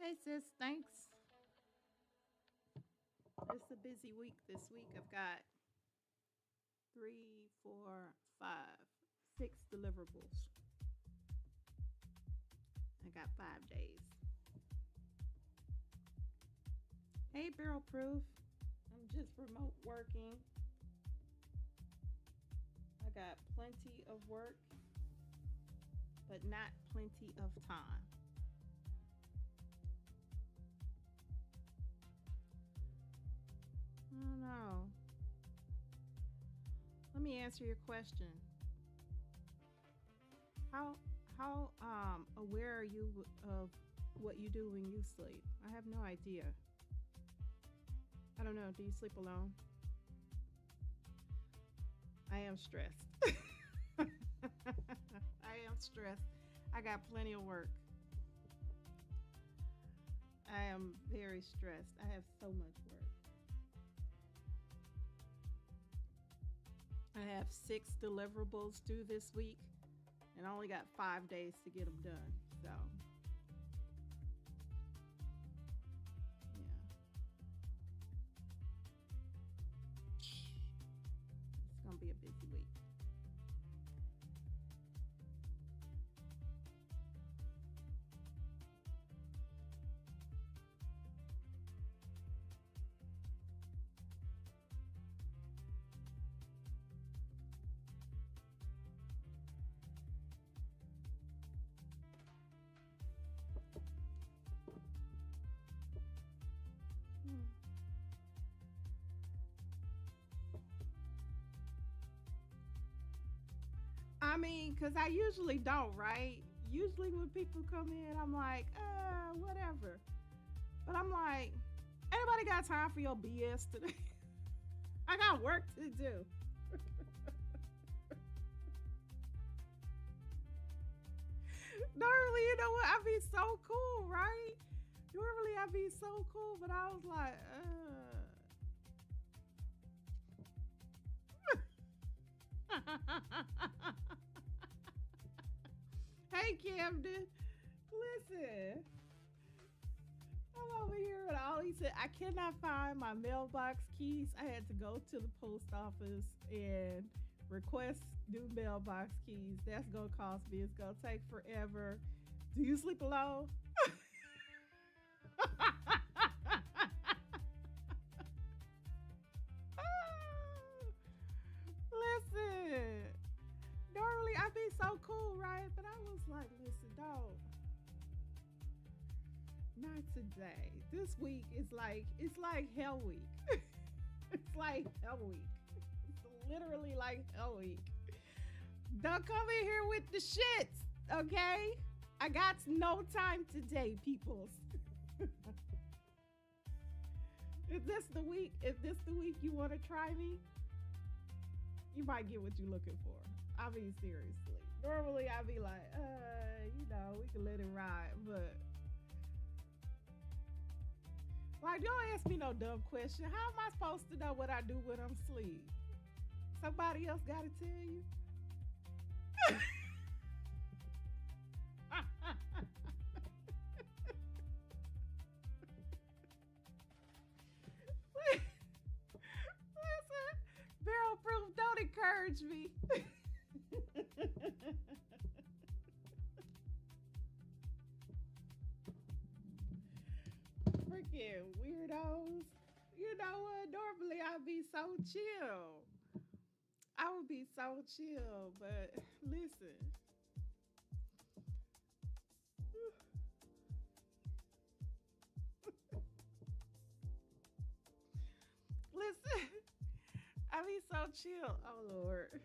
Hey sis, thanks. It's a busy week this week. I've got three, four, five, six deliverables. I got 5 days. Hey, Barrel Proof. I'm just remote working. I got plenty of work, but not plenty of time. I don't know. Let me answer your question. How how aware are you of what you do when you sleep? I have no idea. I don't know. Do you sleep alone? I am stressed. I am stressed. I got plenty of work. I am very stressed. I have so much work. I have six deliverables due this week, and I only got 5 days to get them done. So, yeah, it's gonna be a busy week. Hmm. I mean, because I usually don't, right? Usually when people come in, I'm like, whatever. But I'm like, anybody got time for your BS today? I got work to do. Normally, you know what? I'd be so cool, right? Normally, I'd be so cool, but I was like, Hey, Camden. Listen, I'm over here with all he said. I cannot find my mailbox keys. I had to go to the post office and request new mailbox keys. That's gonna cost me. It's gonna take forever. Do you sleep alone? Listen, normally I'd be so cool, right? But I was like, listen, dog, not today. This week is like it's like hell week. It's like hell week. It's literally like hell week. Don't come in here with the shits, okay? I got no time today, peoples. Is this the week? Is this the week you want to try me? You might get what you're looking for. I mean, seriously. Normally, I'd be like, we can let it ride, but like, don't ask me no dumb question. How am I supposed to know what I do when I'm asleep? Somebody else got to tell you. Listen, barrel proof, don't encourage me. toes. You know what? Normally I'd be so chill. I would be so chill, but listen, listen. I be so chill. Oh Lord.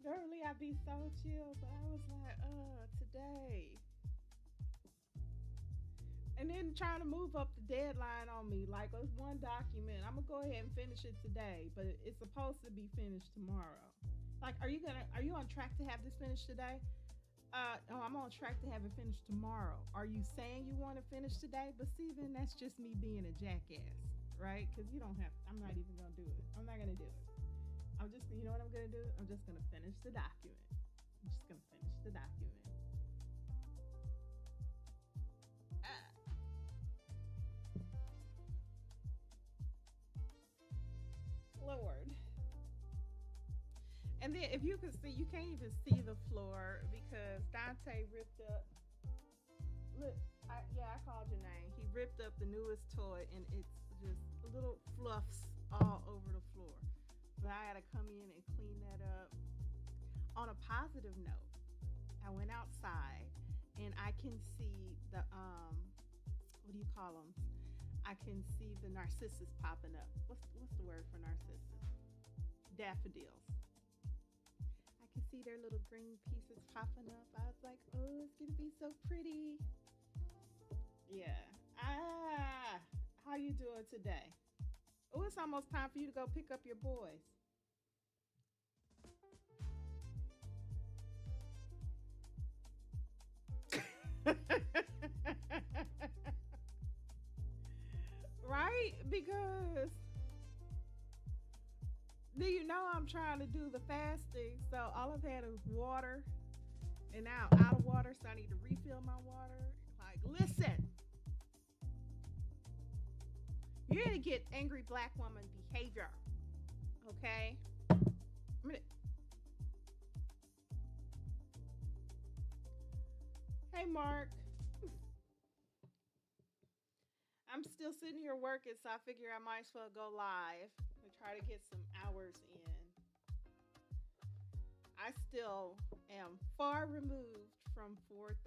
Normally I'd be so chill, but I was like, today. And then trying to move up the deadline on me. Like it's one document. I'm gonna go ahead and finish it today, but it's supposed to be finished tomorrow. Like, are you on track to have this finished today? No, I'm on track to have it finished tomorrow. Are you saying you want to finish today? But Steven, that's just me being a jackass, right? Because you don't have, I'm not even gonna do it. I'm not gonna do it. I'm just, you know what I'm gonna do? I'm just gonna finish the document. I'm just gonna finish the document. Ah. Lord. And then if you could see, you can't even see the floor because Dante ripped up. Look, yeah, I called your name. He ripped up the newest toy, and it's just little fluffs all over the floor. But I had to come in and clean that up. On a positive note, I went outside, and I can see the what do you call them? I can see the narcissus popping up. What's the word for narcissus? Daffodils. I can see their little green pieces popping up. I was like, oh, it's gonna be so pretty. Yeah. How you doing today? Oh, it's almost time for you to go pick up your boys. Right? Because do you know I'm trying to do the fasting? So all I've had is water, and now I'm out of water, so I need to refill my water. Like, listen, you're gonna get angry black woman behavior. Okay? Hey, Mark. I'm still sitting here working, so I figure I might as well go live and try to get some hours in. I still am far removed from 4,000.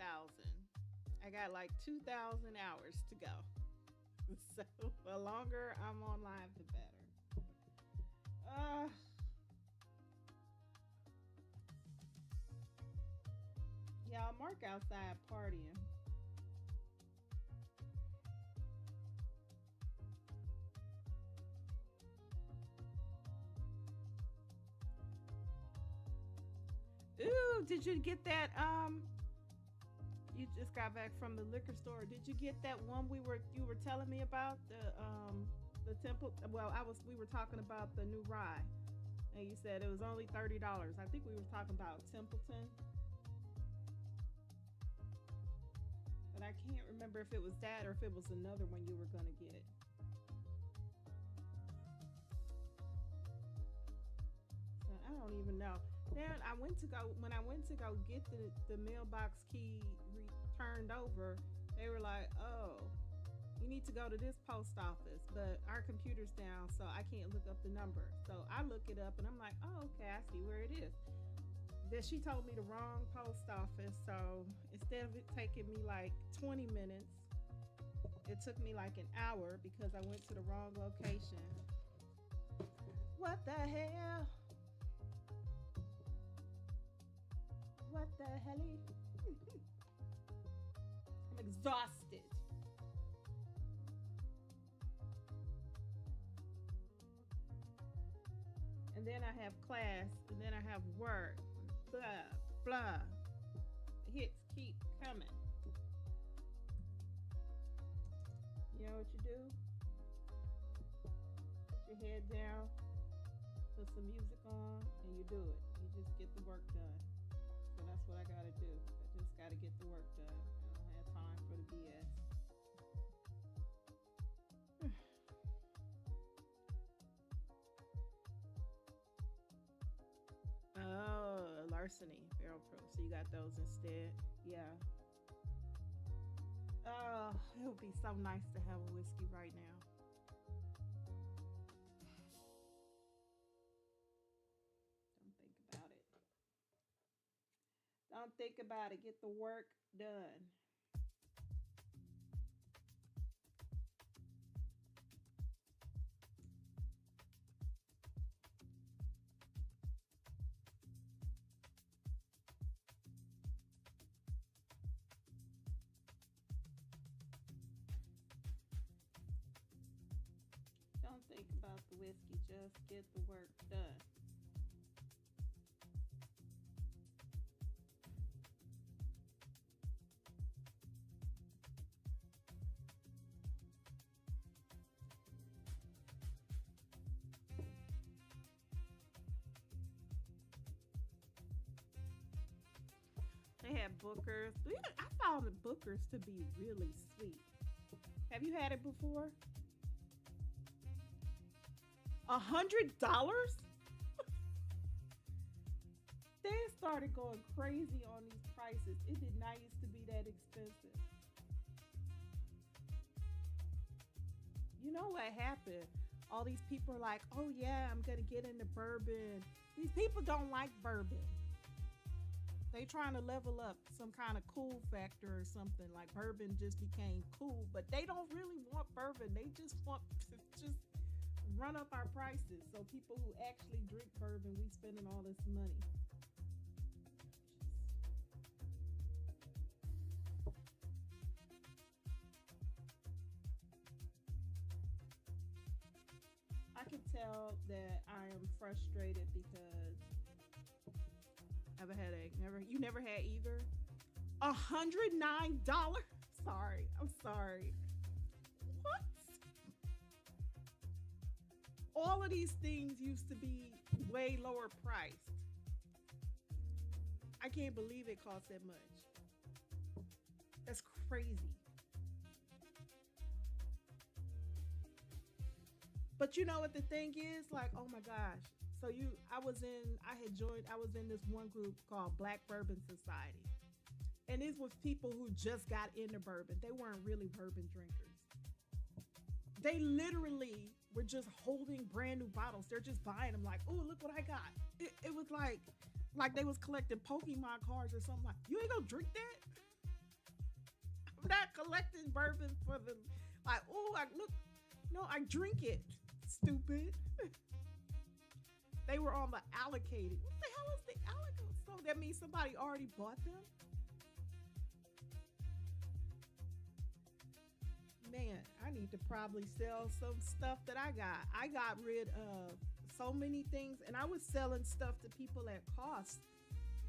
I got like 2,000 hours to go. So the longer I'm on live, the better. Y'all, Mark outside partying. Ooh, did you get that? You just got back from the liquor store. Did you get that one you were telling me about the temple? Well, we were talking about the new rye, and you said it was only $30. I think we were talking about Templeton, but I can't remember if it was that or if it was another one you were gonna get. So I don't even know. Then when I went to go get the mailbox key returned over, they were like, oh, you need to go to this post office, but our computer's down, so I can't look up the number. So I look it up and I'm like, oh, okay, I see where it is. Then she told me the wrong post office, so instead of it taking me like 20 minutes, it took me like an hour because I went to the wrong location. What the hell? What the hell? I'm exhausted. And then I have class, and then I have work. Blah, blah. The hits keep coming. You know what you do? Put your head down, put some music on, and you do it. You just get the work done. So that's what I gotta do. I just gotta get the work done. I don't have time for the BS. Oh, larceny, barrel pro. So you got those instead. Yeah. It would be so nice to have a whiskey right now. Don't think about it. Don't think about it. Get the work done. Don't think about the whiskey. Just get the work done. They had Booker's. I found the Booker's to be really sweet. Have you had it before? $100? They started going crazy on these prices. It did not used to be that expensive. You know what happened? All these people are like, oh yeah, I'm gonna get into bourbon. These people don't like bourbon. They trying to level up some kind of cool factor or something. Like bourbon just became cool, but they don't really want bourbon. They just want to just run up our prices. So people who actually drink bourbon, we spending all this money. I can tell that I am frustrated because I have a headache. You never had either? $109? Sorry, I'm sorry. What? All of these things used to be way lower priced. I can't believe it costs that much. That's crazy. But you know what the thing is? Like, oh my gosh. So I was in this one group called Black Bourbon Society. And this was people who just got into bourbon. They weren't really bourbon drinkers. They literally were just holding brand new bottles. They're just buying them like, oh, look what I got. It was like they was collecting Pokemon cards or something. Like, you ain't gonna drink that? I'm not collecting bourbon for the, like, oh, I look, no, I drink it, stupid. They were on the allocated. What the hell is the allocated? So that means somebody already bought them? Man, I need to probably sell some stuff that I got. I got rid of so many things, and I was selling stuff to people at cost,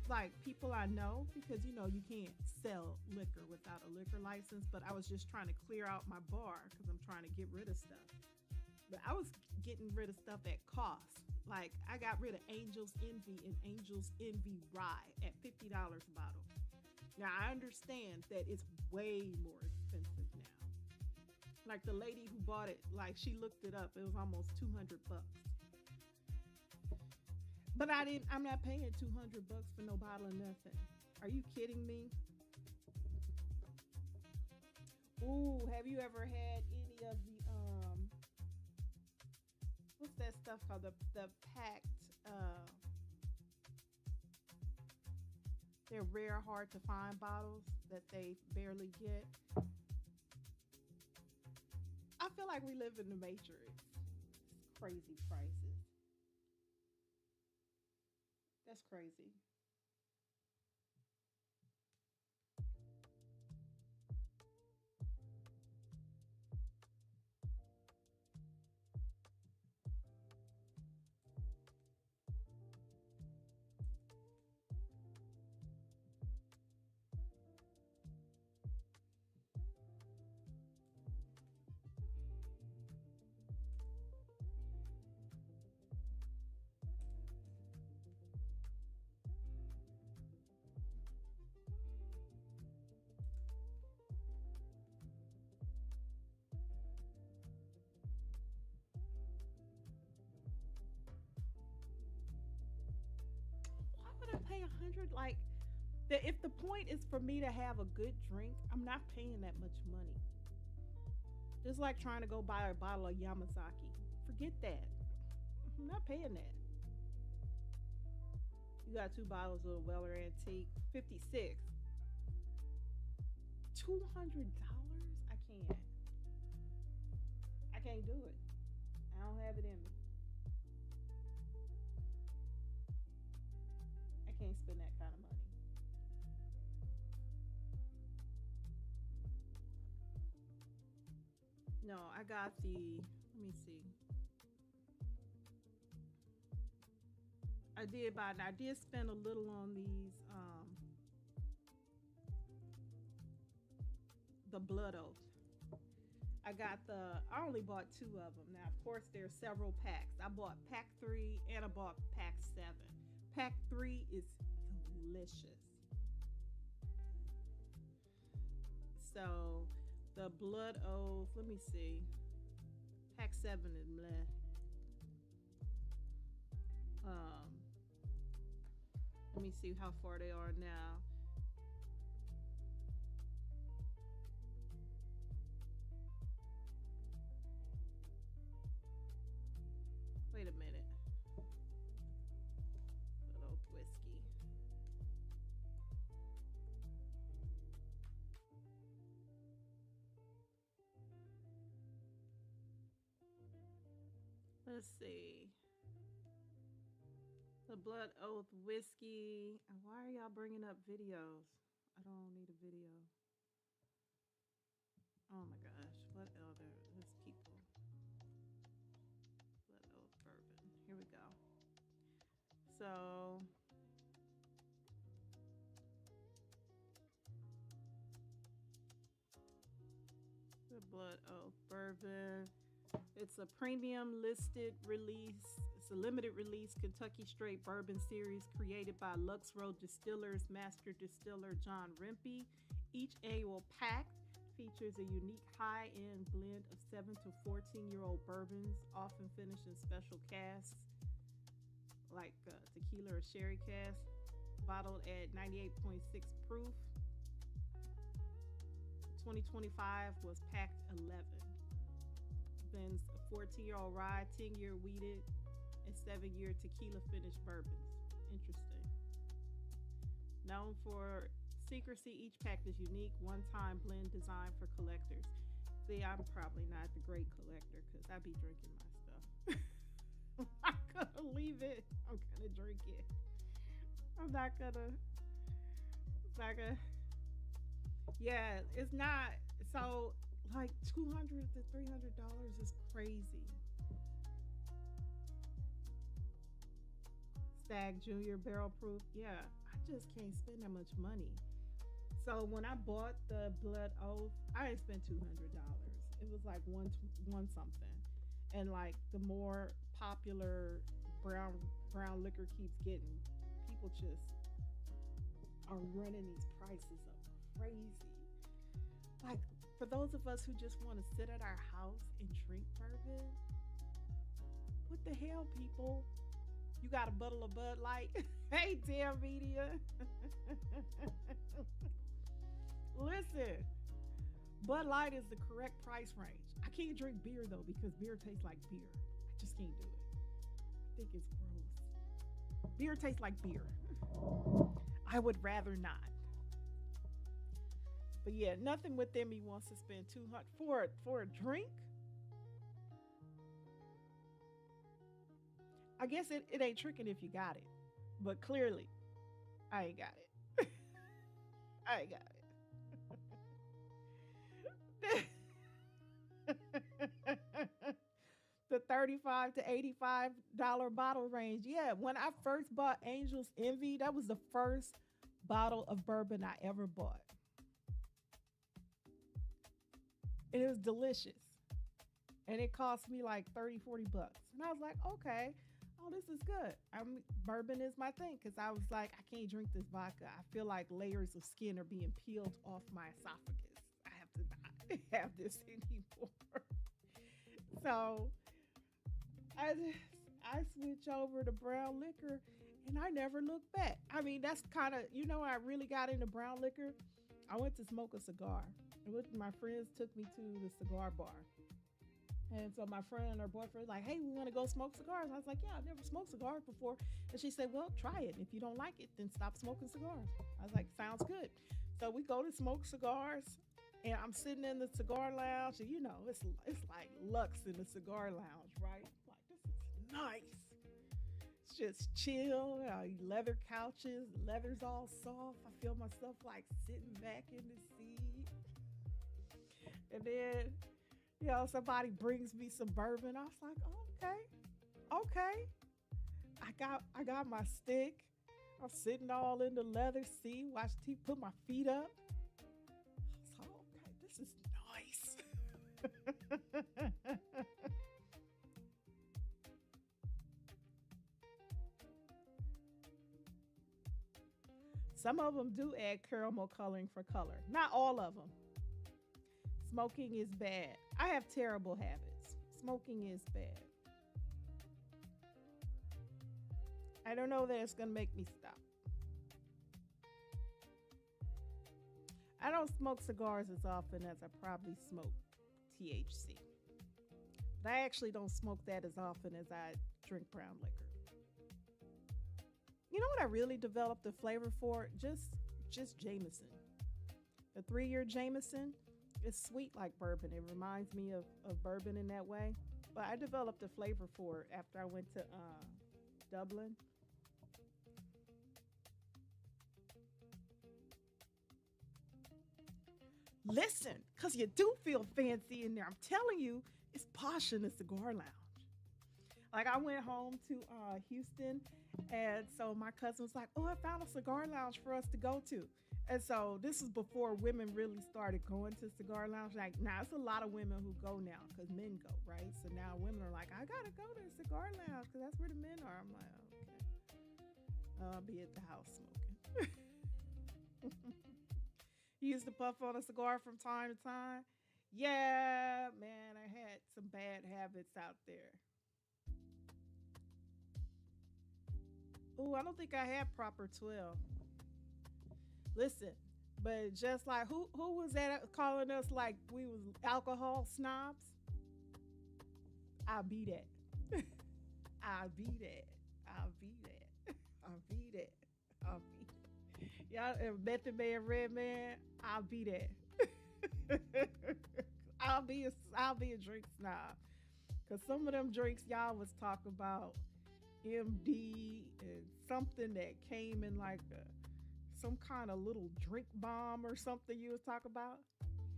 like people I know, because you know you can't sell liquor without a liquor license. But I was just trying to clear out my bar because I'm trying to get rid of stuff. But I was getting rid of stuff at cost. Like I got rid of Angel's Envy and Angel's Envy Rye at $50 a bottle. Now I understand that it's way more expensive now. Like the lady who bought it, like she looked it up. It was almost $200. But I'm not paying $200 for no bottle of nothing. Are you kidding me? Ooh, have you ever had any of the what's that stuff called? The packed they're rare, hard to find bottles that they barely get. I feel like we live in the Matrix. It's crazy prices. That's crazy. Why would I pay 100? Like, That if the point is for me to have a good drink, I'm not paying that much money. Just like trying to go buy a bottle of Yamazaki. Forget that. I'm not paying that. You got two bottles of Weller Antique, 56. $200? I can't. I can't do it. I don't have it in me. I can't spend that kind of money. No, I got the. Let me see. I did buy. I did spend a little on these. The Blood Oath. I got the. I only bought two of them. Now, of course, there's several packs. I bought pack 3 and I bought pack 7. Pack 3 is delicious. So, the Blood Oath. Let me see. Pack 7 is bleh. Um, Let me see how far they are now. Wait a minute. Blood Oath whiskey. Let's see. The Blood Oath whiskey. Why are y'all bringing up videos? I don't need a video. Oh my gosh. What other? Let's people. Blood Oath bourbon. Here we go. So the Blood Oath bourbon. It's a premium listed release. It's a limited release Kentucky Straight Bourbon series created by Lux Row Distillers Master Distiller John Rempe. Each annual pack features a unique high-end blend of 7 to 14-year-old bourbons, often finished in special casks like tequila or sherry cask, bottled at 98.6 proof. 2025 was packed 11. Blends a 14-year-old rye, 10-year wheated, and 7-year tequila finished bourbons. Interesting. Known for secrecy, each pack is unique, one-time blend designed for collectors. See, I'm probably not the great collector because I be drinking my stuff. I'm not gonna leave it. I'm gonna drink it. I'm not gonna. It's not gonna. Yeah, it's not. So like $200 to $300 is crazy. Stag Junior barrel proof. Yeah, I just can't spend that much money. So when I bought the Blood Oath, I didn't spend $200. It was like one something, and like the more popular brown liquor keeps getting, people just are running these prices up crazy. Like for those of us who just want to sit at our house and drink bourbon, what the hell, people? You got a bottle of Bud Light? Hey, damn media. Listen, Bud Light is the correct price range. I can't drink beer though because beer tastes like beer. I just can't do it. I think it's gross. Beer tastes like beer. I would rather not. But yeah, nothing within me wants to spend $200 for a drink. I guess it ain't tricking if you got it, but clearly, I ain't got it. I ain't got it. The $35 to $85 bottle range. Yeah, when I first bought Angel's Envy, that was the first bottle of bourbon I ever bought. And it was delicious. And it cost me like $30-$40. And I was like, okay, oh, this is good. Bourbon is my thing. Because I was like, I can't drink this vodka. I feel like layers of skin are being peeled off my esophagus. I have to not have this anymore. So I switch over to brown liquor. and I never looked back. I mean, that's kind of, I really got into brown liquor. I went to smoke a cigar. My friends took me to the cigar bar. And so my friend and her boyfriend was like, hey, we want to go smoke cigars. And I was like, yeah, I've never smoked cigars before. And she said, well, try it. If you don't like it, then stop smoking cigars. I was like, sounds good. So we go to smoke cigars, and I'm sitting in the cigar lounge. And, it's like Lux in the cigar lounge, right? Like, this is nice. It's just chill, leather couches, leather's all soft. I feel myself like sitting back in the seat. And then, somebody brings me some bourbon. I was like, okay. I got my stick. I'm sitting all in the leather seat, watch TV, put my feet up. I was like, okay, this is nice. Some of them do add caramel coloring for color. Not all of them. Smoking is bad. I have terrible habits. Smoking is bad. I don't know that it's going to make me stop. I don't smoke cigars as often as I probably smoke THC. But I actually don't smoke that as often as I drink brown liquor. You know what I really developed a flavor for? Just Jameson. The 3-year Jameson is sweet like bourbon. It reminds me of bourbon in that way. But I developed a flavor for it after I went to Dublin. Listen, because you do feel fancy in there. I'm telling you, it's posh in the cigar lounge. Like, I went home to Houston, and so my cousin was like, oh, I found a cigar lounge for us to go to. And so this is before women really started going to cigar lounge. Like, now it's a lot of women who go now because men go, right? So now women are like, I got to go to the cigar lounge because that's where the men are. I'm like, okay. I'll be at the house smoking. You used to puff on a cigar from time to time. Yeah, man, I had some bad habits out there. Oh, I don't think I had proper 12. Listen, but just like who was that calling us like we was alcohol snobs? I'll be that. I'll be that. I'll be that. I'll be that. I'll be that. Y'all ever Method Man, Red Man? I'll be that. I'll be a drink snob. Cause some of them drinks y'all was talking about MD and something that came in like some kind of little drink bomb or something you was talking about.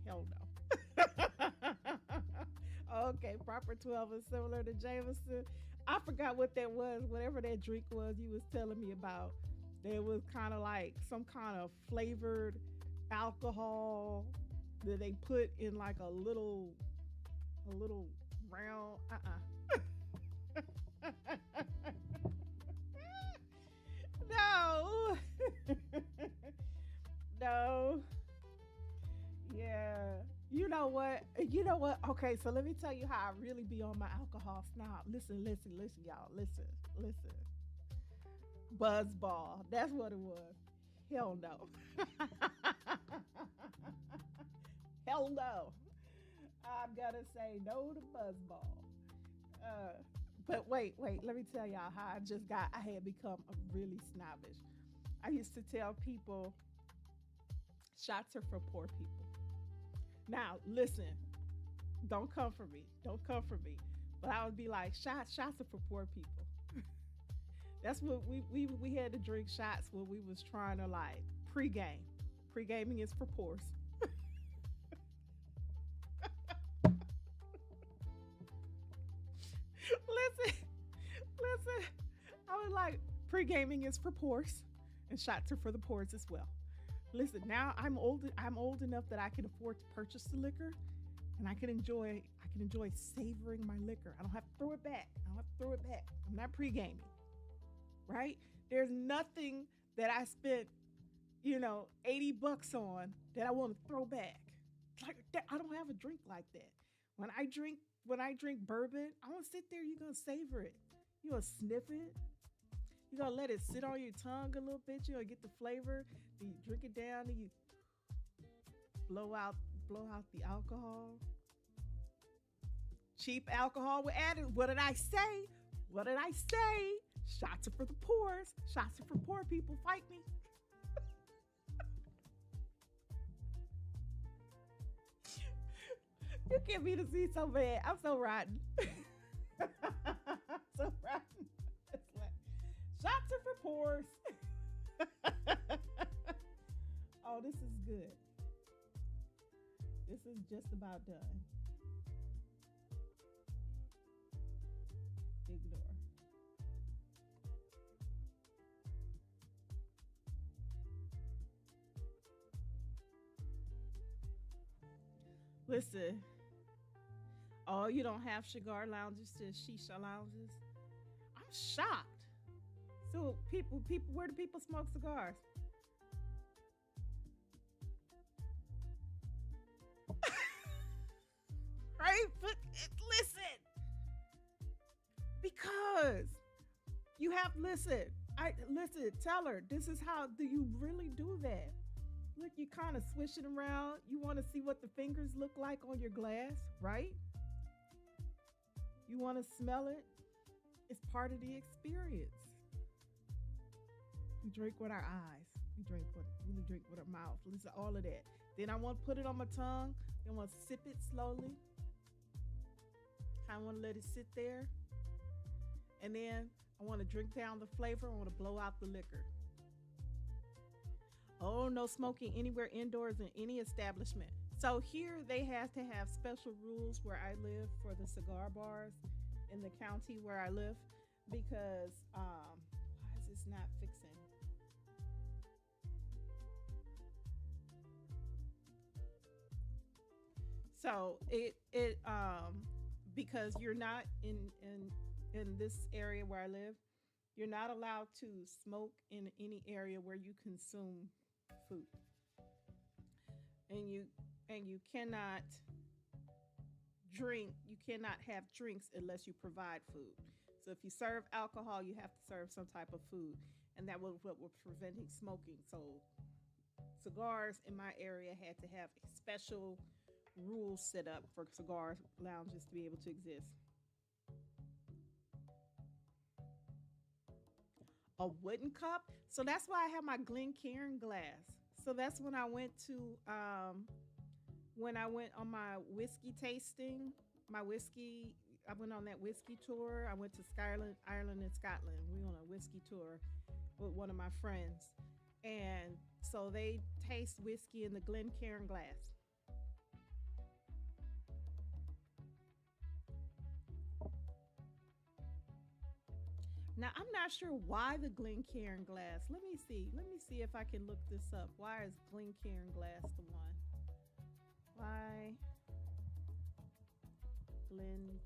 Hell no. Okay, proper 12 is similar to Jameson. I forgot what that was. Whatever that drink was you was telling me about. It was kind of like some kind of flavored alcohol that they put in like a little round. No. No. Yeah. You know what? Okay, so let me tell you how I really be on my alcohol snob. Listen, y'all. Listen. Buzzball. That's what it was. Hell no. Hell no. I'm gonna say no to Buzzball. But wait, let me tell y'all how I had become a really snobbish. I used to tell people shots are for poor people. Now, listen, don't come for me. But I would be like, shots are for poor people. That's what we had to drink shots when we was trying to like pregame. Pre-gaming is for poors. Listen. I was like, pre-gaming is for poors, and shots are for the poors as well. Listen, now I'm old enough that I can afford to purchase the liquor, and I can enjoy savoring my liquor. I don't have to throw it back. I'm not pre-gaming, right? There's nothing that I spent, $80 on that I want to throw back. Like that, I don't have a drink like that. When I drink bourbon, I want to sit there. You're gonna savor it. You're gonna sniff it. You gonna let it sit on your tongue a little bit. You gonna get the flavor. Then you drink it down and you blow out blow out the alcohol. Cheap alcohol with added. What did I say? What did I say? Shots are for the poor. Shots are for poor people. Fight me. You get me to see so bad. I'm so rotten. So rotten. It's like, shots are for poor. Oh, this is good. This is just about done. Ignore. Listen. Oh, you don't have cigar lounges to shisha lounges? I'm shocked. So people, where do people smoke cigars? Right? But listen, because you have listen. I listen. Tell her this is how. Do you really do that? Look, you kind of swish it around. You want to see what the fingers look like on your glass, right? You want to smell it. It's part of the experience. We drink with our eyes. We drink with our mouth. Listen, all of that. Then I want to put it on my tongue. Then I want to sip it slowly. I want to let it sit there. And then I want to drink down the flavor. I want to blow out the liquor. Oh, no smoking anywhere indoors in any establishment. So here they have to have special rules where I live for the cigar bars in the county where I live because why is this not fixing? So it because you're not in this area where I live, you're not allowed to smoke in any area where you consume food. And you cannot you cannot have drinks unless you provide food. So if you serve alcohol, you have to serve some type of food. And that was what was preventing smoking. So cigars in my area had to have special rules set up for cigar lounges to be able to exist. A wooden cup. So that's why I have my Glencairn glass. So that's when I went on my whiskey tasting, I went on that whiskey tour. I went to Scotland, Ireland, and Scotland. We went on a whiskey tour with one of my friends. And so they taste whiskey in the Glencairn glass. Now, I'm not sure why the Glencairn glass. Let me see. Let me see if I can look this up. Why is Glencairn glass the one? Why Glencairn?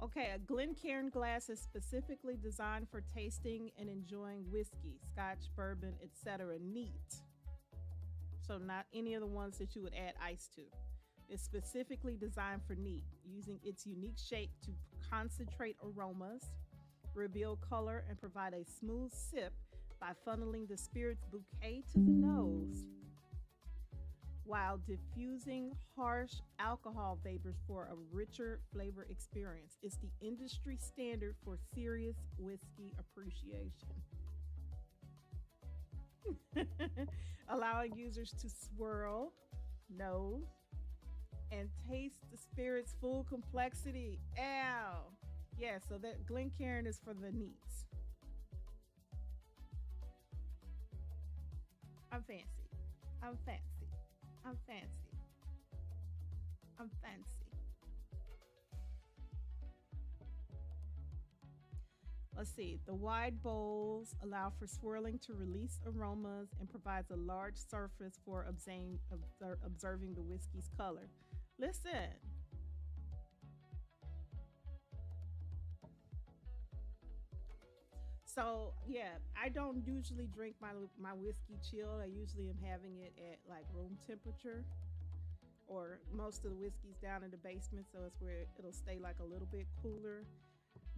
Okay, a Glencairn glass is specifically designed for tasting and enjoying whiskey, scotch, bourbon, etc. Neat. So not any of the ones that you would add ice to. It's specifically designed for neat, using its unique shape to concentrate aromas, reveal color, and provide a smooth sip by funneling the spirit's bouquet to the nose while diffusing harsh alcohol vapors for a richer flavor experience. It's the industry standard for serious whiskey appreciation. Allowing users to swirl, nose, and taste the spirit's full complexity. Ow. Yeah, so that Glencairn is for the neats. I'm fancy. I'm fancy. I'm fancy. I'm fancy. Let's see. The wide bowls allow for swirling to release aromas and provides a large surface for observing the whiskey's color. Listen. So yeah, I don't usually drink my whiskey chilled. I usually am having it at like room temperature or most of the whiskey's down in the basement, so it's where it'll stay like a little bit cooler.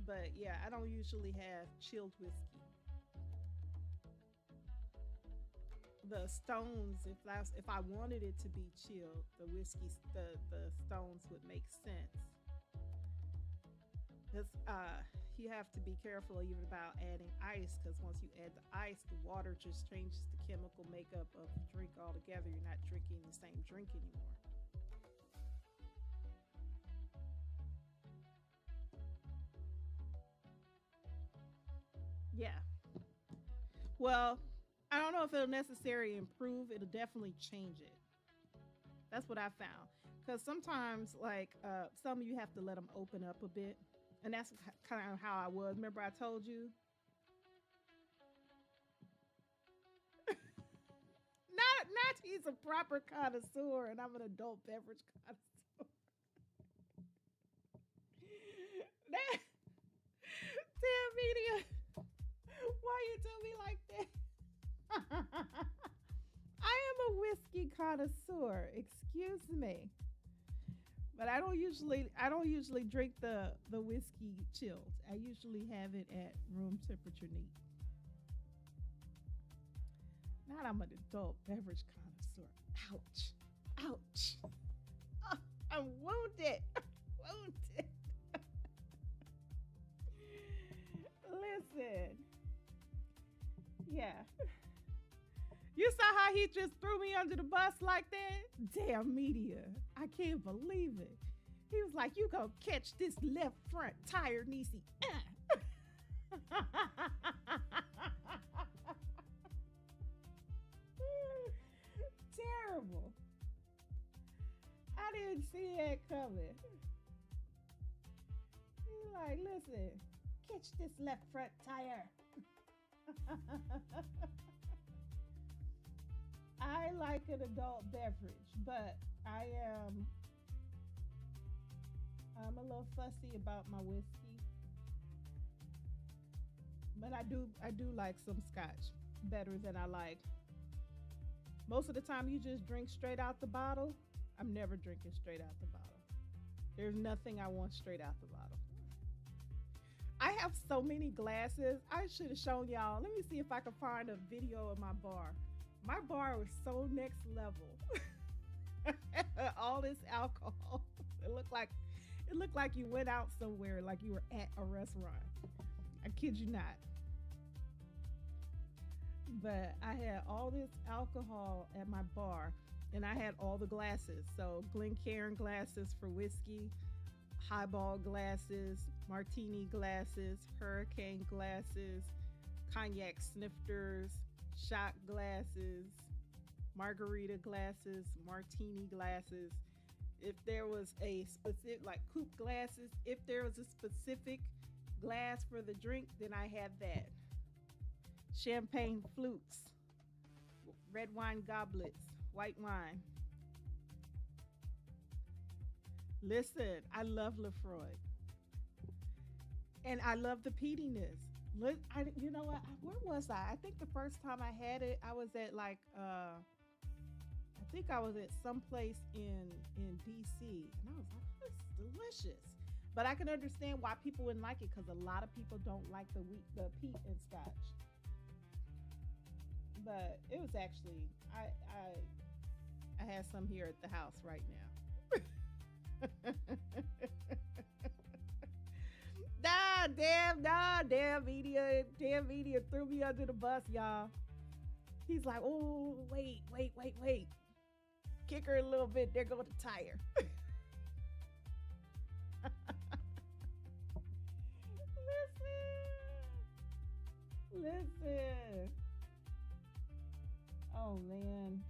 But yeah, I don't usually have chilled whiskey. The stones, if I wanted it to be chilled, the stones would make sense. Because you have to be careful even about adding ice, because once you add the ice, the water just changes the chemical makeup of the drink altogether. You're not drinking the same drink anymore. Yeah. Well, I don't know if it'll necessarily improve. It'll definitely change it. That's what I found. Because sometimes, like, some of you have to let them open up a bit. And that's kind of how I was. Remember, I told you? Not he's a proper connoisseur and I'm an adult beverage connoisseur. That, damn media. Why you do me like that? I am a whiskey connoisseur. Excuse me. But I don't usually drink the whiskey chilled. I usually have it at room temperature neat. Not I'm an adult beverage connoisseur. Ouch. Ouch. Oh, I'm wounded. Wounded. Listen. Yeah. You saw how he just threw me under the bus like that? Damn media. I can't believe it. He was like, you gonna catch this left front tire, Niecy. Terrible. I didn't see that coming. He's like, listen, catch this left front tire. I like an adult beverage, but I'm a little fussy about my whiskey. But I do like some scotch better than I like. Most of the time you just drink straight out the bottle. I'm never drinking straight out the bottle. There's nothing I want straight out the bottle. I have so many glasses. I should have shown y'all. Let me see if I can find a video of my bar. My bar was so next level. All this alcohol. It looked like you went out somewhere, like you were at a restaurant. I kid you not. But I had all this alcohol at my bar, and I had all the glasses. So Glencairn glasses for whiskey, highball glasses, martini glasses, hurricane glasses, cognac snifters, shot glasses, margarita glasses, martini glasses. If there was a specific, like coupe glasses, if there was a specific glass for the drink, then I had that. Champagne flutes, red wine goblets, white wine. Listen, I love Lefroy. And I love the peatiness. You know what? Where was I? I think the first time I had it, I was at like, I think I was at some place in DC, and I was like, oh, this is delicious. But I can understand why people wouldn't like it, because a lot of people don't like the peat in Scotch. But it was actually, I have some here at the house right now. Damn media threw me under the bus, y'all. He's like, oh, wait. Kick her a little bit. There goes the tire. Listen. Oh, man.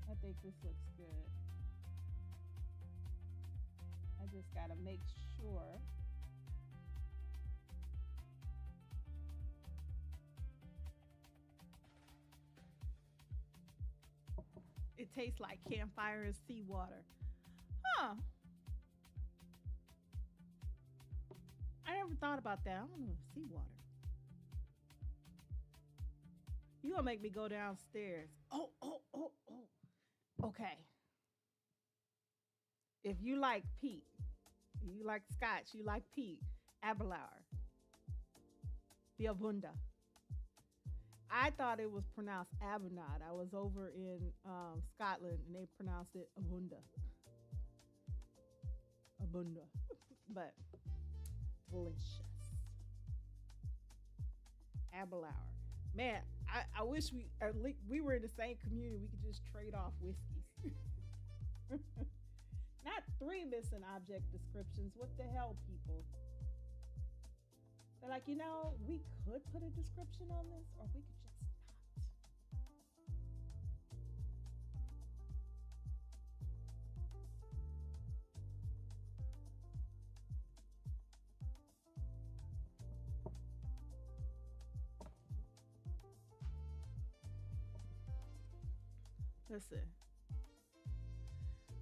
I think this looks good. I just got to make sure. It tastes like campfire and seawater. Huh. I never thought about that. I don't know, seawater. You gonna make me go downstairs. Okay. If you like Pete, you like Scotch, you like Pete, Abelauer, the Abunda. I thought it was pronounced Abunad. I was over in Scotland and they pronounced it Abunda. Abunda. But delicious. Abelauer. Man, I wish we at least we were in the same community. We could just trade off whiskeys. Not three missing object descriptions. What the hell, people? They're like, we could put a description on this, or we could just not.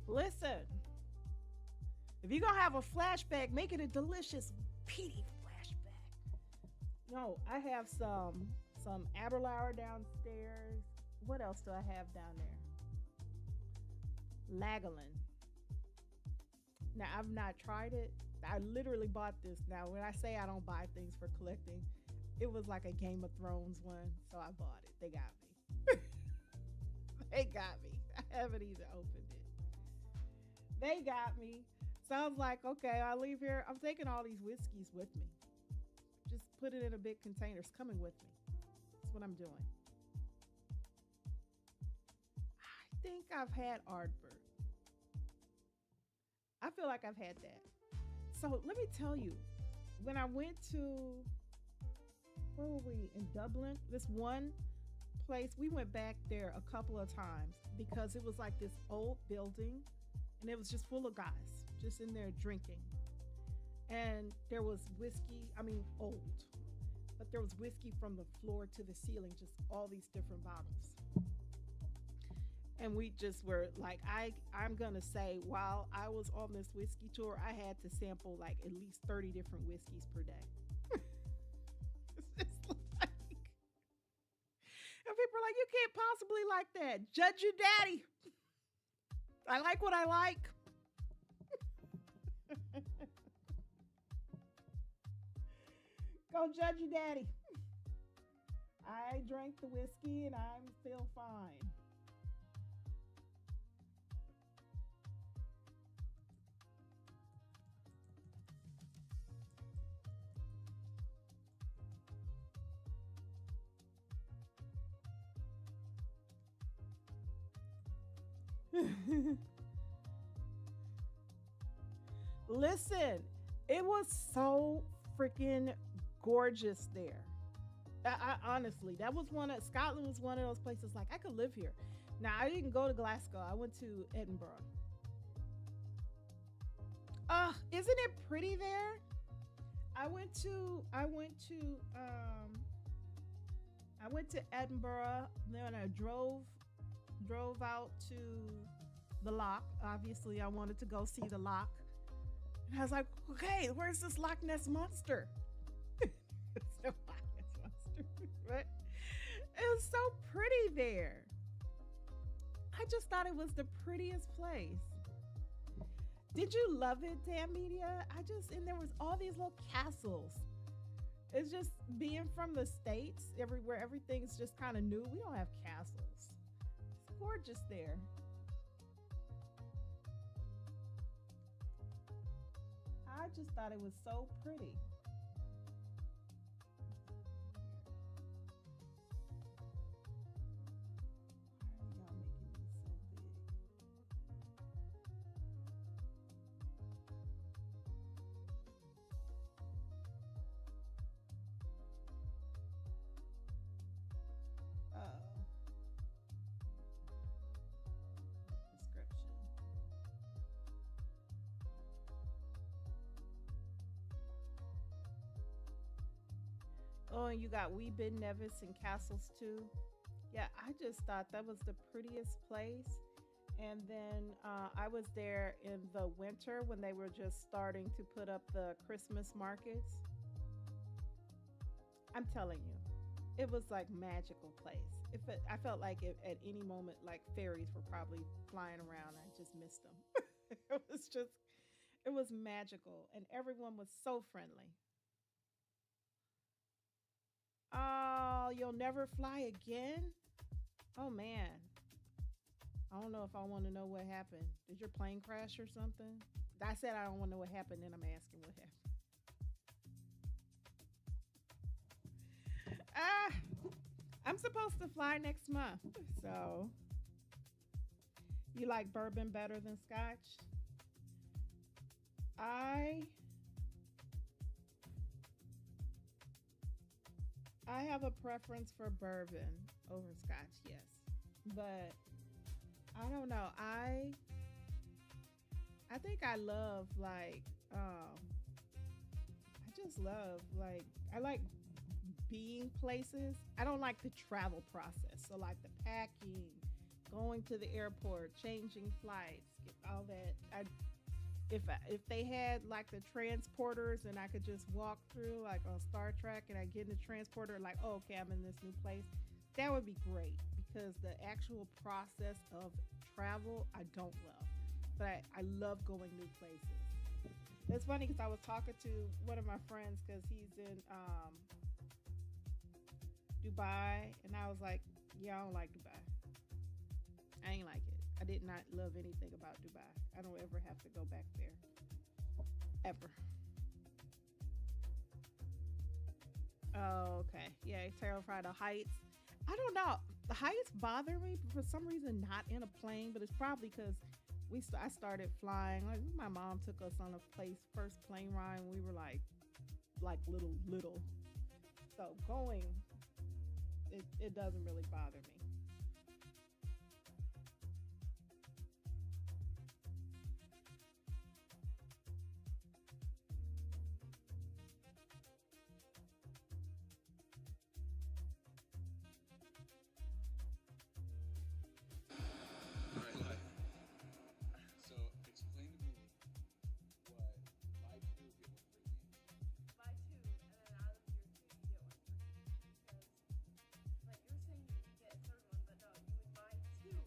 Listen. If you're gonna have a flashback, make it a delicious, peaty flashback. No, I have some Aberlour downstairs. What else do I have down there? Lagavulin. Now I've not tried it. I literally bought this. Now when I say I don't buy things for collecting, it was like a Game of Thrones one, so I bought it. They got me. They got me. I haven't even opened it. They got me. So I was like, okay, I'll leave here. I'm taking all these whiskeys with me. Just put it in a big container. It's coming with me. That's what I'm doing. I think I've had Ardbert. I feel like I've had that. So let me tell you, when I went to, where were we? In Dublin? This one place, we went back there a couple of times because it was like this old building and it was just full of guys just in there drinking. And there was whiskey, old, but there was whiskey from the floor to the ceiling, just all these different bottles. And we just were like, I'm going to say, while I was on this whiskey tour, I had to sample like at least 30 different whiskeys per day. It's like, and people are like, you can't possibly like that. Judge your daddy. I like what I like. Go judge your daddy. I drank the whiskey and I'm still fine. Listen, it was so freaking gorgeous there. I honestly, that was Scotland was one of those places like I could live here. Now I didn't go to Glasgow. I went to Edinburgh. Isn't it pretty there? I went to Edinburgh. Then I drove out to the Loch. Obviously, I wanted to go see the Loch. And I was like, okay, where's this Loch Ness monster? It's no Loch Ness monster, right? It was so pretty there. I just thought it was the prettiest place. Did you love it, Tam Media? And there was all these little castles. It's just being from the States, everywhere, everything's just kind of new. We don't have castles. It's gorgeous there. I just thought it was so pretty. Why are y'all making these so big? Description. Oh, and you got Wee Ben Nevis and castles too. Yeah, I just thought that was the prettiest place. And then I was there in the winter when they were just starting to put up the Christmas markets. I'm telling you, It was like magical place. I felt like at any moment, like fairies were probably flying around. I just missed them. It was just, it was magical, and everyone was so friendly. Oh, you'll never fly again? Oh man, I don't know if I want to know what happened. Did your plane crash or something? I said I don't want to know what happened, and I'm asking what happened. Ah, I'm supposed to fly next month. So, you like bourbon better than scotch? I I have a preference for bourbon over scotch, yes. But I don't know. I think I love like I just love like I like being places. I don't like the travel process. So like the packing, going to the airport, changing flights, get all that. If they had like the transporters and I could just walk through like on Star Trek and I get in the transporter like, oh, okay, I'm in this new place, that would be great because the actual process of travel I don't love, but I love going new places. It's funny because I was talking to one of my friends because he's in Dubai, and I was like, yeah, I don't like Dubai. I ain't like it. I did not love anything about Dubai. I don't ever have to go back there. Ever. Oh, okay. Yeah, terrified of heights. I don't know. The heights bother me for some reason, not in a plane, but it's probably because I started flying. Like my mom took us on a first plane ride, and we were like little. So going, it doesn't really bother me. All right, so explain to me what buy two get one free means. Buy two, and then out of your two, you get one free. Because, like, you're saying you can get a third one, but no, you would buy two,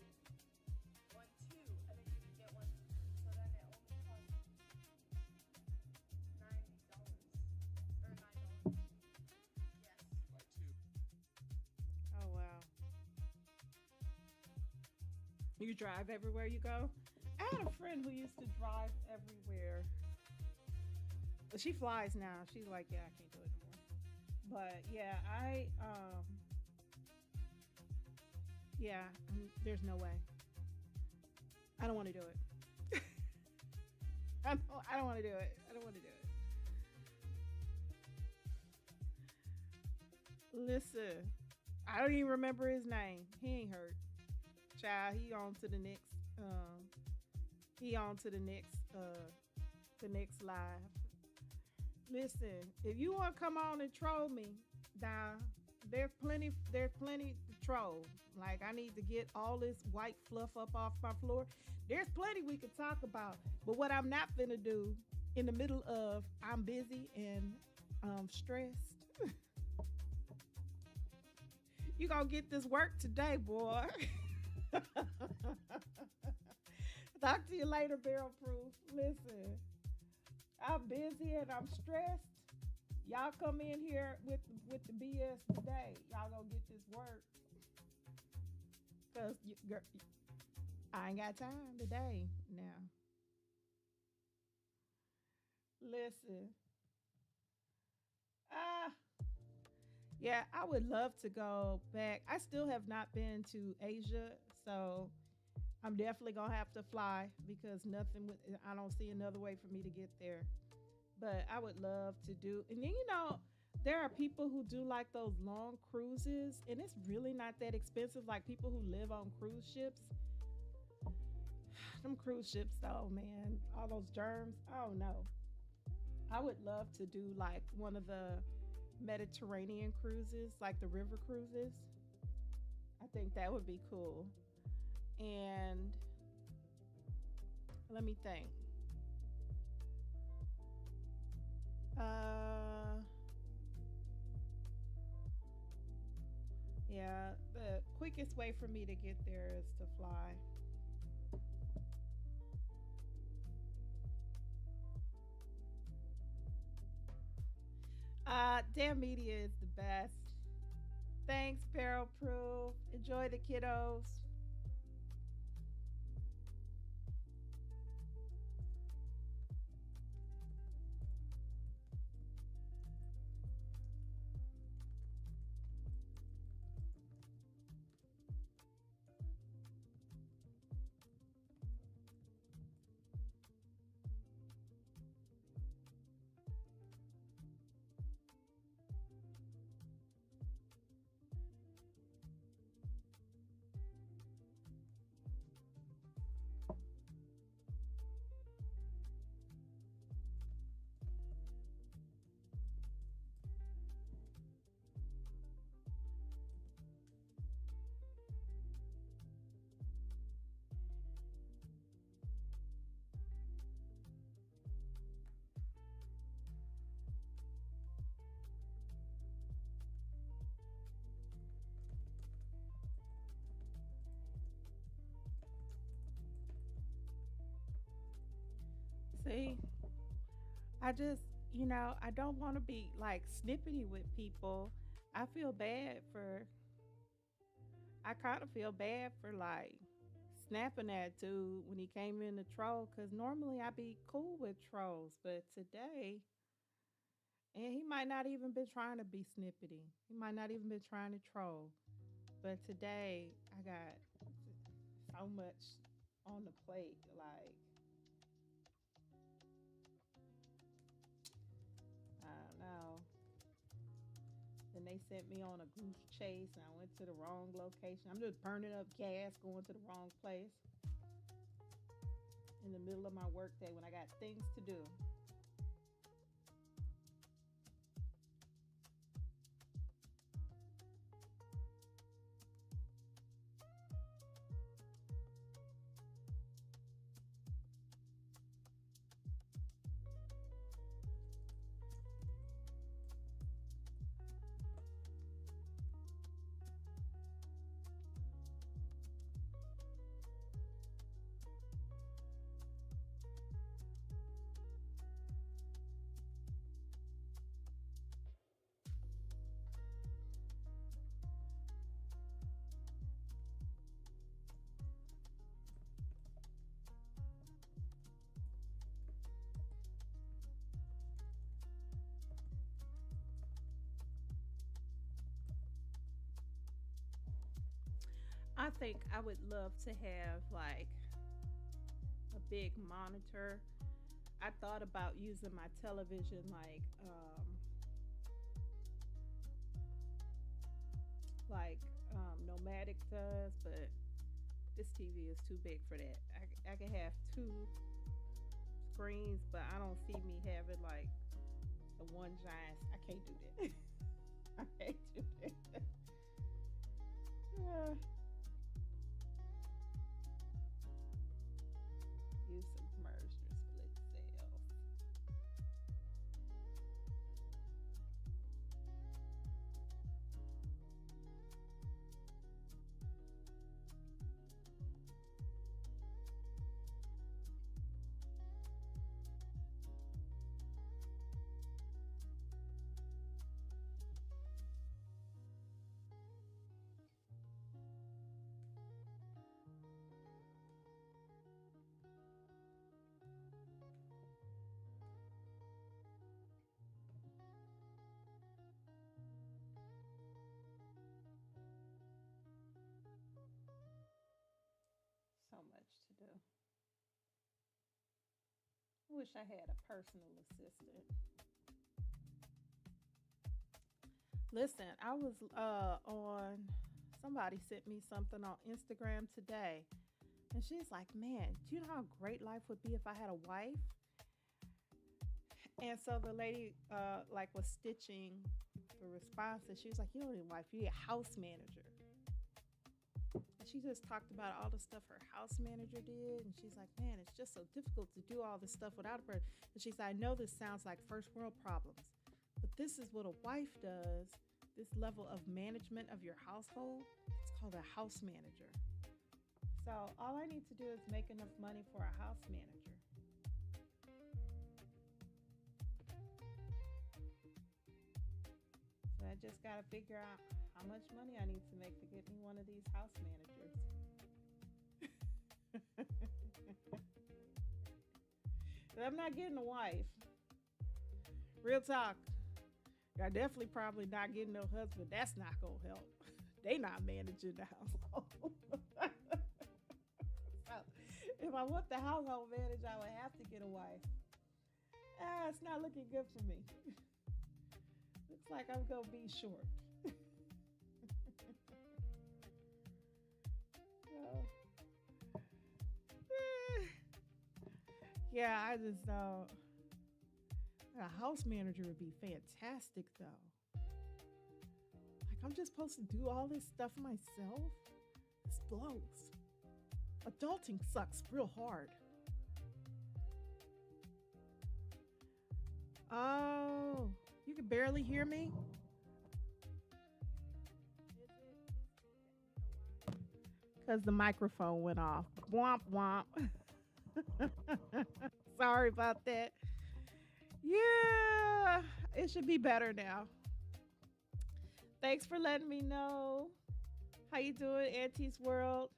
one, two, and then you can get one free. So then it only costs $90 or $9. Yes. Buy two. Oh wow. You drive everywhere you go? I had a friend who used to drive everywhere. But she flies now. She's like, yeah, I can't do it anymore. But yeah, yeah, there's no way. I don't want to do it. I don't want to do it. I don't want to do it. Listen, I don't even remember his name. He ain't hurt. Child, he on to the next. He on to the next live. Listen, if you want to come on and troll me, now there's plenty. There's plenty to troll. Like I need to get all this white fluff up off my floor. There's plenty we could talk about. But what I'm not gonna do in the middle of I'm busy and stressed. You gonna get this work today, boy. Talk to you later, Barrel Proof. Listen, I'm busy and I'm stressed. Y'all come in here with the BS today. Y'all gonna get this work. Cause I ain't got time today. Now, listen. Ah, yeah, I would love to go back. I still have not been to Asia, so I'm definitely gonna have to fly because I don't see another way for me to get there. But I would love to do, and then there are people who do like those long cruises, and it's really not that expensive. Like people who live on cruise ships, them cruise ships, though, man, all those germs. I don't know. I would love to do like one of the Mediterranean cruises, like the river cruises. I think that would be cool. And let me think. Uh, Yeah, the quickest way for me to get there is to fly. Damn media is the best. Thanks, Barrel Proof. Enjoy the kiddos. See, I just, I don't want to be like snippety with people. I feel bad for, I kind of feel bad for like snapping at dude when he came in to troll because normally I be cool with trolls, but today, and he might not even been trying to be snippety. He might not even been trying to troll. But today I got so much on the plate. Like, I don't know. Then they sent me on a goose chase and I went to the wrong location. I'm just burning up gas going to the wrong place in the middle of my workday when I got things to do. I think I would love to have like a big monitor. I thought about using my television like Nomadic does, but this TV is too big for that. I can have two screens, but I don't see me having like the one giant. I can't do that. I can't do that. Yeah. Use some merged or split cells. So much to do. I wish I had a personal assistant. Listen, I was on somebody sent me something on Instagram today. And she's like, "Man, do you know how great life would be if I had a wife?" And so the lady like was stitching the response and she was like, "You don't need a wife, you need a house manager." And she just talked about all the stuff her house manager did. And she's like, "Man, it's just so difficult to do all this stuff without a person." And she said, "I know this sounds like first world problems, but this is what a wife does this level of management of your household. It's called a house manager. So all I need to do is make enough money for a house manager. So I just got to figure out how much money I need to make to get me one of these house managers. But I'm not getting a wife. Real talk. I definitely probably not getting no husband. That's not going to help. They not managing the household. So if I want the household managed, I would have to get a wife. It's not looking good for me. Looks like I'm going to be short. So, yeah, I just thought a house manager would be fantastic, though. Like, I'm just supposed to do all this stuff myself? This blows. Adulting sucks real hard. Oh, you can barely hear me? Because the microphone went off. Womp womp. Sorry about that. Yeah, it should be better now. Thanks for letting me know. How you doing, Auntie's World?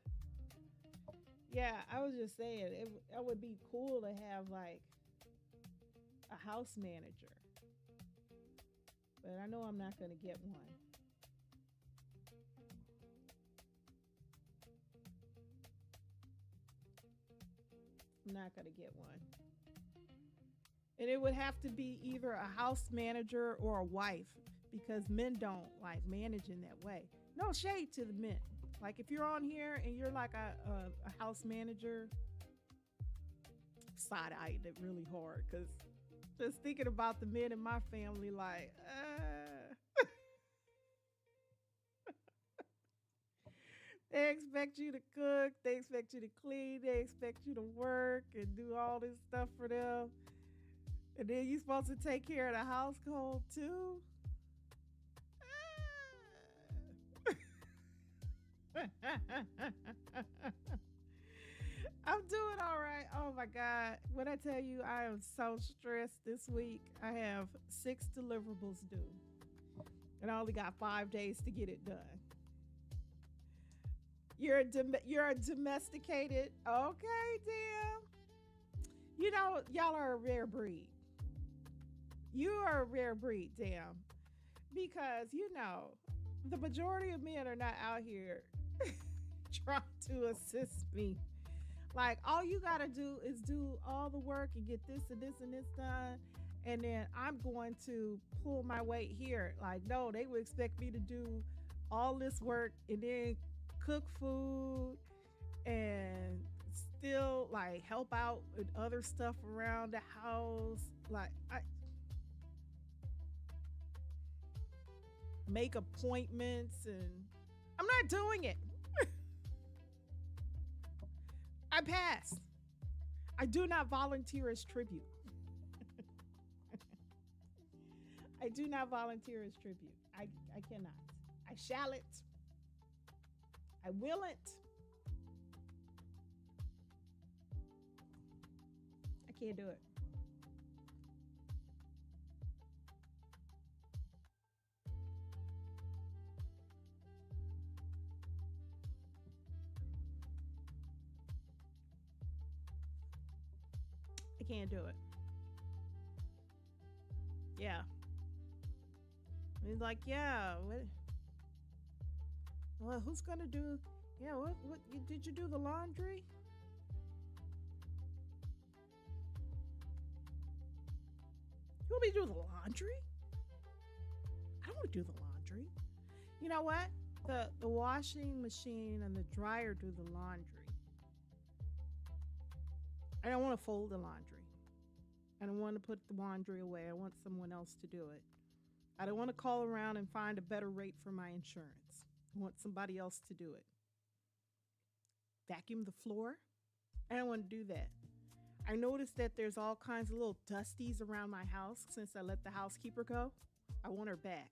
Yeah, I was just saying, it would be cool to have like a house manager. But I know I'm not going to get one. I'm not going to get one. And it would have to be either a house manager or a wife because men don't like managing that way. No shade to the men. Like if you're on here and you're like a house manager, side-eyeing it really hard because just thinking about the men in my family like, they expect you to cook, they expect you to clean, they expect you to work and do all this stuff for them. And then you're supposed to take care of the household too? I'm doing all right. Oh my God. When I tell you I am so stressed this week, I have 6 deliverables due. And I only got 5 days to get it done. You're a domesticated. Okay, damn. You know, y'all are a rare breed. You are a rare breed, damn. Because, you know, the majority of men are not out here trying to assist me. Like, all you got to do is do all the work and get this and this and this done. And then I'm going to pull my weight here. Like, no, they would expect me to do all this work and then cook food and still like help out with other stuff around the house. Like, I make appointments and I'm not doing it. I pass. I do not volunteer as tribute. I do not volunteer as tribute. I cannot. I shall it. I will it. I can't do it. I can't do it. Yeah. He's like, yeah, well, who's gonna do? Yeah, what? Did you do the laundry? You want me to do the laundry? I don't want to do the laundry. You know what? The washing machine and the dryer do the laundry. I don't want to fold the laundry. I don't want to put the laundry away. I want someone else to do it. I don't want to call around and find a better rate for my insurance. I want somebody else to do it. Vacuum the floor? I don't want to do that. I noticed that there's all kinds of little dusties around my house since I let the housekeeper go. I want her back.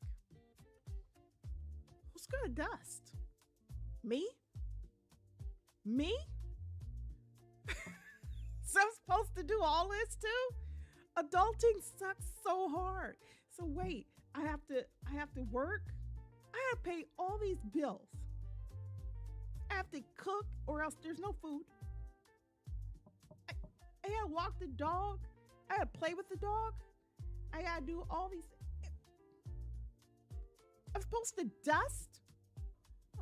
Who's gonna dust? Me? Me? So I'm supposed to do all this too? Adulting sucks so hard. So wait, I have to work. I have to pay all these bills. I have to cook or else there's no food. I gotta walk the dog. I gotta play with the dog. I gotta do all these. I'm supposed to dust?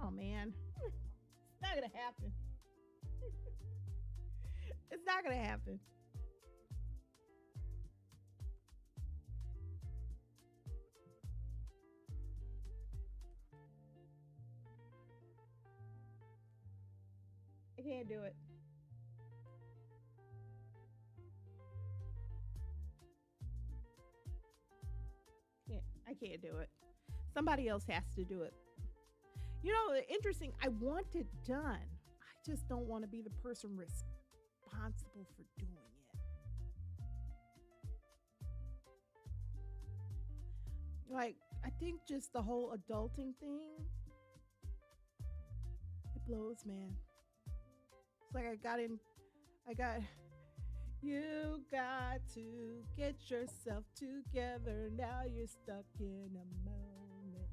Oh man. It's not gonna happen. It's not gonna happen. I can't do it. I can't do it. Somebody else has to do it. You know, interesting. I want it done. I just don't want to be the person responsible for doing it. Like, I think just the whole adulting thing, it blows, man. It's like you got to get yourself together. Now you're stuck in a moment.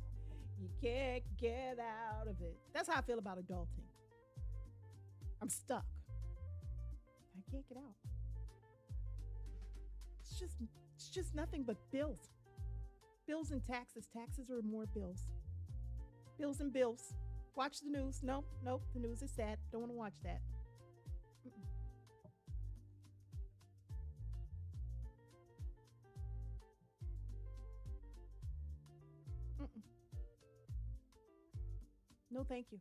You can't get out of it. That's how I feel about adulting. I'm stuck. I can't get out. It's just nothing but bills. Bills and taxes. Taxes are more bills. Bills and bills. Watch the news. Nope. The news is sad. Don't want to watch that. Mm-mm. Mm-mm. No, thank you.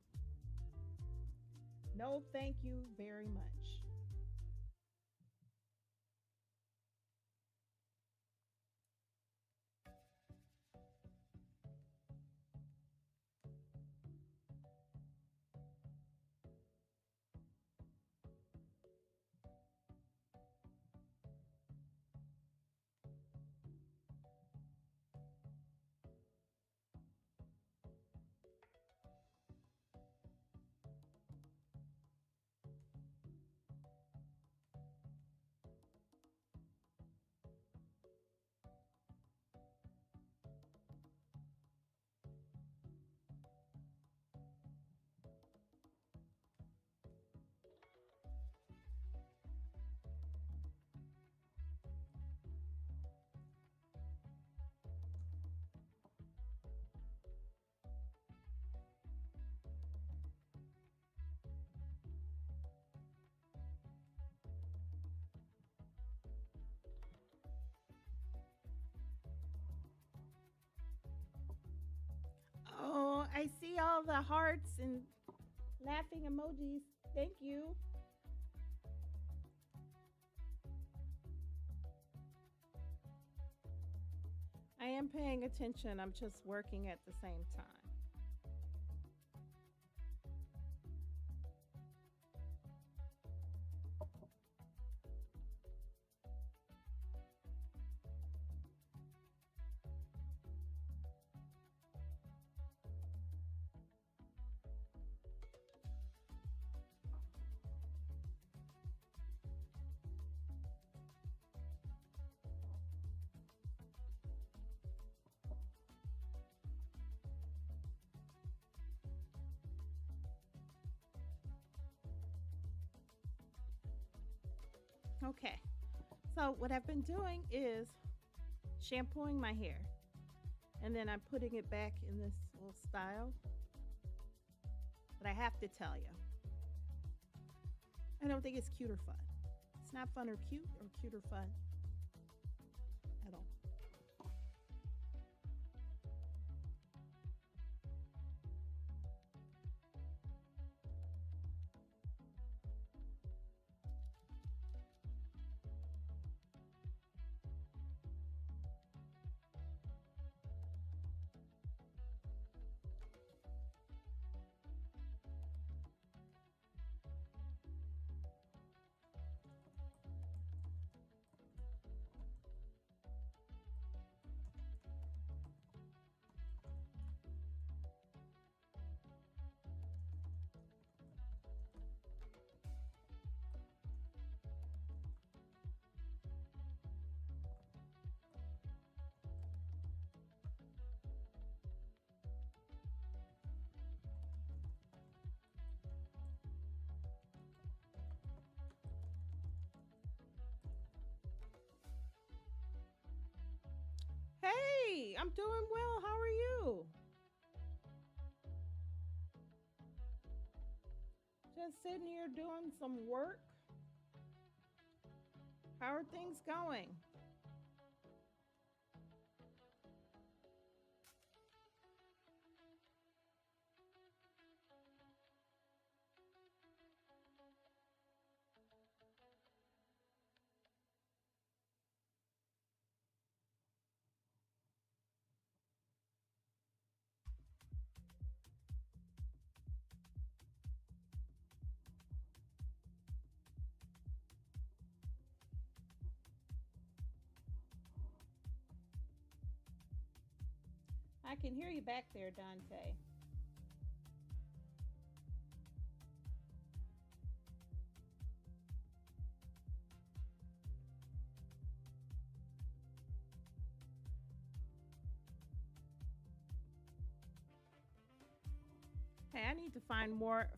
No, thank you very much. Oh, I see all the hearts and laughing emojis. Thank you. I am paying attention. I'm just working at the same time. Okay. So what I've been doing is shampooing my hair. And then I'm putting it back in this little style. But I have to tell you, I don't think it's cute or fun. It's not fun or cute or cute or fun at all. I'm doing well. How are you? Just sitting here doing some work. How are things going? I can hear you back there, Dante. Hey, I need to find more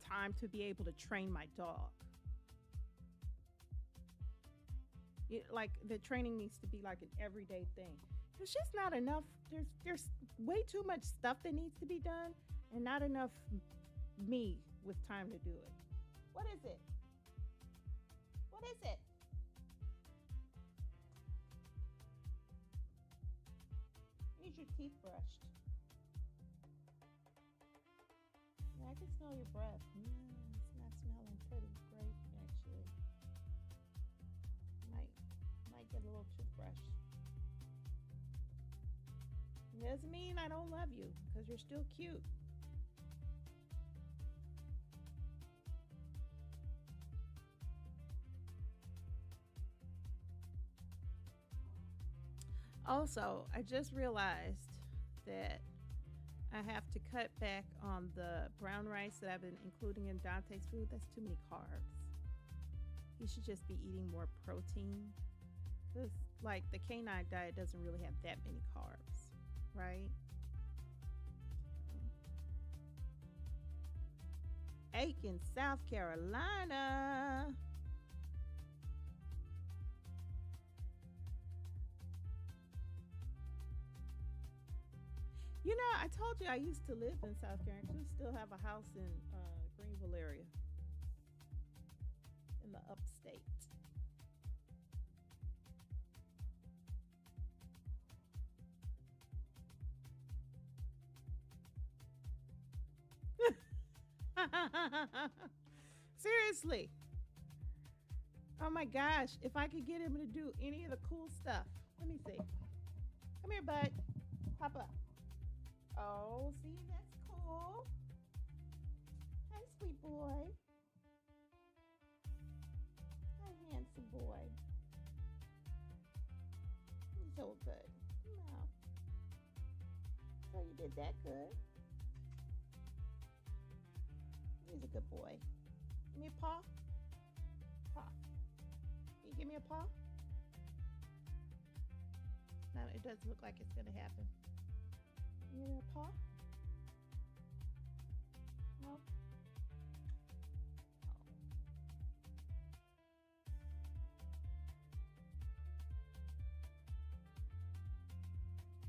time to be able to train my dog. Like the training needs to be like an everyday thing. There's just not enough. There's way too much stuff that needs to be done, and not enough me with time to do it. What is it? What is it? Need your teeth brushed. Yeah, I can smell your breath. It's not smelling pretty great, actually. Might get a little toothbrush. Doesn't mean I don't love you, because you're still cute. Also, I just realized that I have to cut back on the brown rice that I've been including in Dante's food. That's too many carbs. He should just be eating more protein. Because, like, the canine diet doesn't really have that many carbs, right? Aiken, South Carolina. You know, I told you I used to live in South Carolina. We still have a house in Greenville area, in the upstate. Seriously. Oh my gosh. If I could get him to do any of the cool stuff. Let me see. Come here, bud. Pop up. Oh, see, that's cool. Hi, sweet boy. Hi, handsome boy. You're so good. Wow. So you did that good. He's a good boy. Give me a paw. Paw. Can you give me a paw? No, it doesn't look like it's going to happen. You need a paw? No. Oh.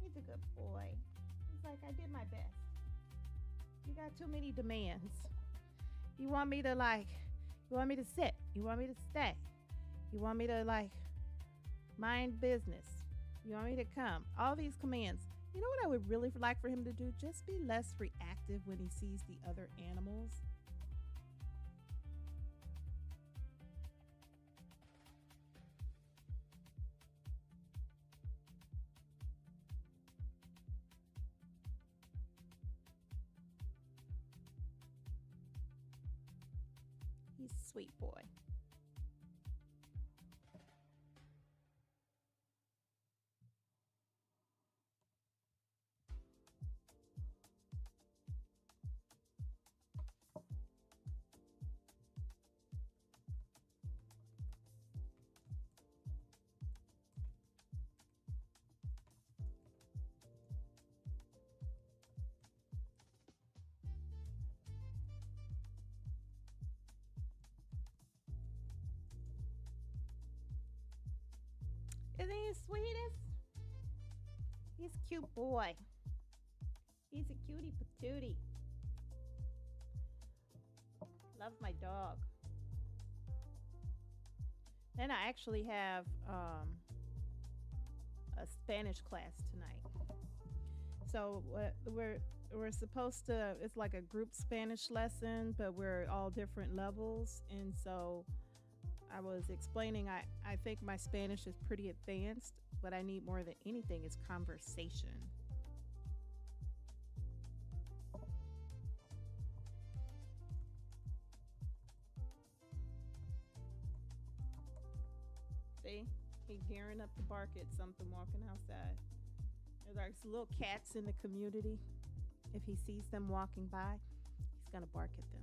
He's a good boy. He's like, I did my best. You got too many demands. You want me to you want me to sit. You want me to stay. You want me to mind business. You want me to come. All these commands. You know what I would really like for him to do? Just be less reactive when he sees the other animals. He's a sweet boy. Isn't he the sweetest? He's a cute boy. He's a cutie patootie. Love my dog. Then I actually have a Spanish class tonight. So we're supposed to. It's like a group Spanish lesson, but we're all different levels. And so I was explaining. I think my Spanish is pretty advanced. What I need more than anything is conversation. See, he's gearing up to bark at something walking outside. There's like little cats in the community. If he sees them walking by, he's gonna bark at them.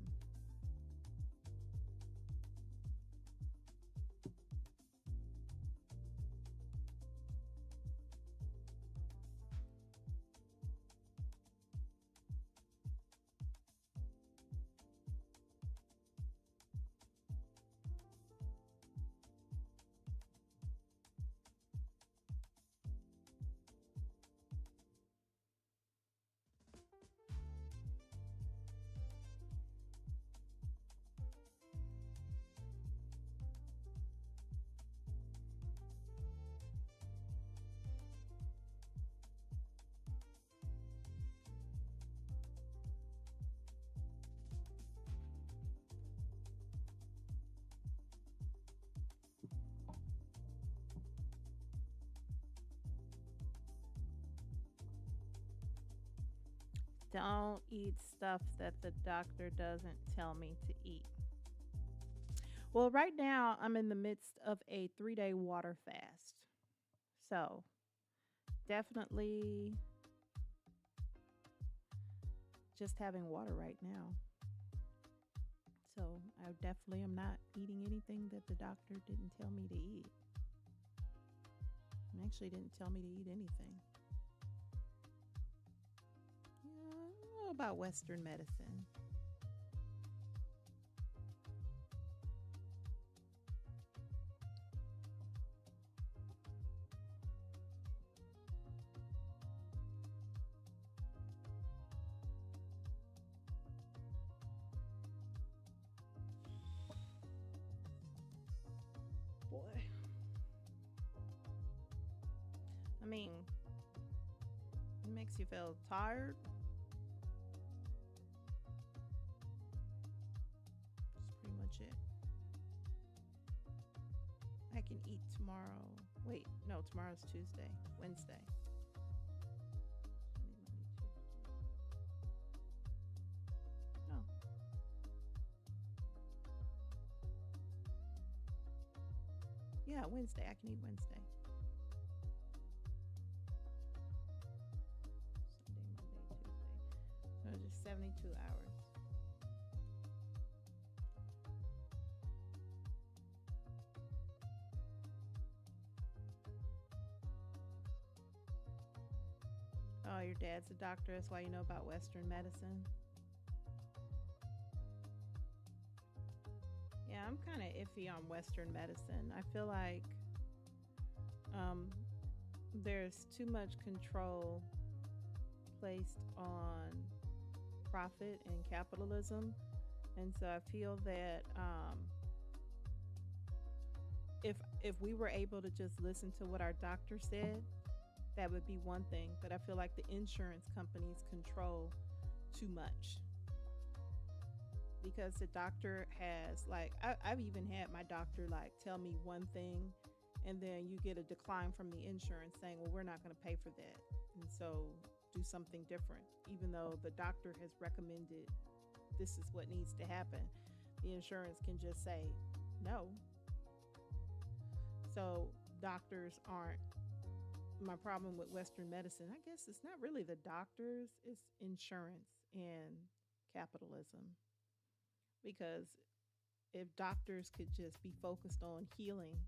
Don't eat stuff that the doctor doesn't tell me to eat. Well, right now I'm in the midst of a 3-day water fast. So, definitely just having water right now. So, I definitely am not eating anything that the doctor didn't tell me to eat. He actually didn't tell me to eat anything. Yeah, I don't know about Western medicine. Boy. I mean, it makes you feel tired. That's pretty much it. I can eat tomorrow. Wait, no, tomorrow's Tuesday. Wednesday. Sunday, Monday, Tuesday. No. Yeah, Wednesday. I can eat Wednesday. Sunday, Monday, Tuesday. So just 72 hours. Oh, your dad's a doctor. That's why you know about Western medicine. Yeah, I'm kind of iffy on Western medicine. I feel like um, there's too much control placed on profit and capitalism. And so I feel that if we were able to just listen to what our doctor said, that would be one thing. But I feel like the insurance companies control too much. Because the doctor has, like, I've even had my doctor, like, tell me one thing, and then you get a decline from the insurance saying, well, we're not going to pay for that. And so do something different. Even though the doctor has recommended this is what needs to happen, the insurance can just say no. So doctors aren't, my problem with Western medicine, I guess it's not really the doctors, it's insurance and capitalism. Because if doctors could just be focused on healing,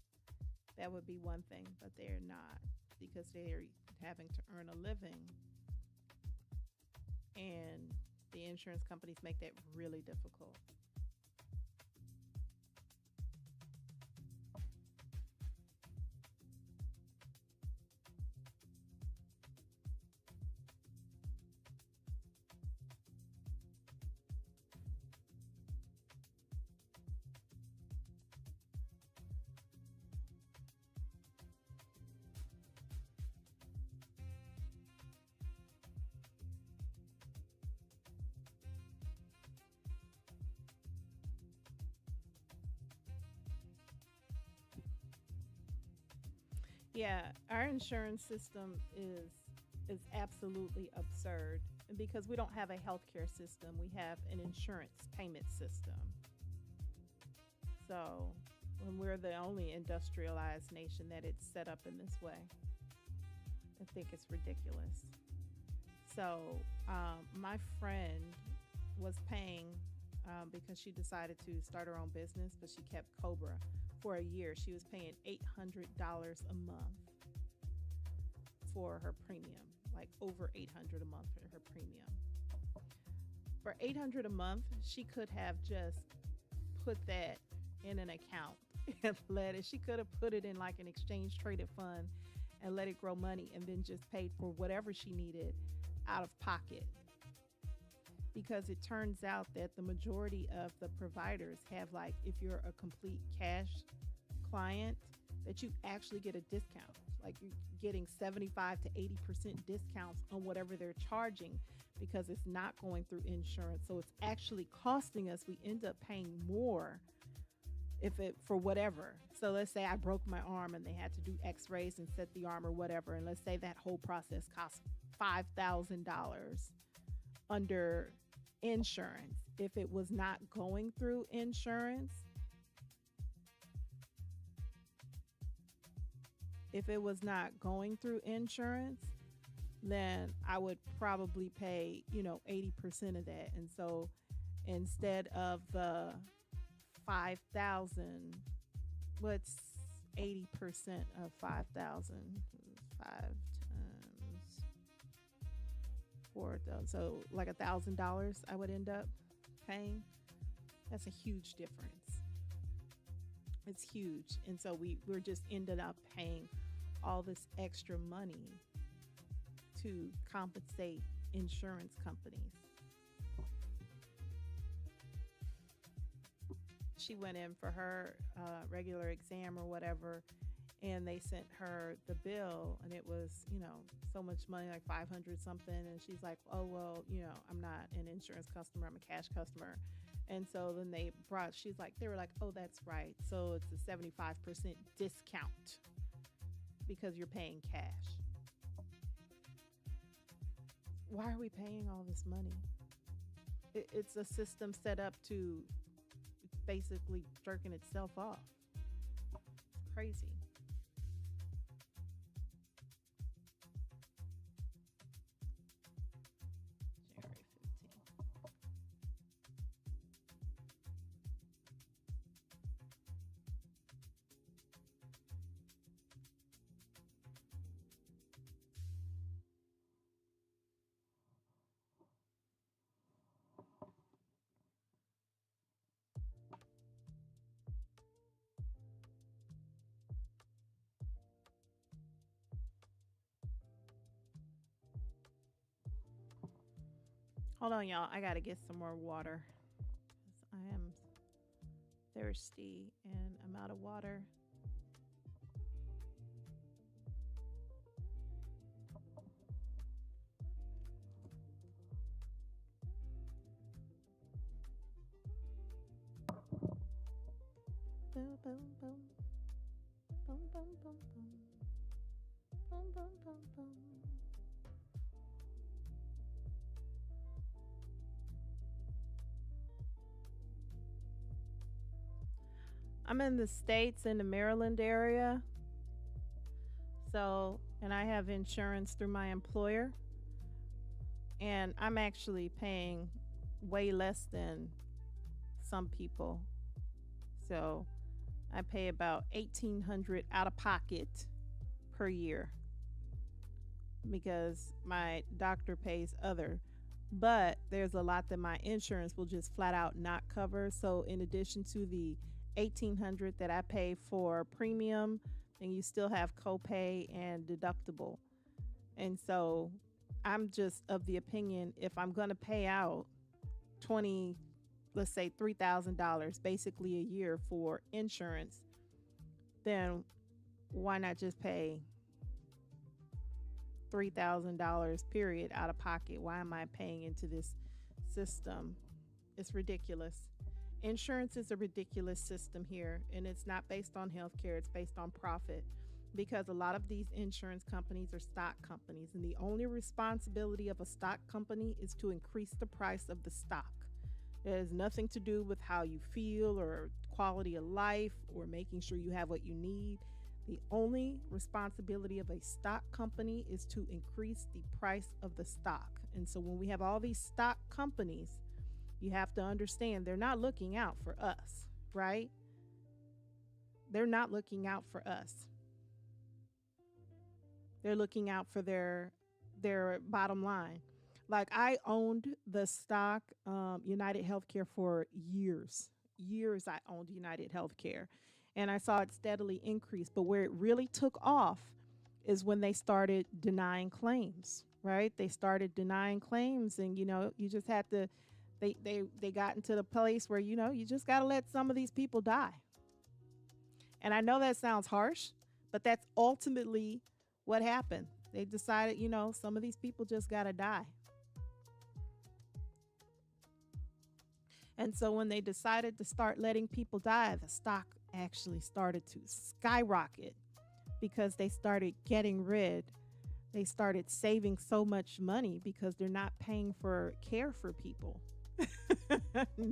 that would be one thing, but they're not, because they're having to earn a living. And the insurance companies make that really difficult. Yeah, our insurance system is absolutely absurd because we don't have a healthcare system. We have an insurance payment system. So, when we're the only industrialized nation that it's set up in this way, I think it's ridiculous. So, my friend was paying because she decided to start her own business, but she kept Cobra for a year. She was paying $800 a month for her premium, like over 800 a month for her premium. For 800 a month, she could have just put that in an account and let it. She could have put it in like an exchange traded fund and let it grow money and then just paid for whatever she needed out of pocket. Because it turns out that the majority of the providers have, like, if you're a complete cash client, that you actually get a discount. Like, you're getting 75 to 80% discounts on whatever they're charging because it's not going through insurance. So it's actually costing us. We end up paying more if it for whatever. So let's say I broke my arm and they had to do x-rays and set the arm or whatever. And let's say that whole process cost $5,000 under insurance. If it was not going through insurance, if it was not going through insurance, then I would probably pay, 80% of that. And so instead of the 5,000, what's 80% of 5,000? 5 times 4,000. So like $1,000 I would end up paying. That's a huge difference. It's huge. And so we're just ended up paying all this extra money to compensate insurance companies. She went in for her regular exam or whatever, and they sent her the bill, and it was, so much money, like 500 something. And she's like, oh, well, I'm not an insurance customer. I'm a cash customer. And so then they were like, oh, that's right. So it's a 75% discount because you're paying cash. Why are we paying all this money? It's a system set up to basically jerking itself off. It's crazy. January 15th. Hold on, y'all. I gotta get some more water. 'Cause I am thirsty and I'm out of water. Boom, boom, boom. Boom, boom, boom, boom. Boom, boom, boom, boom. I'm in the States in the Maryland area. So, and I have insurance through my employer. And I'm actually paying way less than some people. So, I pay about 1,800 out of pocket per year because my doctor pays other. But there's a lot that my insurance will just flat out not cover. So, in addition to the 1,800 that I pay for premium, and you still have copay and deductible. And so I'm just of the opinion, if I'm going to pay out 20, let's say $3,000 basically a year for insurance, then why not just pay $3,000 period out of pocket? Why am I paying into this system? It's ridiculous. Insurance is a ridiculous system here, and it's not based on healthcare. It's based on profit. because a lot of these insurance companies are stock companies, and the only responsibility of a stock company is to increase the price of the stock. It has nothing to do with how you feel or quality of life or making sure you have what you need. The only responsibility of a stock company is to increase the price of the stock. And so when we have all these stock companies, you have to understand they're not looking out for us, right? They're not looking out for us. They're looking out for their bottom line. Like I owned the stock United Healthcare for years. Years I owned United Healthcare, and I saw it steadily increase. But where it really took off is when they started denying claims. Right? They started denying claims, and you just had to. They got into the place where you just got to let some of these people die. And I know that sounds harsh, but that's ultimately what happened. They decided, some of these people just got to die. And so when they decided to start letting people die, the stock actually started to skyrocket because they started they started saving so much money because they're not paying for care for people.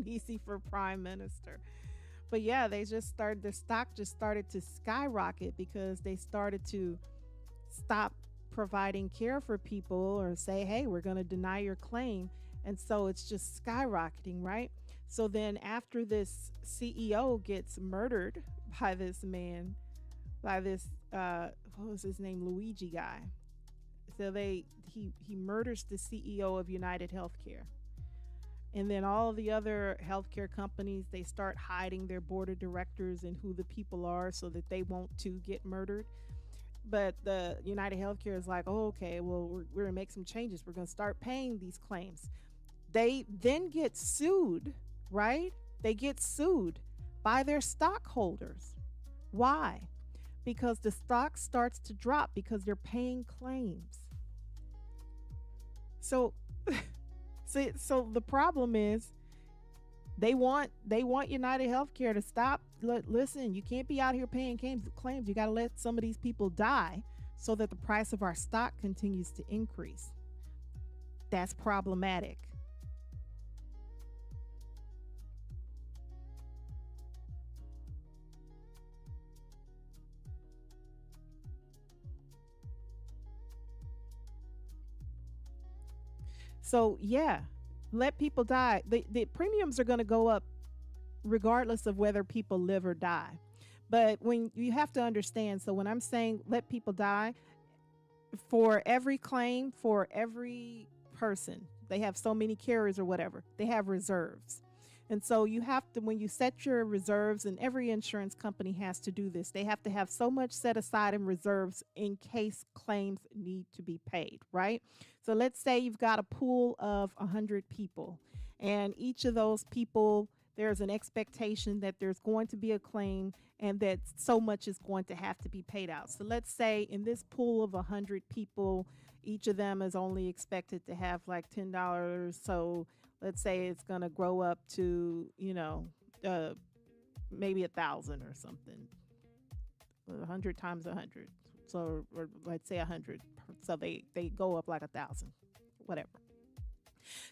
Easy for Prime Minister. But yeah, their stock just started to skyrocket because they started to stop providing care for people or say, hey, we're going to deny your claim. And so it's just skyrocketing, right? So then after this CEO gets murdered by this man, by this, what was his name? Luigi guy. So he murders the CEO of United Healthcare. And then all the other healthcare companies, they start hiding their board of directors and who the people are so that they won't too get murdered. But the United Healthcare is like, oh, okay, well, we're going to make some changes. We're going to start paying these claims. They then get sued, right? They get sued by their stockholders. Why? Because the stock starts to drop because they're paying claims. So the problem is they want United Healthcare to stop. Listen, you can't be out here paying claims. You got to let some of these people die so that the price of our stock continues to increase. That's problematic. So yeah, let people die. The premiums are going to go up regardless of whether people live or die. But when you have to understand, so when I'm saying let people die, for every claim, for every person, they have so many carriers or whatever, they have reserves. And so you have to, when you set your reserves, and every insurance company has to do this, they have to have so much set aside in reserves in case claims need to be paid, right? So let's say you've got a pool of 100 people, and each of those people, there's an expectation that there's going to be a claim and that so much is going to have to be paid out. So let's say in this pool of 100 people, each of them is only expected to have like $10. So let's say it's going to grow up to, maybe 1,000 or something. 100 times 100. So, or let's say 100. So they go up like 1,000, whatever.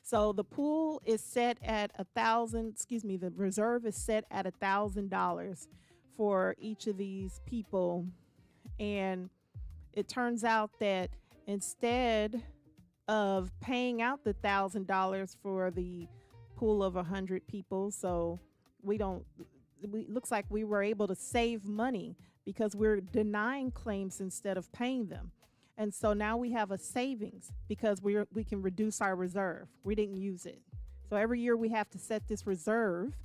So the pool is set at the reserve is set at $1,000 for each of these people. And it turns out that instead of paying out the $1,000 for the pool of 100 people, so looks like we were able to save money because we're denying claims instead of paying them. And so now we have a savings because we can reduce our reserve. We didn't use it. So every year we have to set this reserve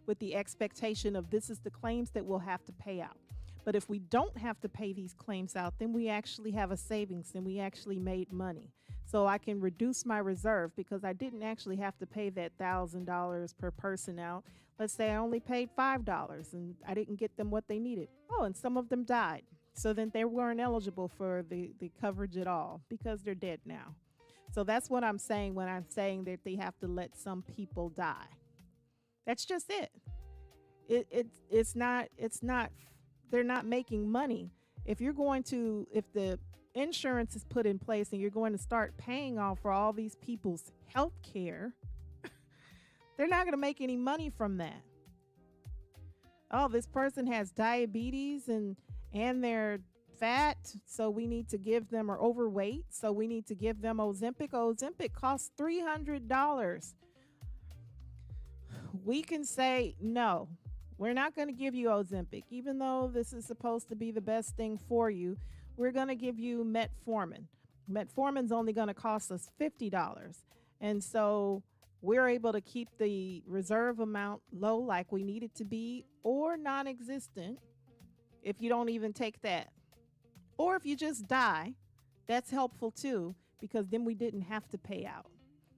with the expectation of this is the claims that we'll have to pay out. But if we don't have to pay these claims out, then we actually have a savings and we actually made money. So I can reduce my reserve because I didn't actually have to pay that $1,000 per person out. Let's say I only paid $5 and I didn't get them what they needed. Oh, and some of them died. So then they weren't eligible for the coverage at all because they're dead now. So that's what I'm saying when I'm saying that they have to let some people die. That's just it. It's not, they're not making money. if you're going to, if the insurance is put in place and you're going to start paying off for all these people's health care, they're not going to make any money from that. Oh, this person has diabetes and they're fat, so we need to give them, or overweight, so we need to give them Ozempic. Ozempic costs $300. We can say, no, we're not going to give you Ozempic. Even though this is supposed to be the best thing for you, we're going to give you metformin. Metformin's only going to cost us $50. And so we're able to keep the reserve amount low like we need it to be, or non-existent if you don't even take that. Or if you just die, that's helpful too, because then we didn't have to pay out.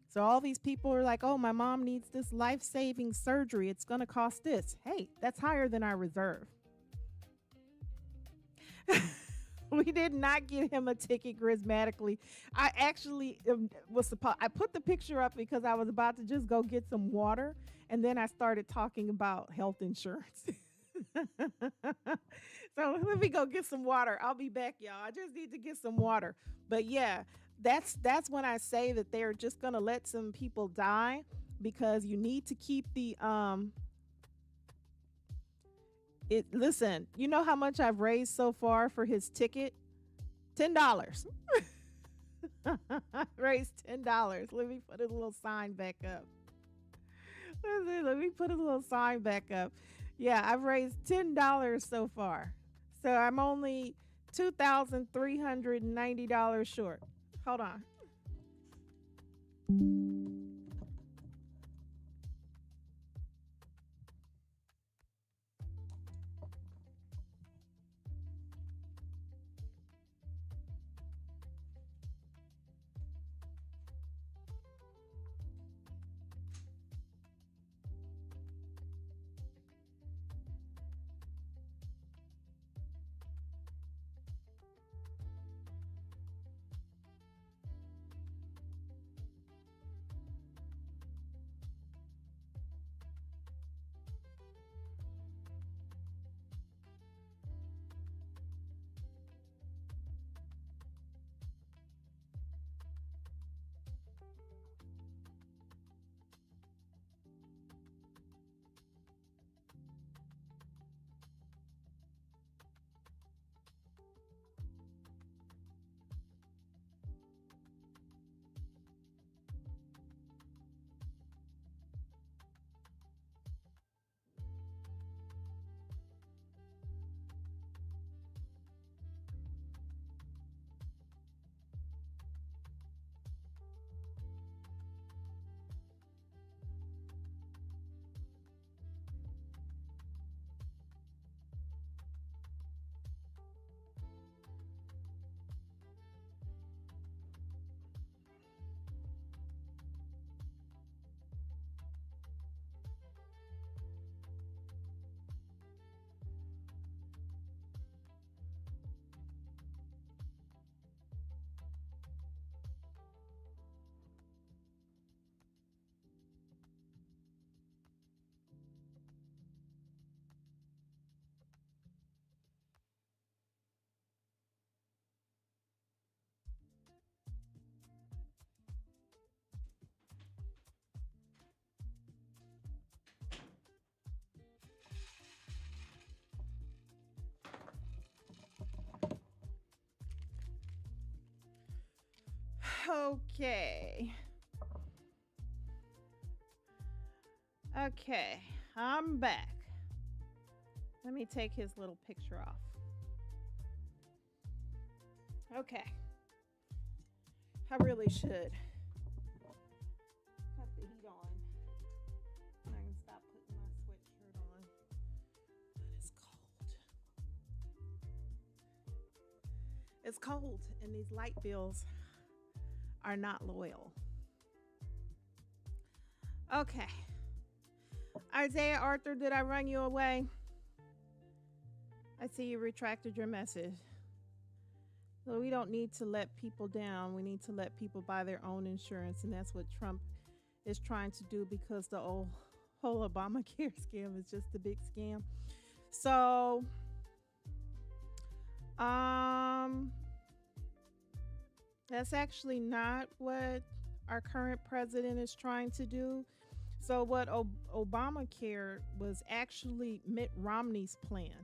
So all these people are like, oh, my mom needs this life-saving surgery. It's going to cost this. Hey, that's higher than our reserve. We did not get him a ticket charismatically. I actually I put the picture up because I was about to just go get some water. And then I started talking about health insurance. So let me go get some water. I'll be back, y'all. I just need to get some water. But yeah, that's when I say that they're just going to let some people die, because you need to keep the listen, you know how much I've raised so far for his ticket? $10. I raised $10. Let me put a little sign back up. Let me put a little sign back up. Yeah, I've raised $10 so far. So I'm only $2,390 short. Hold on. Okay. Okay, I'm back. Let me take his little picture off. Okay. I really should cut the heat on. And I can stop putting my sweatshirt on. But it's cold. It's cold, and these light bills are not loyal. Okay. Isaiah Arthur, did I run you away? I see you retracted your message. So we don't need to let people down. We need to let people buy their own insurance, and that's what Trump is trying to do, because the whole Obamacare scam is just a big scam. So, Um, that's actually not what our current president is trying to do. So, what Obamacare was actually Mitt Romney's plan.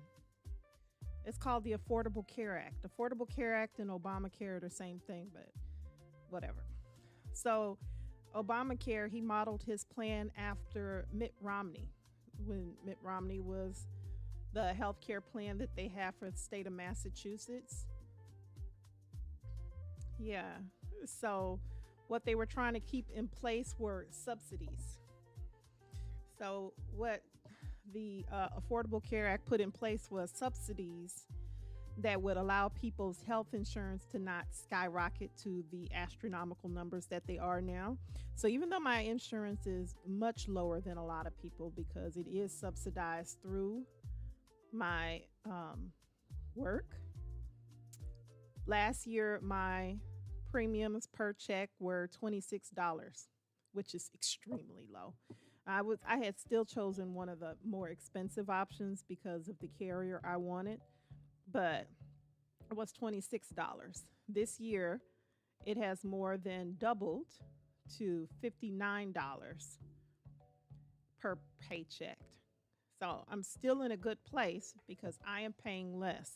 It's called the Affordable Care Act. Affordable Care Act and Obamacare are the same thing, but whatever. So, Obamacare, he modeled his plan after Mitt Romney, when Mitt Romney was the health care plan that they have for the state of Massachusetts. Yeah. So, what they were trying to keep in place were subsidies. So, what the Affordable Care Act put in place was subsidies that would allow people's health insurance to not skyrocket to the astronomical numbers that they are now. So, even though my insurance is much lower than a lot of people because it is subsidized through my work, last year my premiums per check were $26, which is extremely low. I had still chosen one of the more expensive options because of the carrier I wanted, but it was $26. This year it has more than doubled to $59 per paycheck. So I'm still in a good place because I am paying less.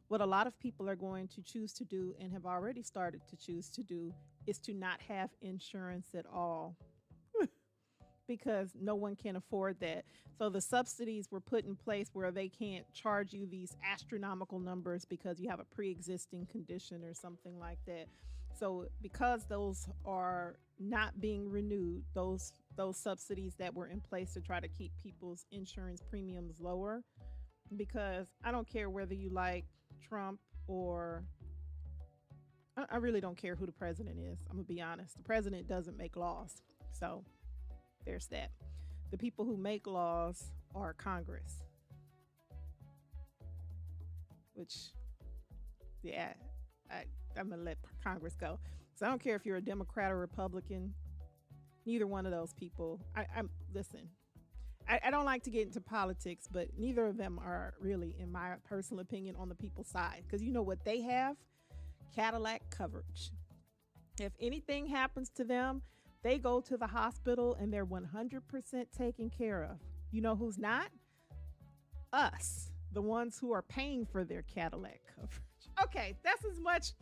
What a lot of people are going to choose to do and have already started to choose to do is to not have insurance at all because no one can afford that. So the subsidies were put in place where they can't charge you these astronomical numbers because you have a pre-existing condition or something like that. So because those are not being renewed, those subsidies that were in place to try to keep people's insurance premiums lower, because I don't care whether you like Trump or I really don't care who the president is. I'm gonna be honest. The president doesn't make laws. So there's that. The people who make laws are Congress, which, yeah, I'm going to let Congress go. So I don't care if you're a Democrat or Republican. Neither one of those people. Listen, I don't like to get into politics, but neither of them are really, in my personal opinion, on the people's side. Because you know what they have? Cadillac coverage. If anything happens to them, they go to the hospital and they're 100% taken care of. You know who's not? Us, the ones who are paying for their Cadillac coverage. Okay, that's as much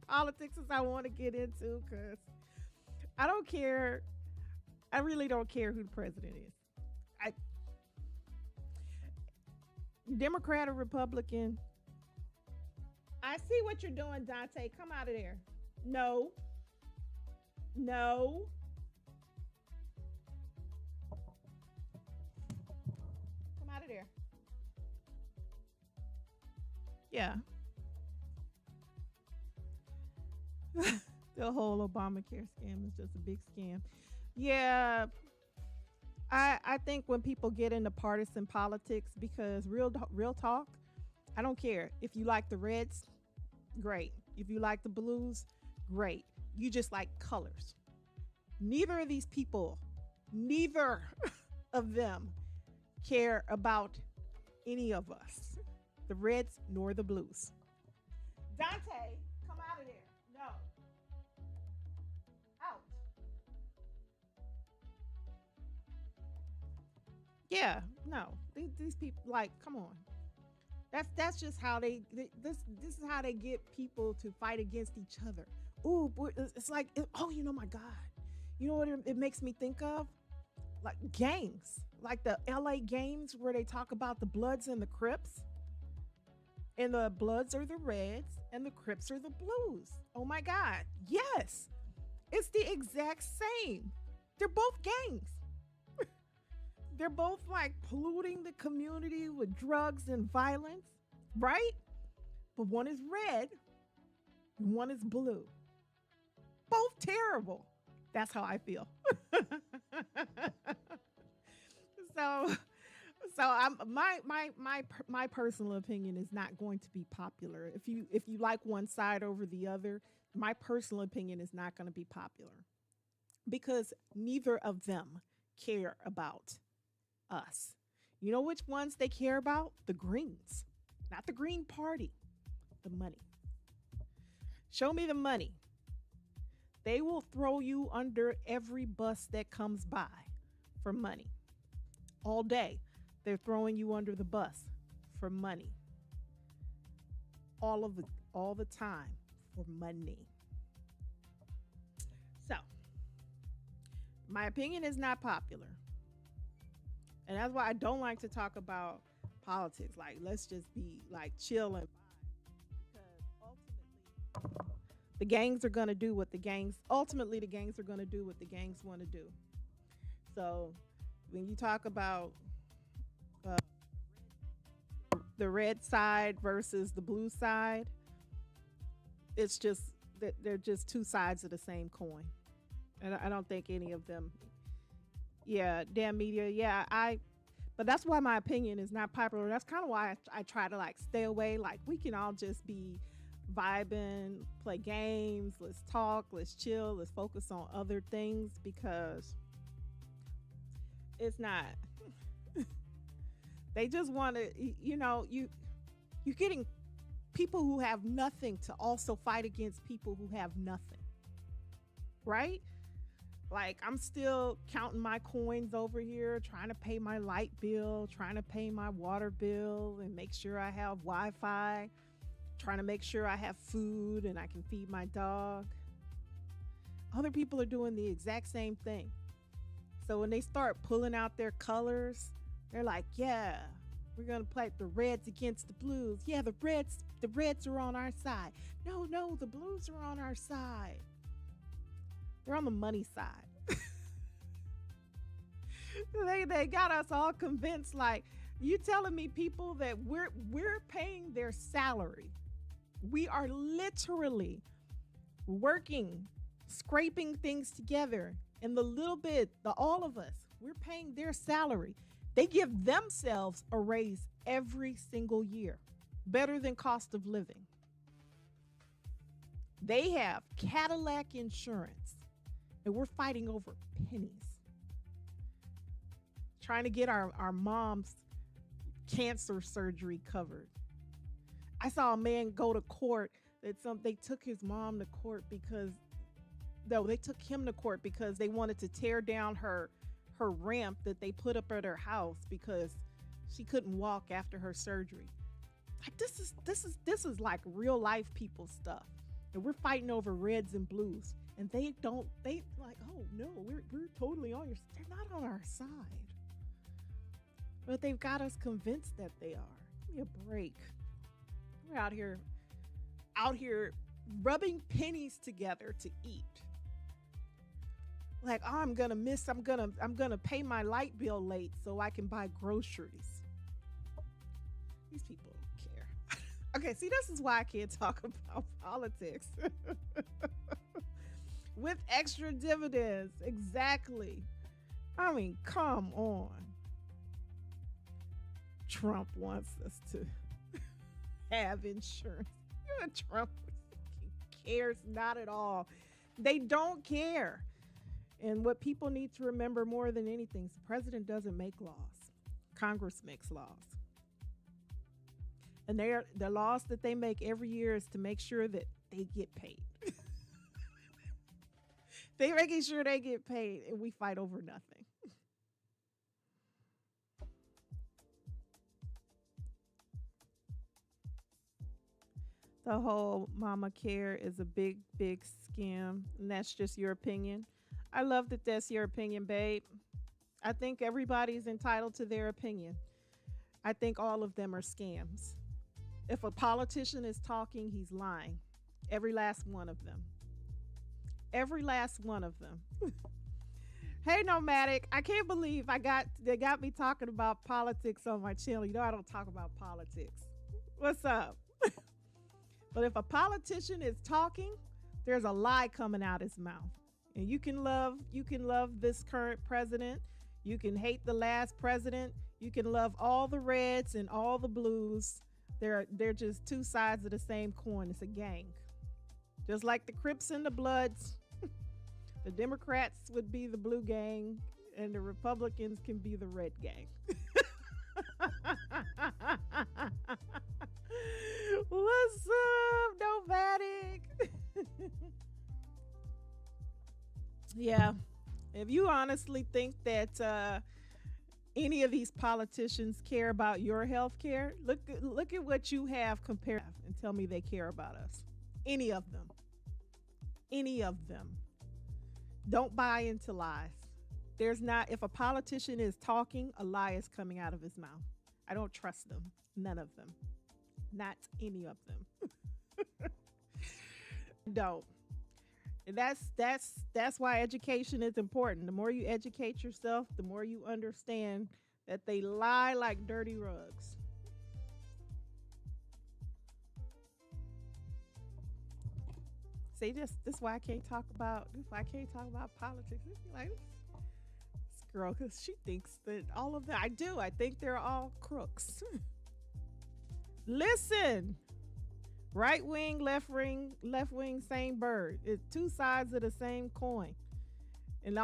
politics as I want to get into because I don't care. I really don't care who the president is. Democrat or Republican. I see what you're doing, Dante. Come out of there. No. Come out of there. Yeah. The whole Obamacare scam is just a big scam. Yeah. I think when people get into partisan politics, because real talk, I don't care. If you like the Reds, great. If you like the Blues, great. You just like colors. Neither of these people, neither of them care about any of us, the Reds nor the Blues. Dante, come out of there. No. Out. Yeah, no. These people, like, come on. That's just how this is how they get people to fight against each other. Ooh, boy, it's like, you know, my God. You know what it makes me think of? Like gangs, like the LA games where they talk about the Bloods and the Crips. And the Bloods are the Reds and the Crips are the Blues. Oh my God. Yes. It's the exact same. They're both gangs. They're both like polluting the community with drugs and violence, right? But one is red and one is blue. Both terrible. That's how I feel. so I'm my personal opinion is not going to be popular. If you like one side over the other, my personal opinion is not going to be popular because neither of them care about us. You know which ones they care about? The Greens, not the Green Party. The money. Show me the money. They will throw you under every bus that comes by for money. All day, they're throwing you under the bus for money. All the time for money. So, my opinion is not popular. And that's why I don't like to talk about politics. Like, let's just be like chill and vibe. Because ultimately, the gangs are going to do what the gangs, ultimately, the gangs are going to do what the gangs want to do. So, when you talk about uh, the red side versus the blue side, it's just that they're just two sides of the same coin. And I don't think any of them, yeah, damn media, yeah, but that's why my opinion is not popular. That's kind of why I try to like stay away. Like, we can all just be vibing, play games, let's talk, let's chill, let's focus on other things, because it's not. They just want to, you're getting people who have nothing to also fight against people who have nothing, right? Like, I'm still counting my coins over here, trying to pay my light bill, trying to pay my water bill, and make sure I have Wi-Fi, trying to make sure I have food and I can feed my dog. Other people are doing the exact same thing. So when they start pulling out their colors, they're like, yeah, we're going to play the reds against the blues. Yeah, the reds are on our side. No, the blues are on our side. They're on the money side. They got us all convinced, like, you telling me people that we're paying their salary. We are literally working, scraping things together, and all of us, we're paying their salary. They give themselves a raise every single year, better than cost of living. They have Cadillac insurance, and we're fighting over pennies, trying to get our mom's cancer surgery covered. I saw a man go to court they took his mom to court they took him to court because they wanted to tear down her ramp that they put up at her house because she couldn't walk after her surgery. Like, this is like real life people stuff. And we're fighting over reds and blues. And they like, oh no, we're totally on your, they're not on our side. But they've got us convinced that they are. Give me a break. We're out here rubbing pennies together to eat. Like, oh, I'm gonna pay my light bill late so I can buy groceries. These people don't care. Okay, see, this is why I can't talk about politics. With extra dividends, exactly. I mean, come on. Trump wants us to have insurance. Trump cares not at all. They don't care. And what people need to remember more than anything is the president doesn't make laws. Congress makes laws. And the laws that they make every year is to make sure that they get paid. They're making sure they get paid, and we fight over nothing. The whole mama care is a big, big scam, and that's just your opinion. I love that that's your opinion, babe. I think everybody's entitled to their opinion. I think all of them are scams. If a politician is talking, he's lying. Every last one of them. Every last one of them. Hey, Nomadic, I can't believe they got me talking about politics on my channel. You know I don't talk about politics. What's up? But if a politician is talking, there's a lie coming out his mouth. And you can love this current president. You can hate the last president. You can love all the reds and all the blues. They're just two sides of the same coin. It's a gang. Just like the Crips and the Bloods. The Democrats would be the blue gang and the Republicans can be the red gang. What's up? Yeah. If you honestly think that any of these politicians care about your health care, look at what you have compared and tell me they care about us. Any of them. Any of them. Don't buy into lies. There's not, if a politician is talking, a lie is coming out of his mouth. I don't trust them. None of them. Not any of them. Don't. And that's why education is important. The more you educate yourself, the more you understand that they lie like dirty rugs. See, this why I can't talk about this why I can't talk about politics. It's like this girl, because she thinks that all of that I do. I think they're all crooks. Listen, left wing, same bird. It's two sides of the same coin, and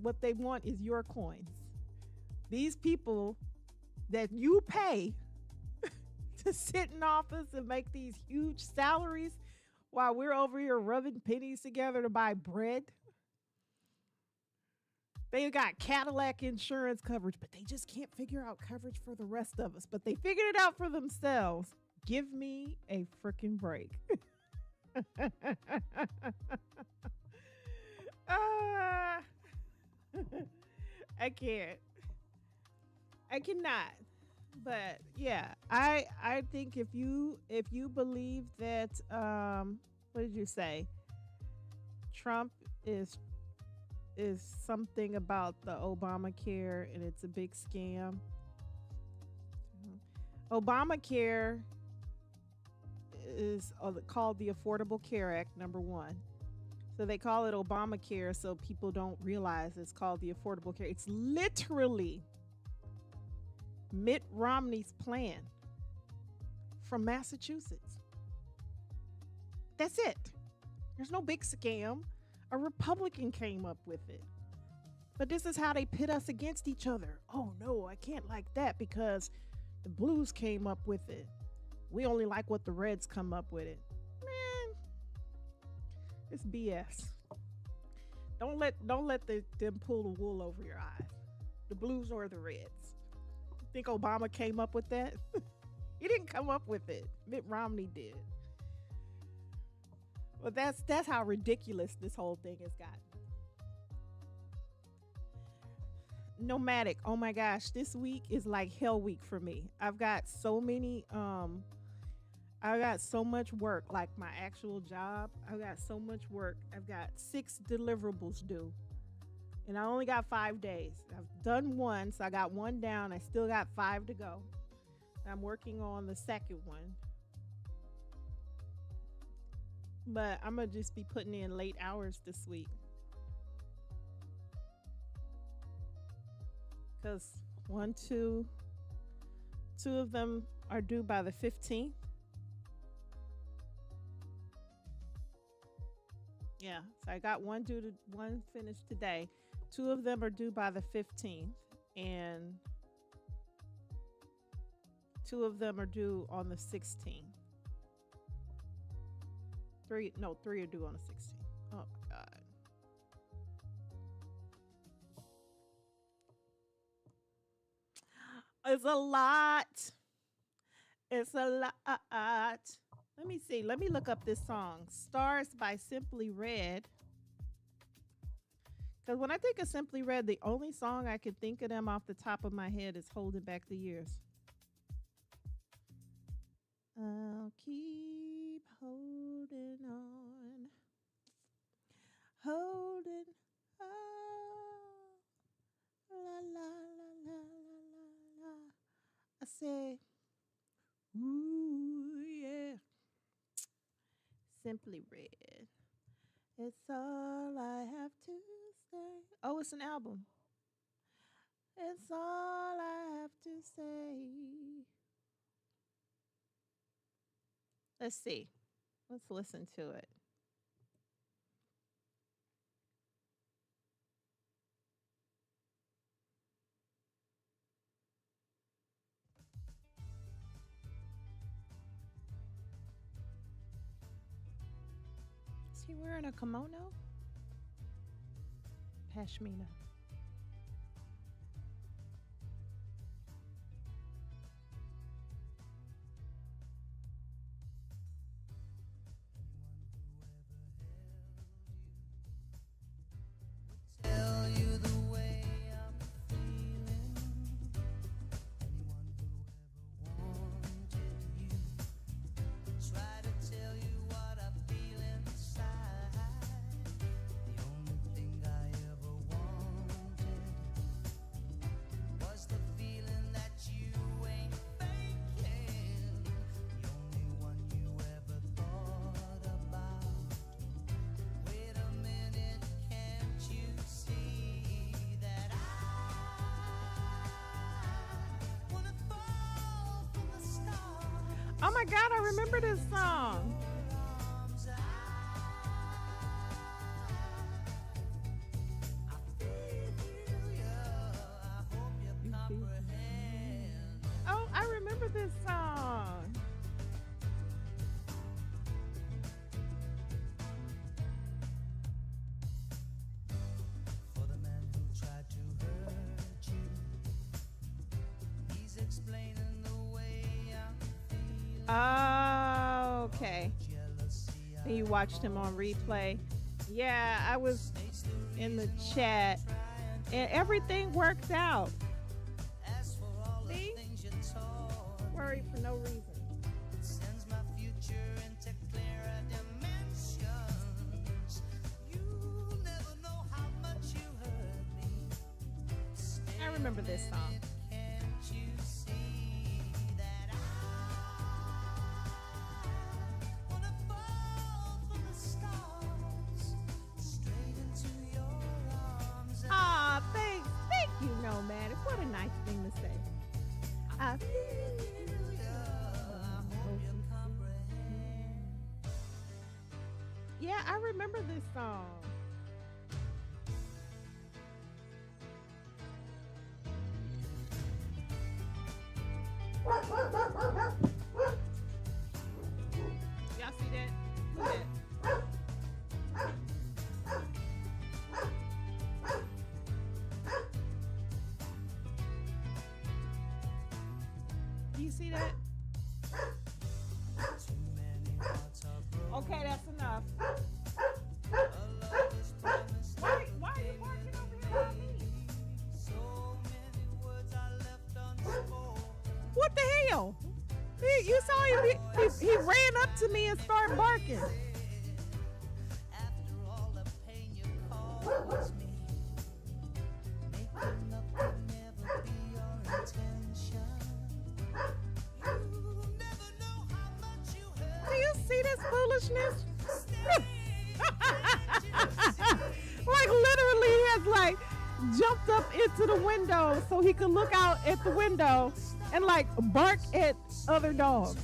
what they want is your coins. These people that you pay to sit in office and make these huge salaries while we're over here rubbing pennies together to buy bread. They got Cadillac insurance coverage, but they just can't figure out coverage for the rest of us. But they figured it out for themselves. Give me a freaking break. Ah, I can't. I cannot. But yeah, I think if you believe that what did you say? Trump is something about the Obamacare and it's a big scam. Obamacare is called the Affordable Care Act, number one. So they call it Obamacare so people don't realize it's called the Affordable Care. It's literally Mitt Romney's plan from Massachusetts. That's it. There's no big scam. A Republican came up with it. But this is how they pit us against each other. Oh no, I can't like that because the Blues came up with it. We only like what the Reds come up with it. Man, it's BS. Don't let them pull the wool over your eyes. The Blues or the Reds. You think Obama came up with that? He didn't come up with it. Mitt Romney did. Well, that's how ridiculous this whole thing has gotten. Nomadic. Oh my gosh, this week is like hell week for me. I've got so much work, like my actual job. I've got so much work. I've got 6 deliverables due. And I only got 5 days. I've done one, so I got one down. I still got 5 to go. I'm working on the second one. But I'm going to just be putting in late hours this week. Because two of them are due by the 15th. Yeah, so I got one finished today. 2 of them are due by the 15th, and 2 of them are due on the 16th. 3 are due on the 16th. Oh my God. It's a lot. It's a lot. Let me see. Let me look up this song. Stars by Simply Red. Because when I think of Simply Red, the only song I can think of them off the top of my head is Holding Back the Years. I'll keep holding on. Holding on. La la la la la la la. I say, ooh yeah. Simply Red. It's all I have to say. Oh, it's an album. It's all I have to say. Let's see. Let's listen to it. Is he wearing a kimono? Pashmina. Tell you the way I'm feeling. Anyone who ever wanted you. Try to tell you what I feel inside. The only thing I ever wanted was the feeling that you ain't faking. The only one you ever thought about. Wait a minute, can't you see that I wanna fall from the stars? Oh my God, I remember this song. Arms, I feel you. I hope you You feel- comprehend. Oh, I remember this song. For the man who tried to hurt you, he's explaining the way I'm feeling. Oh, okay. Jealousy, And you watched him on replay. Yeah, I was in the chat, and everything worked out. as for all the See? things you taught, Worried for no reason. sends my future into clearer dimensions. You never know how much you hurt me. I remember this song. Can't you see that I wanna fall from the stars straight into your arms? Ah, thanks. Thank you, Nomadic. What a nice thing to say. I feel Yeah, I remember this song. Y'all see that? Who that? Do you see that? Too many hearts are broken. Okay, that's enough. A love is promised, Why are you barking over here at me? so many words are left unspoken. What the hell? You saw him. He ran up to me and started barking. After all the pain you caused me, making up could never be your intention. You never know how much you hurt. Do you see this foolishness? Like literally he has like jumped up into the window so he could look out at the window and like bark at other dogs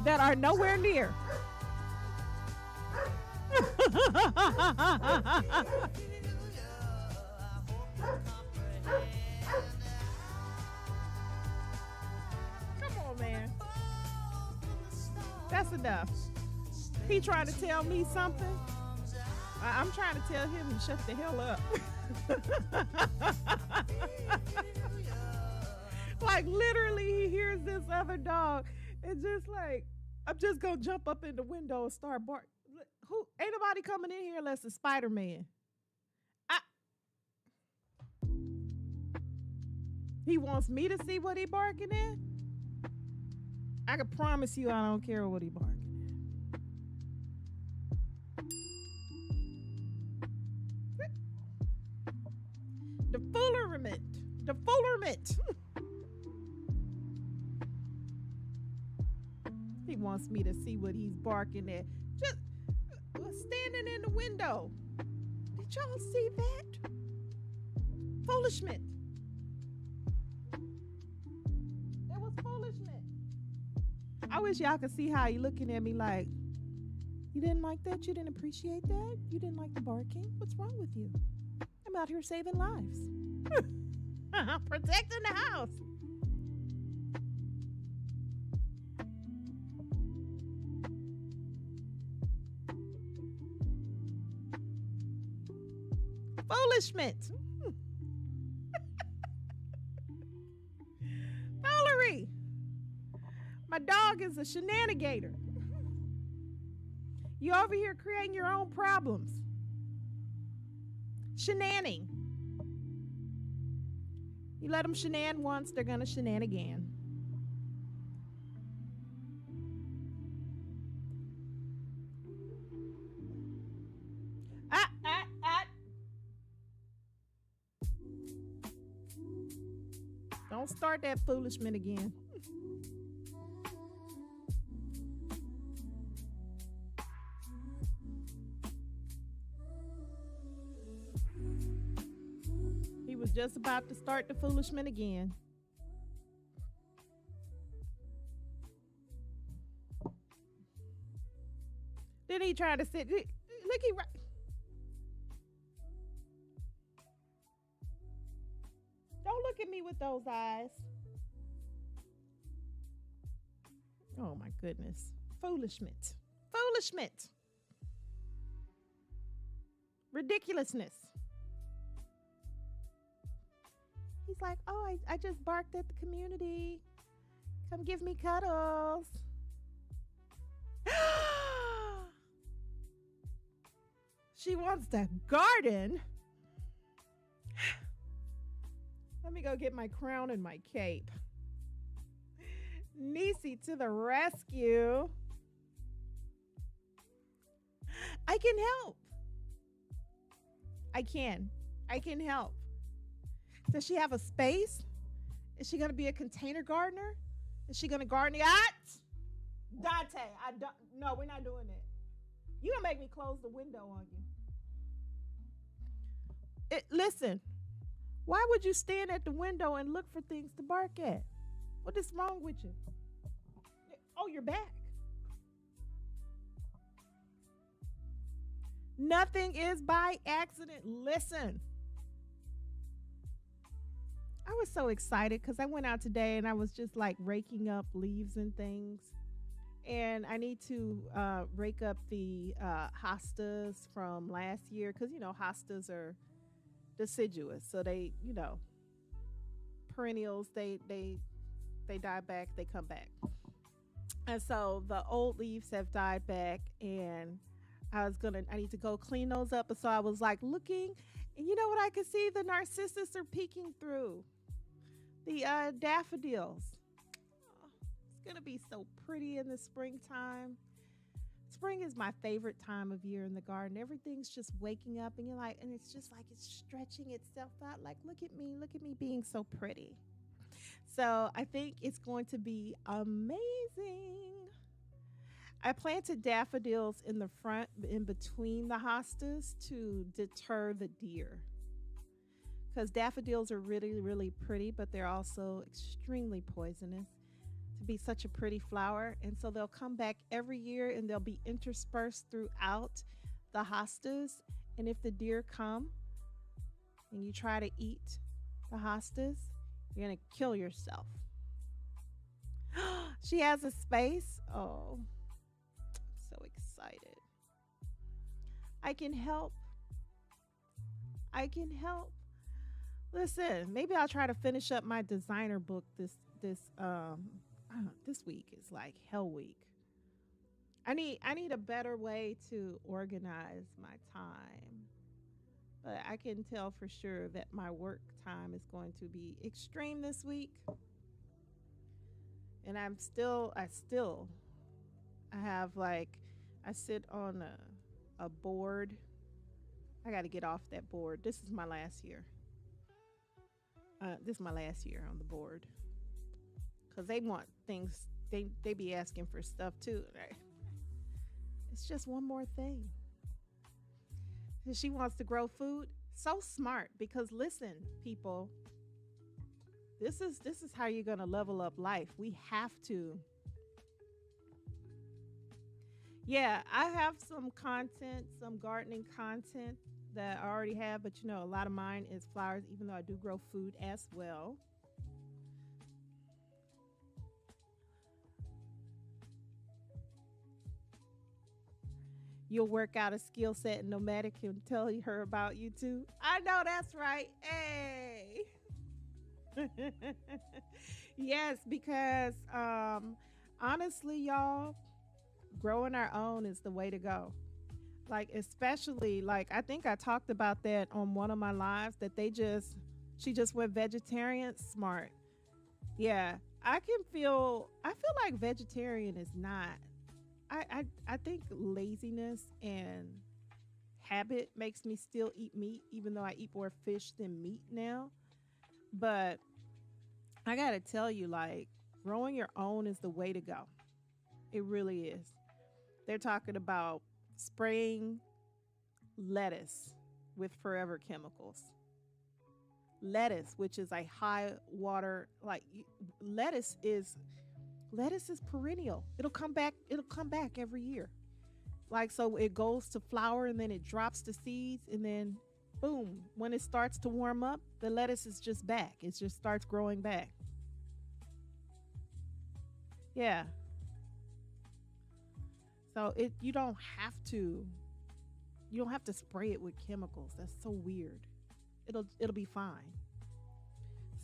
that are nowhere near. Come on, man. That's enough. He trying to tell me something. I'm trying to tell him to shut the hell up. Like literally he hears this other dog and just like, I'm just gonna jump up in the window and start barking. Who ain't nobody coming in here unless it's Spider-Man. He wants me to see what he barking at. I can promise you I don't care what he barking at. The foolerment. The foolerment. He wants me to see what he's barking at. Just standing in the window. Did y'all see that? Foolishment. That was foolishment. I wish y'all could see how he looking at me like, you didn't like that? You didn't appreciate that? You didn't like the barking? What's wrong with you? I'm out here saving lives. Protecting the house. Foolishment. Foolery. My dog is a shenanigator. You over here creating your own problems. Shenanning. You let them shenan once, they're going to shenan again. Don't start that foolishment again. He was just about to start the foolishment again. Then he tried to sit. Look, he right. Don't look at me with those eyes. Oh my goodness. Foolishment. Foolishment. Ridiculousness. He's like, oh, I just barked at the community. Come give me cuddles. She wants to garden. Let me go get my crown and my cape. Niecy to the rescue. I can help. I can help. Does she have a space? Is she going to be a container gardener? Is she going to garden? Dante, no, we're not doing that. You going to make me close the window on you. Listen, why would you stand at the window and look for things to bark at? What is wrong with you? Oh, you're back. Nothing is by accident. Listen. I was so excited because I went out today and I was just like raking up leaves and things. And I need to rake up the hostas from last year because, you know, hostas are deciduous. So they, you know, perennials, they die back, they come back. And so the old leaves have died back and I need to go clean those up. And so I was like looking and you know what I could see? The narcissus are peeking through. The daffodils. Oh, it's going to be so pretty in the springtime. Spring is my favorite time of year in the garden. Everything's just waking up and you're like, and it's just like it's stretching itself out. Like, look at me being so pretty. So I think it's going to be amazing. I planted daffodils in the front, in between the hostas to deter the deer. Because daffodils are really, really pretty, but they're also extremely poisonous to be such a pretty flower. And so they'll come back every year and they'll be interspersed throughout the hostas. And if the deer come and you try to eat the hostas, you're going to kill yourself. She has a space. Oh, I'm so excited. I can help. Listen, maybe I'll try to finish up my designer book this week. Is like hell week. I need a better way to organize my time. But I can tell for sure that my work time is going to be extreme this week. And I sit on a board. I got to get off that board. This is my last year. This is my last year on the board. Because they want things, they be asking for stuff too. Right? It's just one more thing. She wants to grow food. So smart. Because listen, people, this is how you're going to level up life. We have to. Yeah, I have some content, some gardening content that I already have, but you know, a lot of mine is flowers, even though I do grow food as well. You'll work out a skill set and Nomadic can tell her about you too. I know that's right. Hey. Yes, because honestly, y'all, growing our own is the way to go. Like especially like I think I talked about that on one of my lives that she just went vegetarian smart. Yeah. I feel like vegetarian is not. I think laziness and habit makes me still eat meat even though I eat more fish than meat now. But I got to tell you like growing your own is the way to go. It really is. They're talking about spraying lettuce with forever chemicals. Lettuce, which is a high water lettuce is perennial. It'll come back. It'll come back every year. Like so it goes to flower and then it drops the seeds and then boom, when it starts to warm up, the lettuce is just back. It just starts growing back. Yeah. So it you don't have to spray it with chemicals. That's so weird. It'll be fine.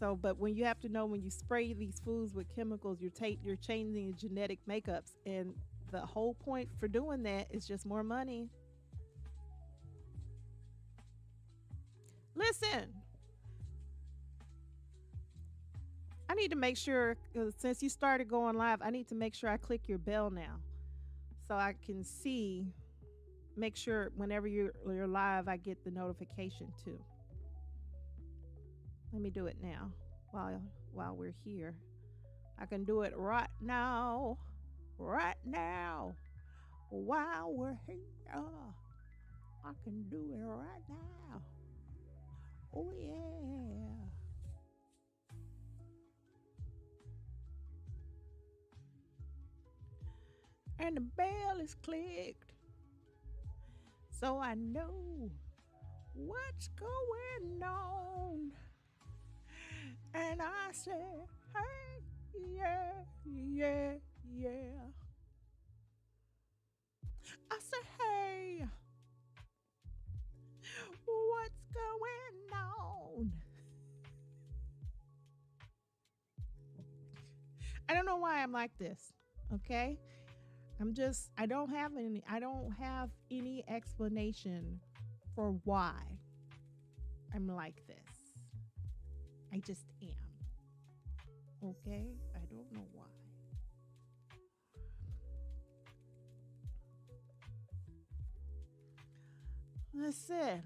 So, but when you have to know when you spray these foods with chemicals, you're changing the genetic makeups, and the whole point for doing that is just more money. Listen, I need to make sure since you started going live, I need to make sure I click your bell now, so I can see. Make sure whenever you're live, I get the notification too. Let me do it now while we're here. I can do it right now. Right now. While we're here. I can do it right now. Oh yeah. And the bell is clicked. So I know what's going on. And I said, hey, yeah, yeah, yeah. I said, hey, what's going on? I don't know why I'm like this, okay? I don't have any explanation for why I'm like this. I just am. Okay? I don't know why. Listen.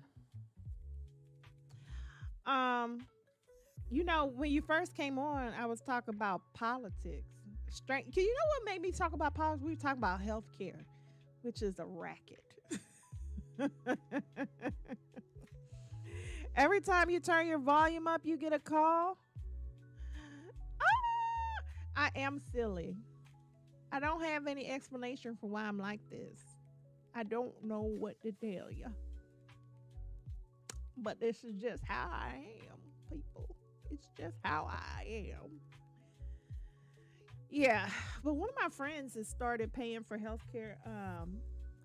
When you first came on, I was talking about politics. You know what made me talk about politics? We were talking about healthcare, which is a racket. Every time you turn your volume up, you get a call. I am silly. I don't have any explanation for why I'm like this. I don't know what to tell you. But this is just how I am, people. It's just how I am. Yeah, but one of my friends has started paying for healthcare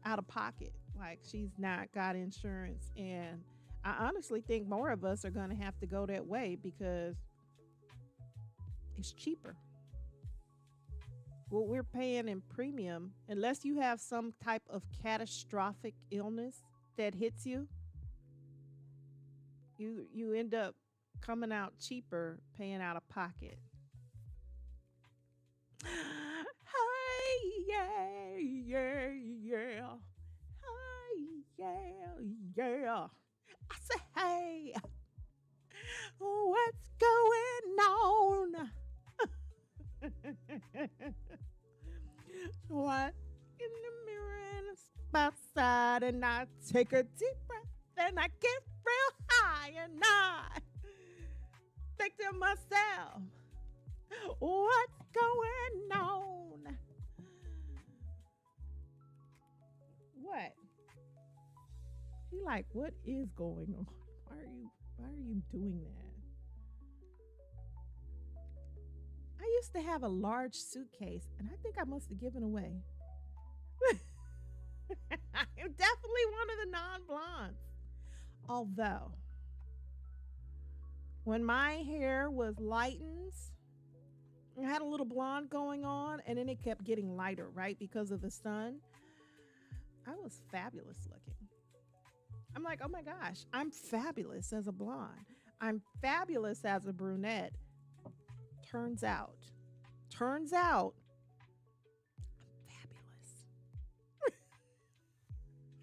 out of pocket. Like she's not got insurance, and I honestly think more of us are going to have to go that way because it's cheaper. What we're paying in premium, unless you have some type of catastrophic illness that hits you, you end up coming out cheaper paying out of pocket. Hey, yeah, yeah, yeah. Hey, yeah, yeah. I say, hey, what's going on? What in the mirror and outside, and I take a deep breath, and I get real high, and I think to myself, what's going on? What? She like, what is going on? Why are you doing that? I used to have a large suitcase and I think I must have given away. Definitely one of the non-blondes. Although, when my hair was lightened, I had a little blonde going on, and then it kept getting lighter, right? Because of the sun. I was fabulous looking. I'm like, oh my gosh, I'm fabulous as a blonde. I'm fabulous as a brunette. Turns out, I'm fabulous.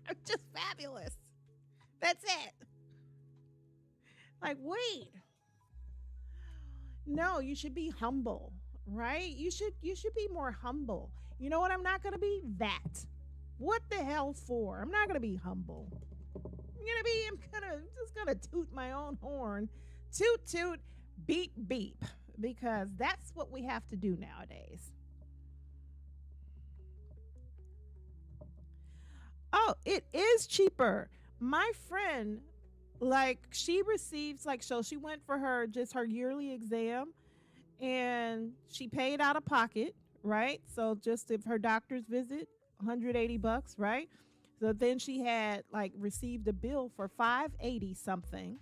I'm just fabulous. That's it. Like, wait. No, you should be humble, right? You should be more humble. You know what I'm not going to be? That. What the hell for? I'm not going to be humble. I'm just going to toot my own horn. Toot, toot, beep, beep. Because that's what we have to do nowadays. Oh, it is cheaper. My friend, like, she receives, like, so she went for her yearly exam, and she paid out of pocket, right? So just if her doctor's visit, $180, right? So then she had, like, received a bill for $580 something,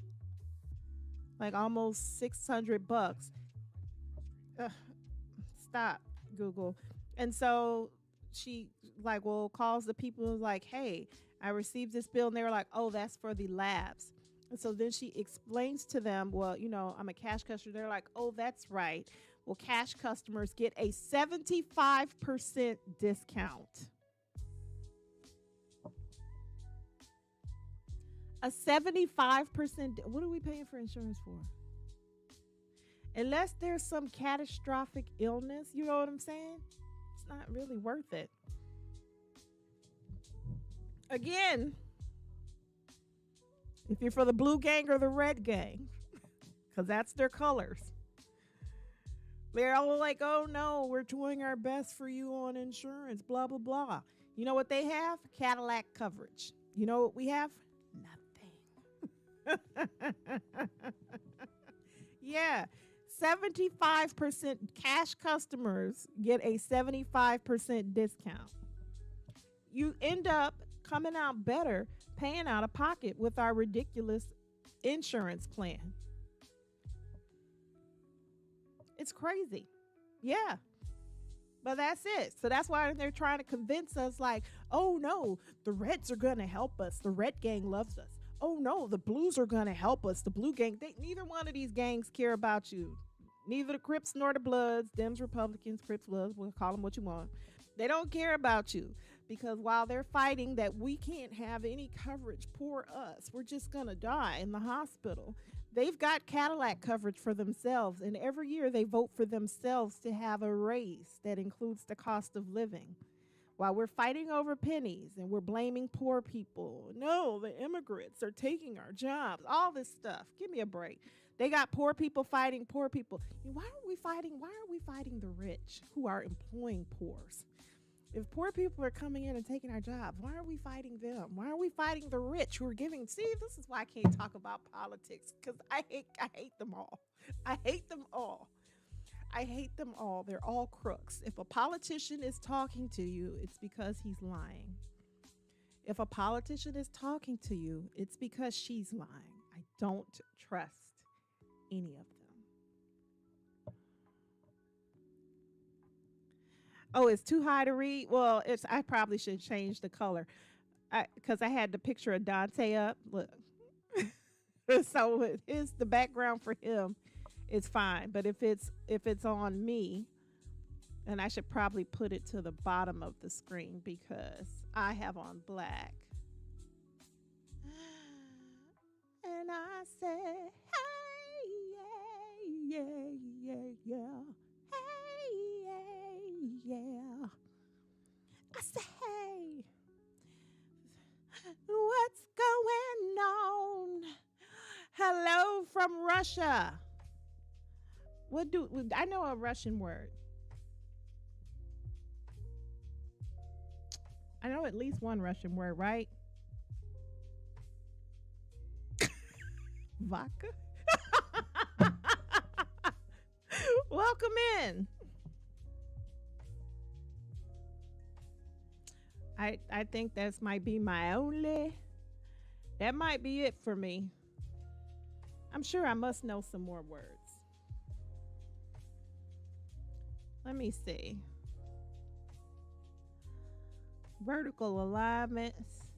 like almost $600. Stop, Google. And so she, like, well, calls the people like, hey, I received this bill. And they were like, oh, that's for the labs. And so then she explains to them, well, you know, I'm a cash customer. They're like, oh, that's right. Well, cash customers get a 75% discount. A 75%. What are we paying for insurance for? Unless there's some catastrophic illness, you know what I'm saying? It's not really worth it. Again, if you're for the blue gang or the red gang, because that's their colors, they're all like, oh no, we're doing our best for you on insurance, blah, blah, blah. You know what they have? Cadillac coverage. You know what we have? Nothing. Yeah. 75% cash customers get a 75% discount. You end up coming out better paying out of pocket with our ridiculous insurance plan. It's crazy. Yeah. But that's it. So that's why they're trying to convince us like, oh no, the Reds are going to help us. The Red Gang loves us. Oh no, the Blues are going to help us. The Blue Gang, neither one of these gangs care about you. Neither the Crips nor the Bloods, Dems, Republicans, Crips, Bloods, we'll call them what you want. They don't care about you because while they're fighting that we can't have any coverage, poor us, we're just going to die in the hospital. They've got Cadillac coverage for themselves, and every year they vote for themselves to have a raise that includes the cost of living. While we're fighting over pennies and we're blaming poor people. No, the immigrants are taking our jobs, all this stuff. Give me a break. They got poor people fighting poor people. Why are we fighting the rich who are employing poors? If poor people are coming in and taking our jobs, why are we fighting them? Why are we fighting the rich who are giving? See, this is why I can't talk about politics because I hate them all. I hate them all. I hate them all. They're all crooks. If a politician is talking to you, it's because he's lying. If a politician is talking to you, it's because she's lying. I don't trust any of them. Oh, it's too high to read? Well, I probably should change the color because I had the picture of Dante up. Look. So the background for him is fine. But if it's on me, and I should probably put it to the bottom of the screen because I have on black. And I said, hey, yeah, yeah, yeah, yeah. Hey, yeah, yeah. I said, hey, what's going on? Hello from Russia. I know a Russian word. I know at least one Russian word, right? Vodka? Welcome in. I think that's might be my only. That might be it for me. I'm sure I must know some more words. Let me see. Vertical alignments.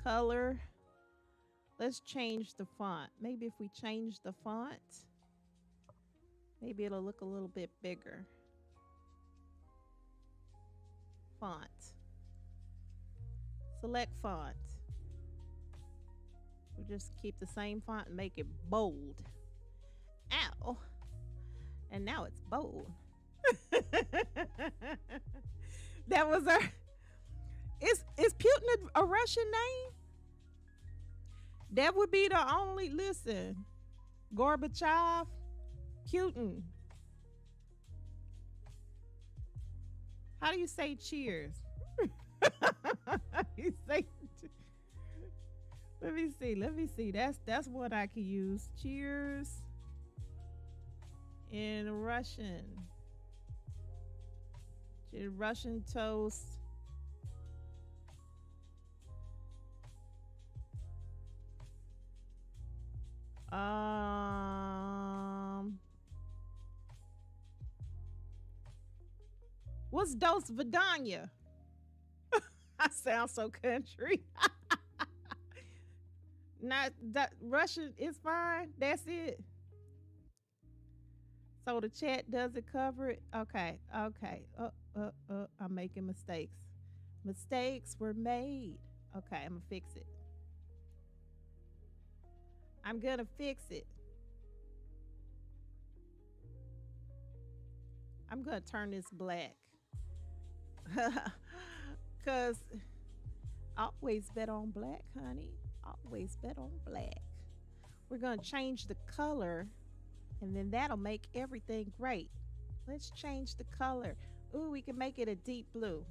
Color. Let's change the font. Maybe if we change the font, maybe it'll look a little bit bigger. Font. Select font. We just keep the same font and make it bold. Ow. And now it's bold. That was our. Is Putin a Russian name? That would be the only. Listen, Gorbachev, Putin. How do you say cheers? You say. Let me see. Let me see. That's what I can use. Cheers in Russian. Russian toast. What's Dos Vidanya? I sound so country. Not that Russian is fine. That's it. So the chat doesn't cover it. Okay. I'm making mistakes. Mistakes were made. Okay, I'm gonna fix it. I'm gonna fix it. I'm gonna turn this black. Cause always bet on black, honey. Always bet on black. We're gonna change the color, and then that'll make everything great. Let's change the color. Ooh, we can make it a deep blue.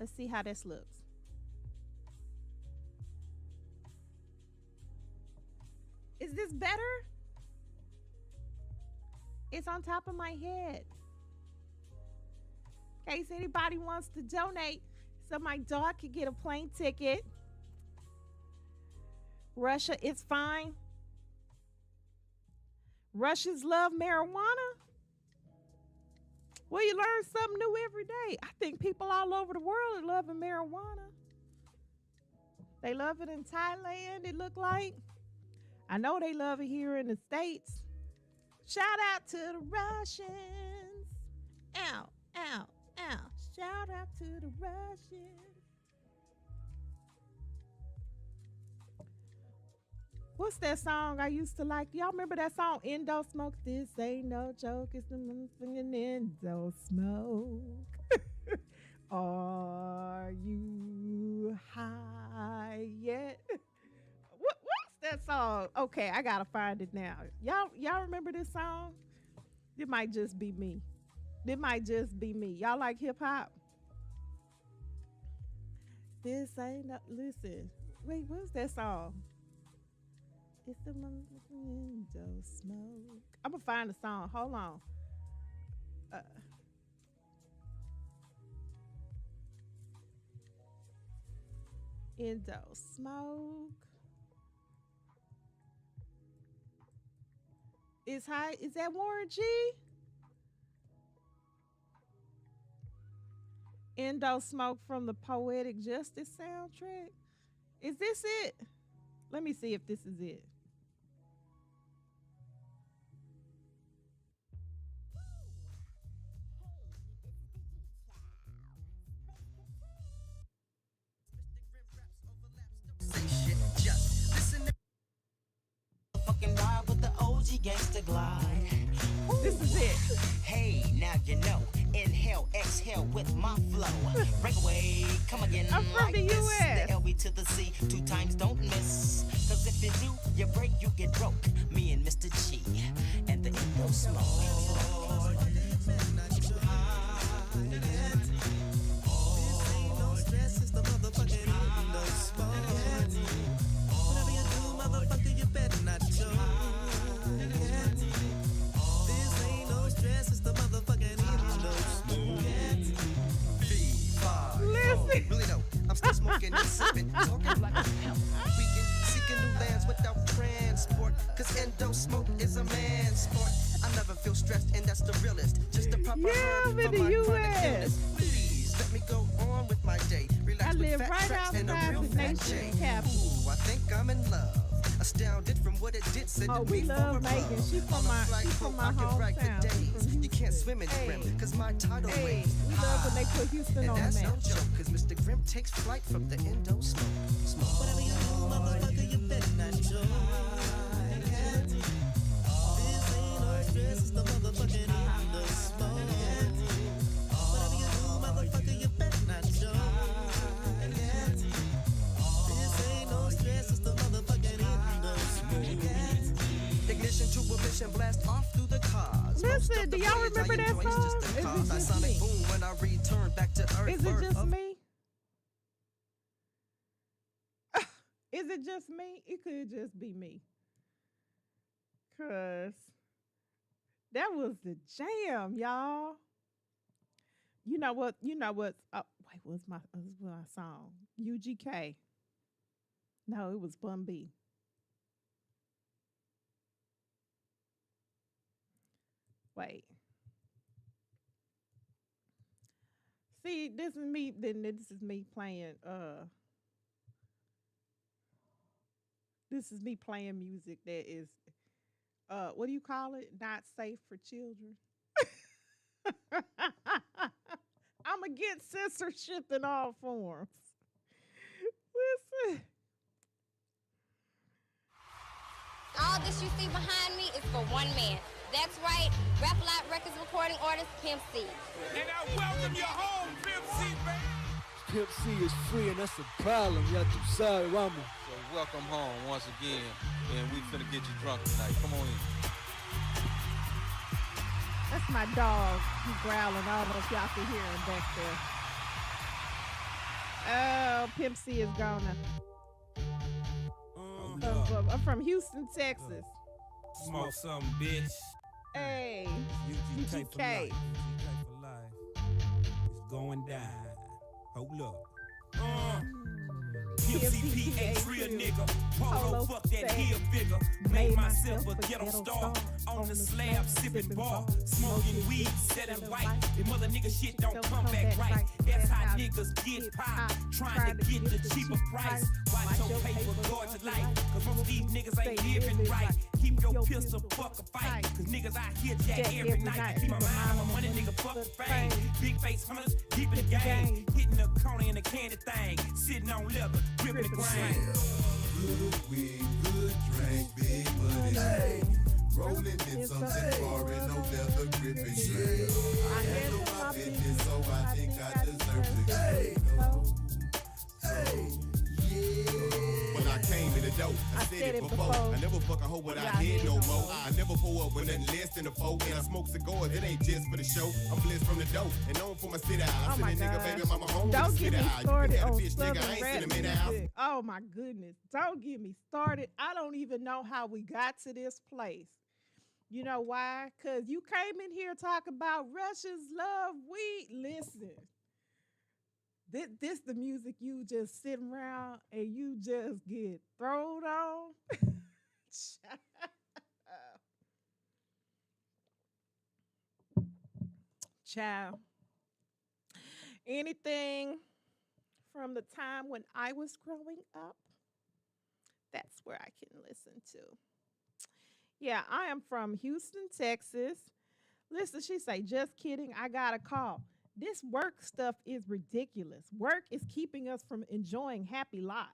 Let's see how this looks. Is this better? It's on top of my head. In case anybody wants to donate so my dog can get a plane ticket. Russia, it's fine. Russians love marijuana. Well, you learn something new every day. I think people all over the world are loving marijuana. They love it in Thailand, it look like. I know they love it here in the States. Shout out to the Russians. Ow, ow, ow. Shout out to the Russians. What's that song I used to like? Y'all remember that song, Indo Smoke? This ain't no joke. It's the singing Indo Smoke. Are you high yet? What's that song? Okay, I gotta find it now. Y'all remember this song? It might just be me. It might just be me. Y'all like hip hop? This ain't no, listen. Wait, what's that song? It's the window smoke. I'm gonna find the song. Hold on. Indo Smoke. Is high? Is that Warren G? Indo Smoke from the Poetic Justice soundtrack. Is this it? Let me see if this is it. Gangsta glide. This is it. Hey, now you know. Inhale, exhale with my flow. Break away, come again. I'm from like the this. US. The LB to the C, 2 times don't miss. Cause if you do, you break, you get broke. Me and Mr. G and the Indo Smoke. tripping, talking like a pimp. Weekend, seeking new lands without transport. Cause endo smoke is a man's sport. I never feel stressed, and that's the realest. Just a proper Yeah, herb I'm in for the my chronic US. illness. Please let me go on with my day. Relax I with live fat right tracks and a outside real the fat nation's J. capital. Ooh, I think I'm in love. Astounded from what it did, sending Oh, we me love for a Megan. rub. She from On a my- flight she from boat, my I can write for hometown. She days. from You can't Houston. swim in Hey. Grim, cause my tidal Hey, waves we love when they put Houston and on the that's no map. joke, cause Mr. Grimm takes flight from the endo smoke. Smoke. Whatever you do, motherfucker, you better not joke. This ain't no stress, it's the motherfucking endo smoke. Whatever you do, motherfucker, you better not joke. This ain't no stress, it's the motherfucking endo smoke. Ignition to a mission, blast off through the cars. Most Listen, of the do y'all voyage I remember that enjoy is just song? the Is it cause. I just sonic me? boom when I return back to earth. Is it birth just of me? Is it just me? It could just be me. Cause that was the jam, y'all. You know what? You know what? Oh, wait, what's my song? UGK. No, it was Bun B. Wait. See, this is me. Then this is me playing. This is me playing music that is. What do you call it? Not safe for children. I'm against censorship in all forms. Listen. All this you see behind me is for one man. That's right, Rap A Lot Records recording artist Pimp C. And I welcome you home, Pimp C, baby. Pimp C is free, and that's a problem. Y'all too sorry, Rama. So welcome home once again, and we finna get you drunk tonight. Come on in. That's my dog. He's growling. I don't know if y'all can hear him back there. Oh, Pimp C is gone now. I'm from Houston, Texas. Smoke something, bitch. Hey, UGK for life. UGK. UGK for life. It's going down. Hold up. Pimp CPH, real nigga. Polo, fuck that heel figure. Made myself a ghetto star. On the slab, sipping bar. Smoking weed, selling white. The mother nigga shit don't come back right. That's how niggas get pop. Trying to get the cheaper price. Watch your paper guard your life. Cause most of these niggas ain't living right. Keep your pistol, fuck a fight. Cause niggas out here jack every night. Keep my mind on money, nigga, fuck the fame. Big face hunters, deep in the game. Hitting the corner in the candy thing. Sitting on leather, gripping the grain. Good weed, good drink, big money. Hey. Rolling in something foreign, no leather gripping shit. I handle my business, so I think I deserve to hey. Hey, yeah. When I came in the dough, I said it before. I never fuck a hoe without head no more. I never pull up with nothing less than a four. When I smoke cigars, it ain't just for the show. I'm blessed from the dough and known for my city. I'm sending nigga, baby, mama home. Don't get me started on bitch, nigga, I Southern ain't rap send him in the house. music. Oh my goodness. Don't get me started. I don't even know how we got to this place. You know why? Because you came in here talking about Russians love weed. Listen, this the music you just sit around and you just get thrown on. Child. Anything from the time when I was growing up, that's where I can listen to. Yeah, I am from Houston, Texas. Listen, she say, just kidding, I got a call. This work stuff is ridiculous. Work is keeping us from enjoying happy lives.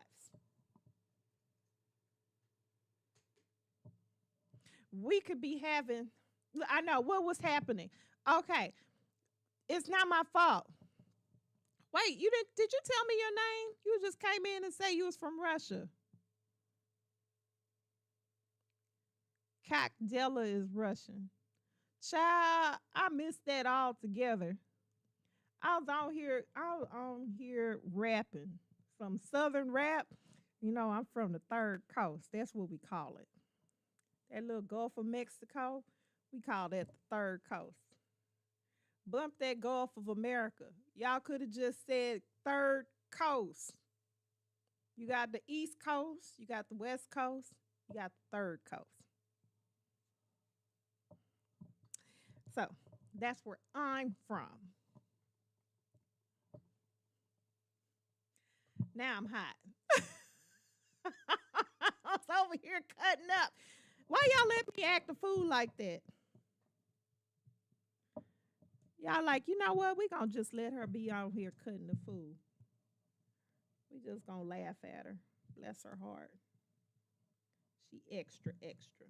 We could be having, I know, what was happening? Okay, it's not my fault. Wait, did you tell me your name? You just came in and say you was from Russia. Kakdela is Russian. Child, I missed that altogether. I was on here rapping some Southern rap. You know, I'm from the Third Coast. That's what we call it. That little Gulf of Mexico, we call that the Third Coast. Bump that Gulf of America. Y'all could have just said Third Coast. You got the East Coast, you got the West Coast, you got the third coast. So that's where I'm from. Now I'm hot. I was over here cutting up. Why y'all let me act a fool like that? Y'all like, you know what? We gonna just let her be out here cutting the fool. We just gonna laugh at her. Bless her heart. She extra, extra.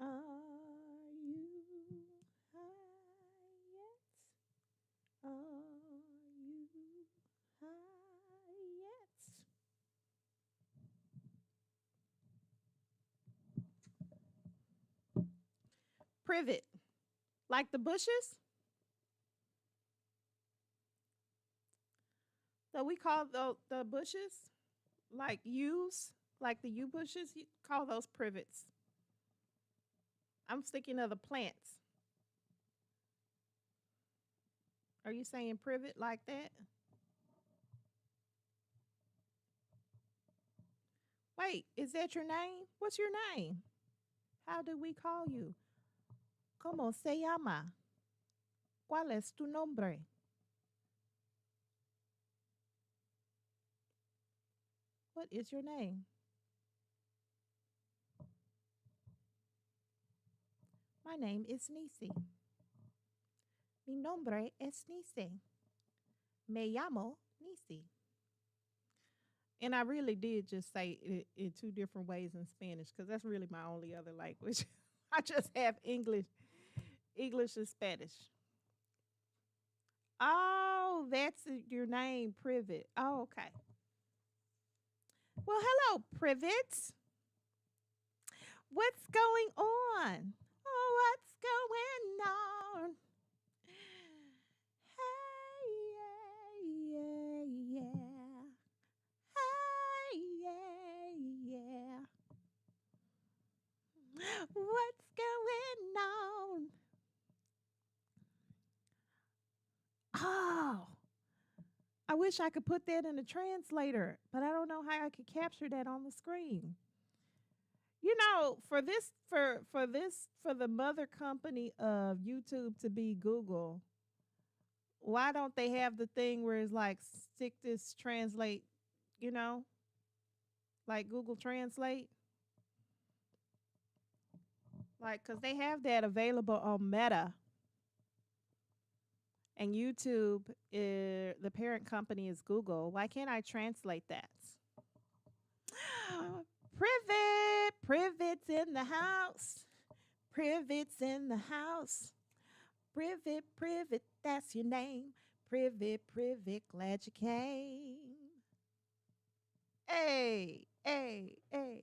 Are you high yet? Are you high yet? Privet, like the bushes. So we call the bushes like yews, like the yew bushes. You call those privets. I'm thinking of the plants. Are you saying privet like that? Wait, is that your name? What's your name? How do we call you? ¿Cómo se llama? ¿Cuál es tu nombre? What is your name? My name is Nisi. Mi nombre es Nisi. Me llamo Nisi. And I really did just say it in two different ways in Spanish because that's really my only other language. I just have English and Spanish. Oh, that's your name, Privet. Oh, okay. Well, hello, Privet. What's going on? Oh, what's going on? Hey, yeah, yeah, yeah. Hey, yeah, yeah. What's going on? Oh, I wish I could put that in a translator, but I don't know how I could capture that on the screen. You know, for the mother company of YouTube to be Google, why don't they have the thing where it's like stick this translate, you know, like Google Translate? Like, because they have that available on Meta. And YouTube, the parent company is Google. Why can't I translate that? Privet's in the house. Privet's in the house. Privet, that's your name. Privet, glad you came. Hey, hey, hey.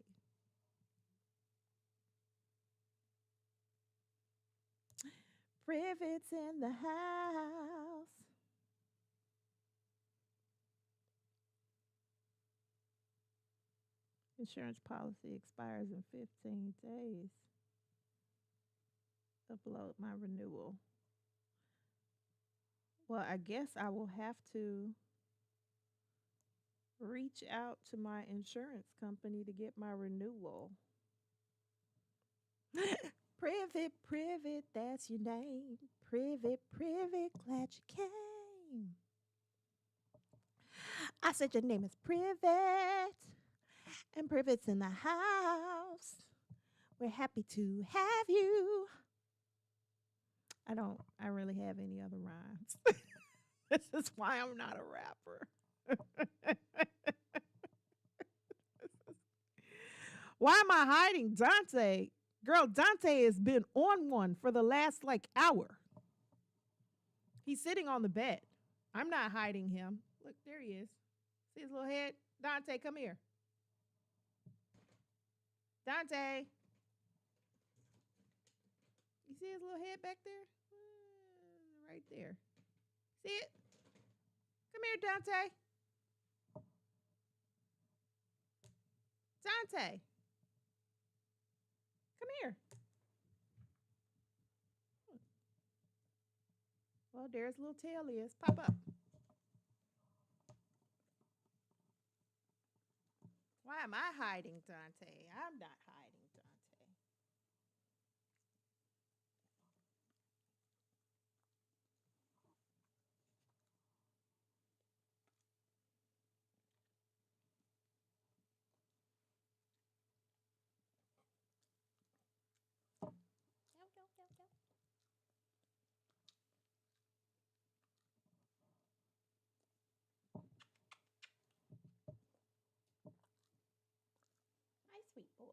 Privet's in the house. Insurance policy expires in 15 days. Upload my renewal. Well, I guess I will have to reach out to my insurance company to get my renewal. Privet, that's your name. Privet, glad you came. I said your name is Privet, and Privet's in the house. We're happy to have you. I really have any other rhymes. This is why I'm not a rapper. Why am I hiding Dante? Girl, Dante has been on one for the last hour. He's sitting on the bed. I'm not hiding him. Look, there he is. See his little head? Dante, come here. Dante. You see his little head back there? Right there. See it? Come here, Dante. Dante. Come here. Oh, there's little tail is. Pop up. Why am I hiding Dante? I'm not hiding Dante. Yo, yo, yo, yo. Hi, sweet boy.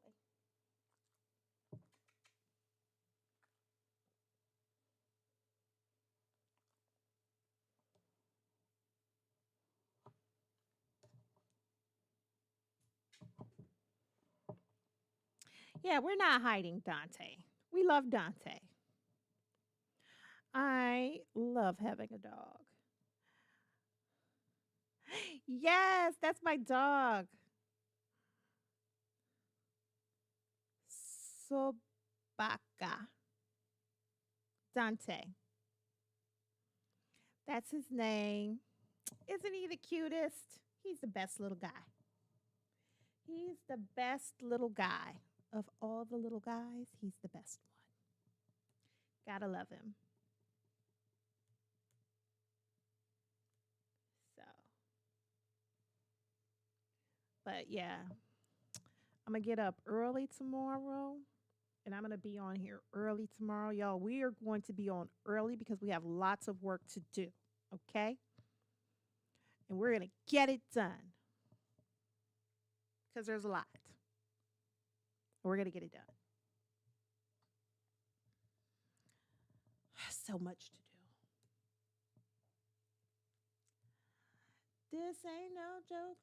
Yeah, we're not hiding Dante. We love Dante. I love having a dog. Yes, that's my dog. Sobaka. Dante. That's his name. Isn't he the cutest? He's the best little guy. He's the best little guy. Of all the little guys, he's the best one. Gotta love him. So, but yeah, I'm gonna get up early tomorrow and I'm gonna be on here early tomorrow. Y'all, we are going to be on early because we have lots of work to do. Okay? And we're gonna get it done. Because there's a lot. We're gonna get it done. So much to do. This ain't no joke.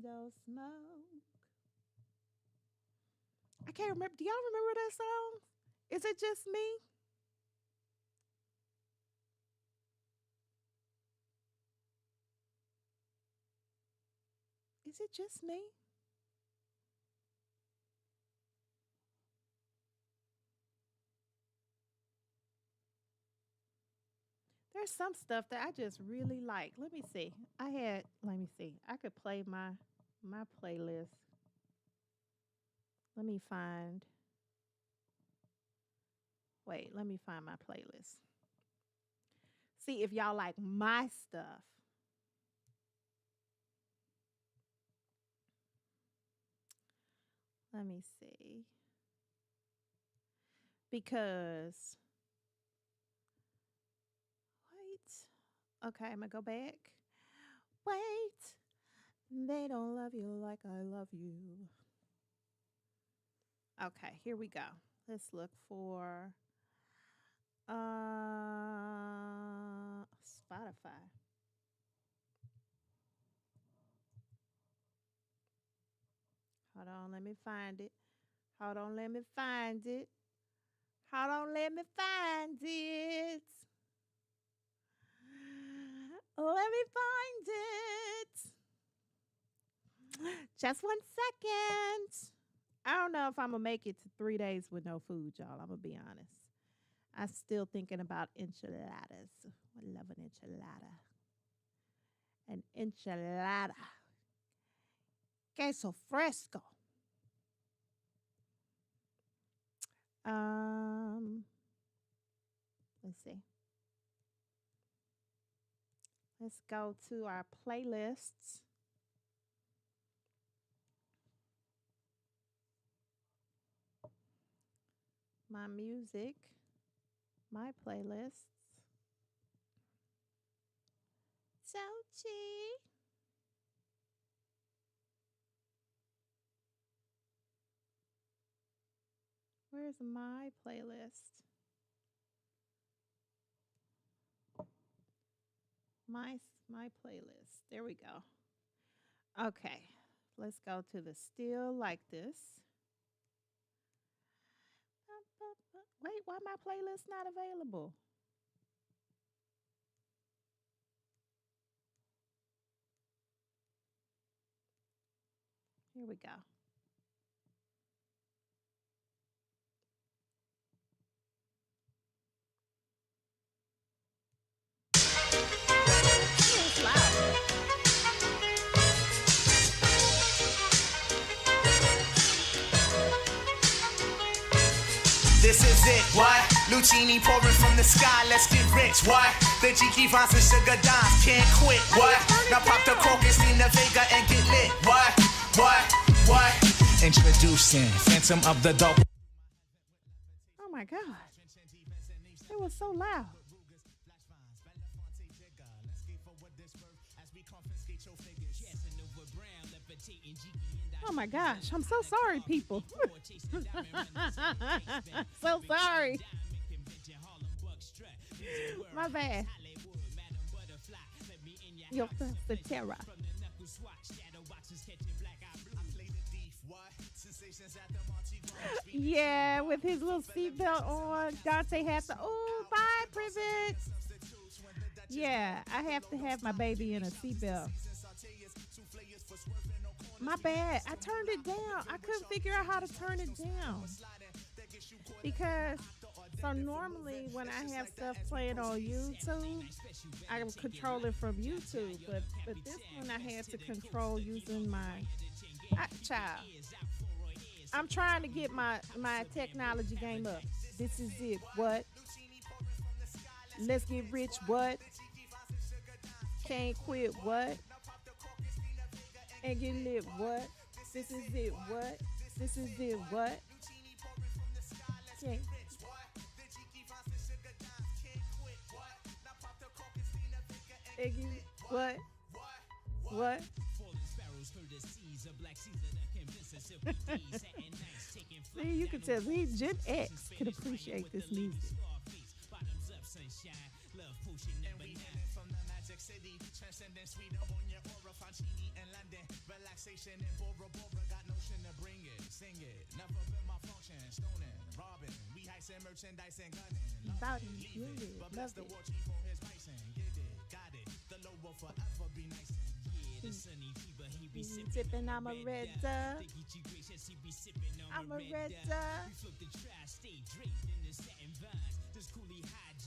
No smoke. I can't remember. Do y'all remember that song? Is it just me? Is it just me? There's some stuff that I just really like. Let me see. Let me see. I could play my playlist. Let me find. Wait, let me find my playlist. See if y'all like my stuff. Let me see. Because wait. Okay, I'm gonna go back. Wait. They don't love you like I love you. Okay, here we go. Let's look for Spotify. Hold on, let me find it. Hold on, let me find it. Hold on, let me find it. Let me find it. Just 1 second. I don't know if I'm going to make it to 3 days with no food, y'all. I'm going to be honest. I'm still thinking about enchiladas. I love an enchilada. An enchilada. Queso fresco. Let's see. Let's go to our playlists. My music. My playlists. Sochi. Where's my playlist? My playlist. There we go. Okay. Let's go to the Still Like This. Wait, why my playlist not available? Here we go. it, what? Lucini pouring from the sky, let's get rich, what? The Jiki Vines and Sugar Dimes can't quit, what? Now pop the cork and steam the Vega and get lit, what? Introducing Phantom of the Dope. Oh my God. It was so loud. Oh my gosh, I'm so sorry, people. So sorry. My bad. Your the terror. Yeah, with his little seatbelt on, Dante has to. Oh, bye, Privet. Yeah, I have to have my baby in a seatbelt. My bad. I turned it down. I couldn't figure out how to turn it down. Because, so normally when I have stuff playing on YouTube, I can control it from YouTube. But this one I had to control using my child. I'm trying to get my technology game up. This is it. What? Let's get rich. What? Can't quit. What? And get lit. What? This is it. What? This is it. What? Okay. And get, what? What? See, you can tell me Gen X can appreciate this music. Bowdy, love it. Sipping, I'm a red I'm a red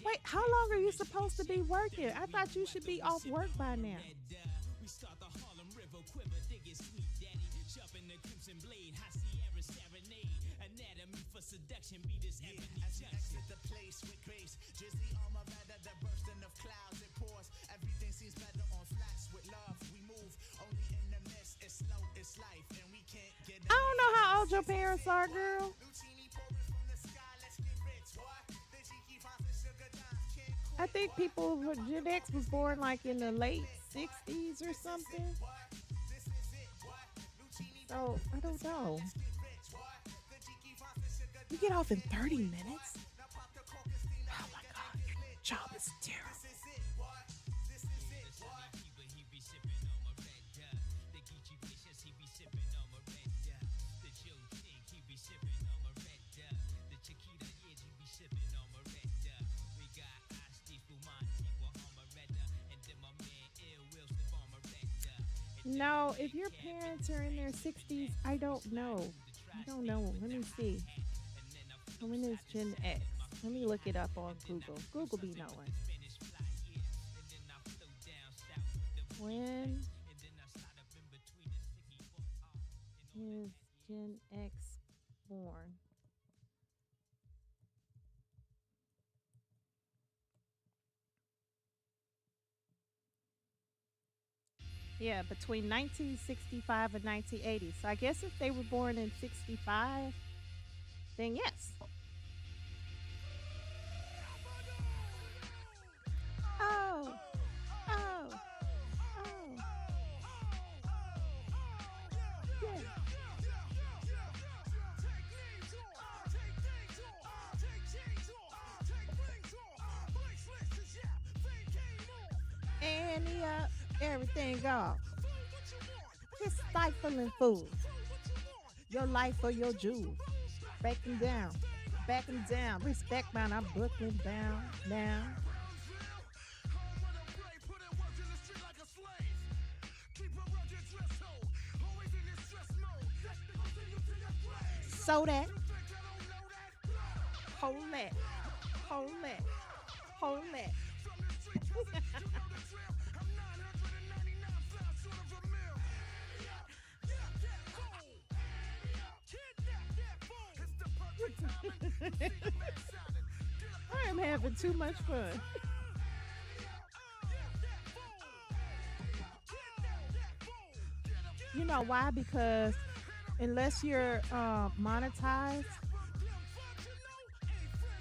Wait, how long are you supposed to be working? I thought you should be off work by now. I don't know how old your parents are, girl. I think people, Gen X was born like in the late 60s or something. So, I don't know. You get off in 30 minutes? Oh my God, your job is terrible. No, if your parents are in their 60s, I don't know. Let me see. When is Gen X? Let me look it up on Google. Google be knowing. When is Gen X born? Yeah, between 1965 and 1980. So I guess if they were born in 65, then yes. Oh. Yeah. Annie up. Everything off. Just stifling food. Your life or your jewels. Break them down. Back them down. Respect mine. I'm Brooklyn down. Now. So that. Hold that. Hold that. Hold that. I am having too much fun. You know why? Because unless you're monetized,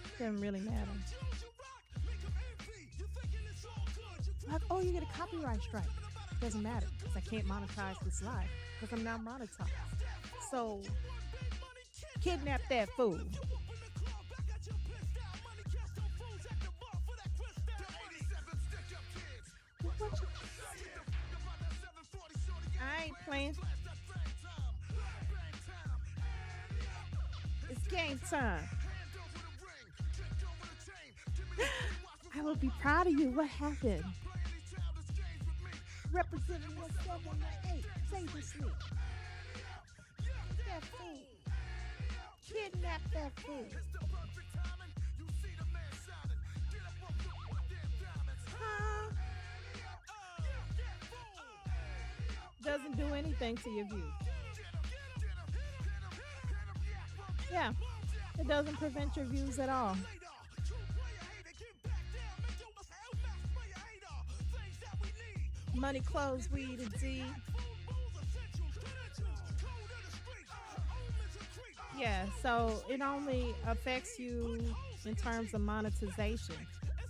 it doesn't really matter. Like, oh, you get a copyright strike. Doesn't matter because I can't monetize this live because I'm not monetized. So, kidnap that fool. I ain't playing. It's game time. I will be proud of you. What happened? Representing 1798. Dangerously. That fool. Kidnap that fool. Huh? Doesn't do anything to your view. Yeah, it doesn't prevent your views at all. Money, clothes, weed, and D. Yeah, so it only affects you in terms of monetization.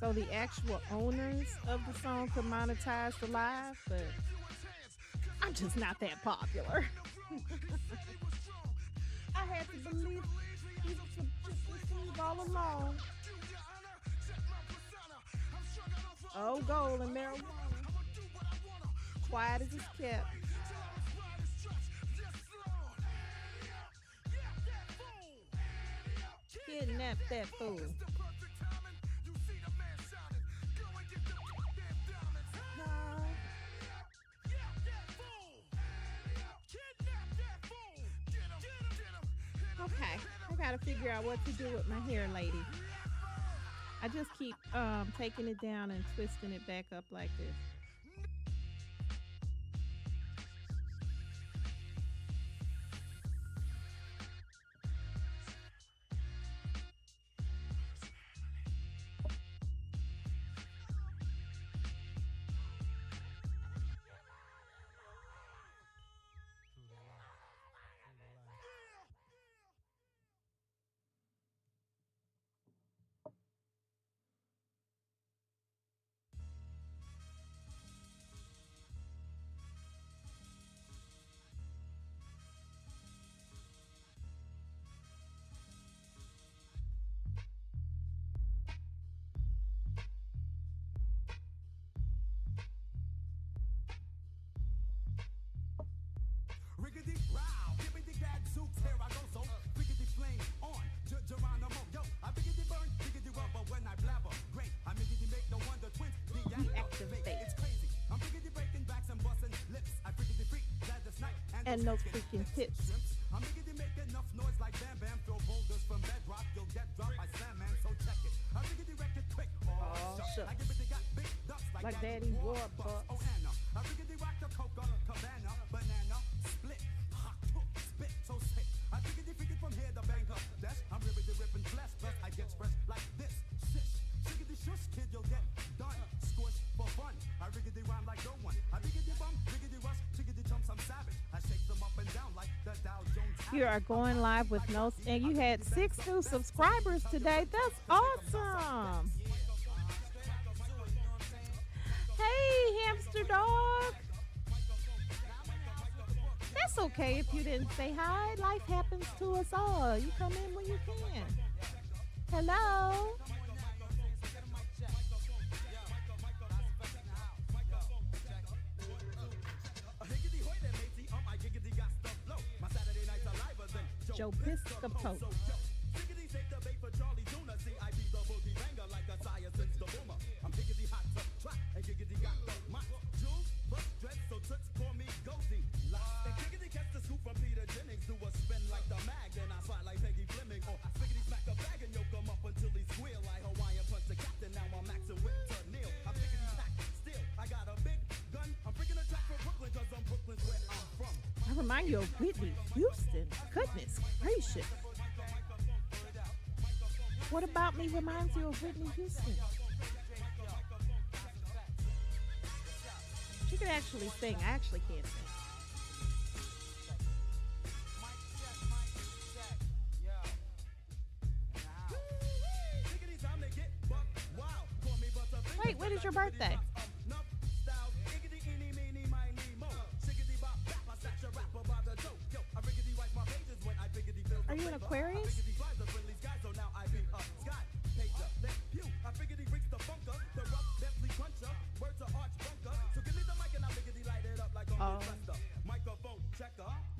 So the actual owners of the song could monetize the live, but I'm just not that popular. I had to believe he was just received all along. Oh, gold and marijuana. Quiet as it's kept. Kidnap that fool. Okay, I gotta figure out what to do with my hair, lady. I just keep taking it down and twisting it back up like this. Riggedy row, give me the gadzooks, here I go, so riggedy flame on, Geronimo, yo, I biggity burn, biggity rubber when I blabber, great, I biggity make the wonder twins, deactivate, it's crazy, I'm biggity breaking backs and busting lips, I biggity freak, glad this night, and no freaking tips. I'm biggity make enough noise like Bam Bam, throw boulders from bedrock, you'll get dropped by Slam Man, so check it, I biggity wreck it quick, shucks. I give it, they got big ducks like Daddy Warbucks. Oh, Anna, I biggity rock the coca, cabana, banana, split, hot, spit, so sick. I biggity freaking from here to Bangkok, dash, I'm ribbity ripping flesh, plus I get fresh like this, shish, shiggity shush, kid, you'll get done, squish for fun, I riggity rhyme like no one, I biggity bum, riggity rush, chiggity jumps, I'm savage, I shake them up and down like the Dow Jones. You are going live with no, and you had 6 new subscribers today. That's awesome. Hey, hamster dog. That's okay if you didn't say hi. Life happens to us all. You come in when you can. Hello. Joe Piscopo. I remind you of Whitney Houston. Goodness gracious. What About Me reminds you of Whitney Houston. She can actually sing. I actually can't sing. Wait, when is your birthday? Are you an Aquarius? Oh.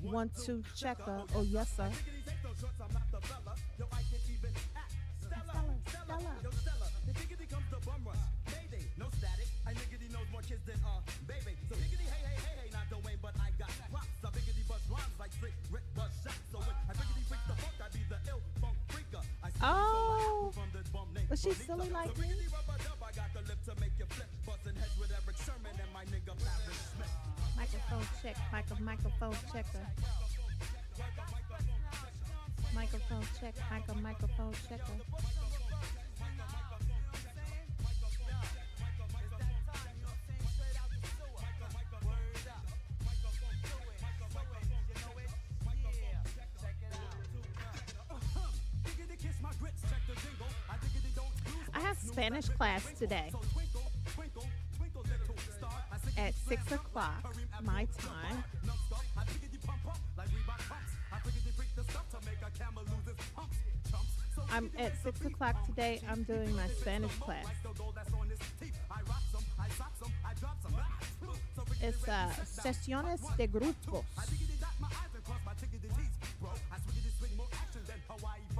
1 2 checker. Oh yes sir. Stella. No static, I niggity knows more kids than baby. So higgity hey, not the way, but I got props. I biggity bust rhymes like slick Rick bust shots. So when I biggity freak the funk, I be the ill funk freaker. I see Oh, from this bum named was she Bonita. silly like So me? biggity rubber dub, I got the lip to make you flip. Bustin' heads with Eric Sherman and my nigga Patrick Smith. Microphone check. Microphone checker. Microphone check. Microphone checker. I have Spanish class today at 6 o'clock my time. I'm at 6 o'clock today. I'm doing my Spanish class. It's sesiones de grupos.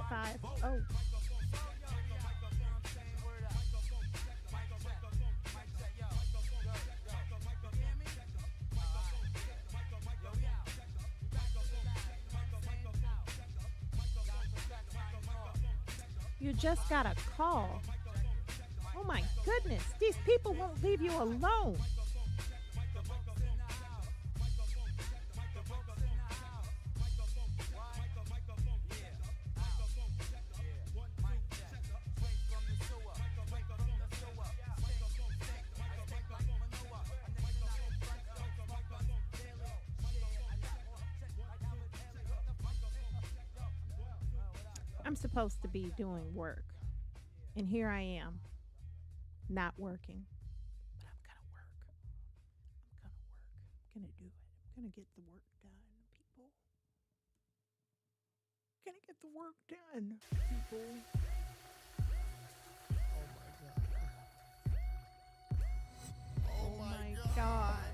5-0. You just got a call. Oh my goodness, these people won't leave you alone. I'm supposed to be doing work, and here I am, not working. But I'm gonna work. I'm gonna do it. I'm gonna get the work done, people. Gonna get the work done, people. Oh my God.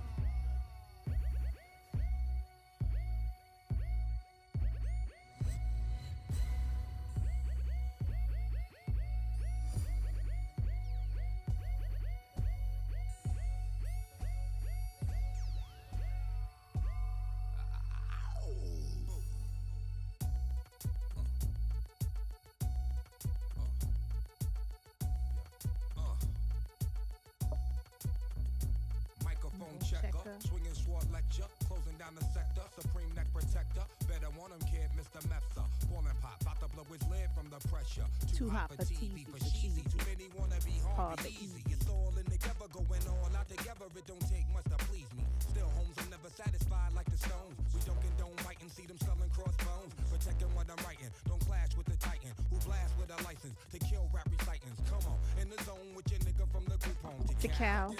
Microphone checker, swinging sword lecture, closing down the sector, supreme neck protector. Better want him, kid, Mr. Mepsa. Ballin' pop, about to blow his lid from the pressure. Too hot for TV, for cheesy. Too many wanna be hard, be easy. It's all in together, going all out together. It don't take much to please me. Still, homes are never satisfied like the Stones. We don't condone biting, see them selling crossbones. Protecting what I'm writing, don't clash with the Titan who blast with a license to kill rap recitants. Come on, in the zone with your nigga from the group home. To cow.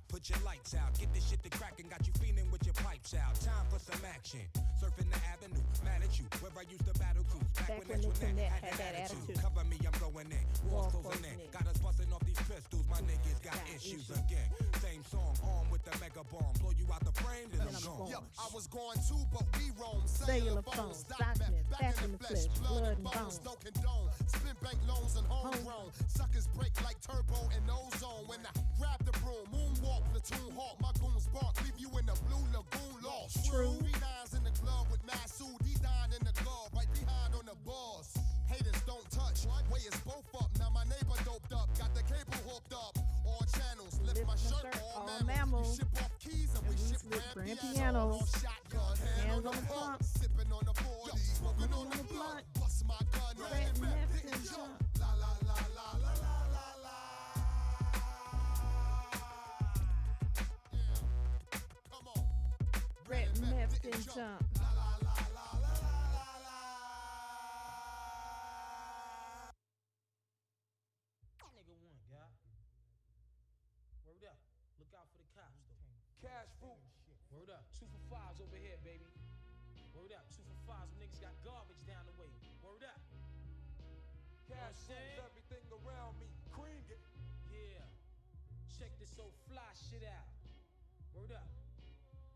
Put your lights out, get this shit to crackin', got you feeling with your pipes out. Time for some action. Surfing the avenue, mad at you. Where I used to battle cruise. Back when Antoinette had that attitude. Cover me, I'm going in. Walls closing in. Got us busting off these pistols. My niggas got issues again. Same song, armed with the mega bomb. Blow you out the frame, then I'm gone. Yo, I was going too, but we roam. Cellular phones, document, back in the flesh, blood and bones. Don't condone. Spin bank loans and homegrown. Suckers break like turbo and ozone. When I grab the broom, moonwalk, platoon hawk. My goons bark, leave you in the blue lagoon lost. True. 3 9s in the club with Masood. He dying in the glove, right behind on the bars. Haters don't touch. Way is both up. Now my neighbor doped up. Got the cable hooked up. All channels. Lift my shirt, all mammals. We ship off keys and we ship grand pianos. Shotgun, hands on the pump. Sipping on the 40. Smoking on the blunt. Bust my gun. Red meth and jump. La la la la la la la la. Come on. Red meth and jump. La la la la la la la la. Nigga one, guy. Word up. Look out for the cops, though. Cash fruit. Word up. 2 for 5s over here, baby. Word up. 2 for 5s. Them niggas got garbage down the way. Word up. Cash rules everything around me. Cream it. Yeah. Check this old fly shit out. Word up.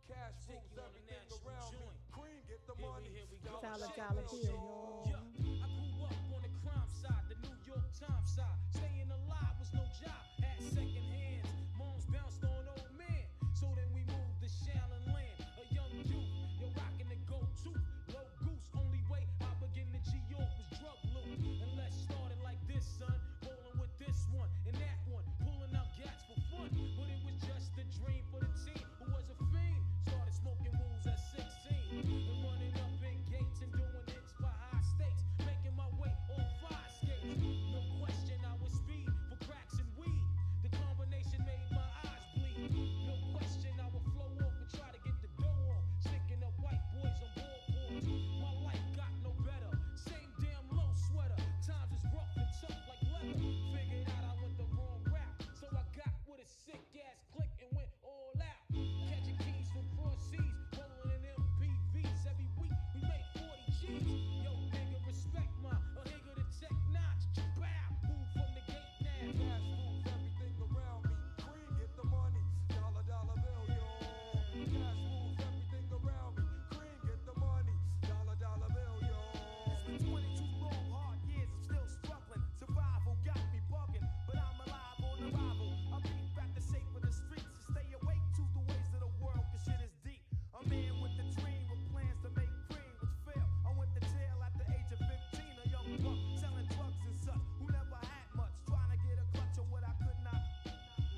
Cash Take rules you on a everything natural around me. joint. Cream, get the Here money. we go. Dollar Check dollar this bill, shit. y'all. Yeah. I grew up on the crime side, the New York Times side. Staying alive was no job. Had second hands. Moms bounced on old men. So then we moved to Shallon Land. A young youth, you're rocking the gold tooth. Low goose, only way I begin to G-York was drug loot. And let's start it like this, son. Rolling with this one and that one. Pulling out gats for fun. But it was just a dream for the team who was a fiend. Started smoking wools at 16. And running up in gates and doing hits for high stakes. Making my way on 5 skates. No question I was speed for cracks and weed. The combination made my eyes bleed. No question I would flow off and try to get the dough off. Sticking up white boys on ballboards. My life got no better. Same damn low sweater. Times is rough and tough like leather. Figured out I went the wrong route. So I got with a sick ass click and went all out. Catching keys from cross seas. Rolling in MPVs. Every week we made 40 G's. Yo, nigga, respect my a nigga the tech notch. Bow. Move from the gate now. Cash rules everything around me. Cream, get the money. Dollar dollar bill, yo. Cash rules everything around me. Cream, get the money. Dollar dollar bill, yo. It's been 22 long, hard years, I'm still struggling. Survival got me bugging, but I'm alive on arrival. I beat back the shape of the streets and stay awake to the ways of the world, cause shit is deep. A man with a dream with plans to make cream, which failed. I went to jail at the age of 15, a young buck selling drugs and such, who never had much, trying to get a clutch on what I could not.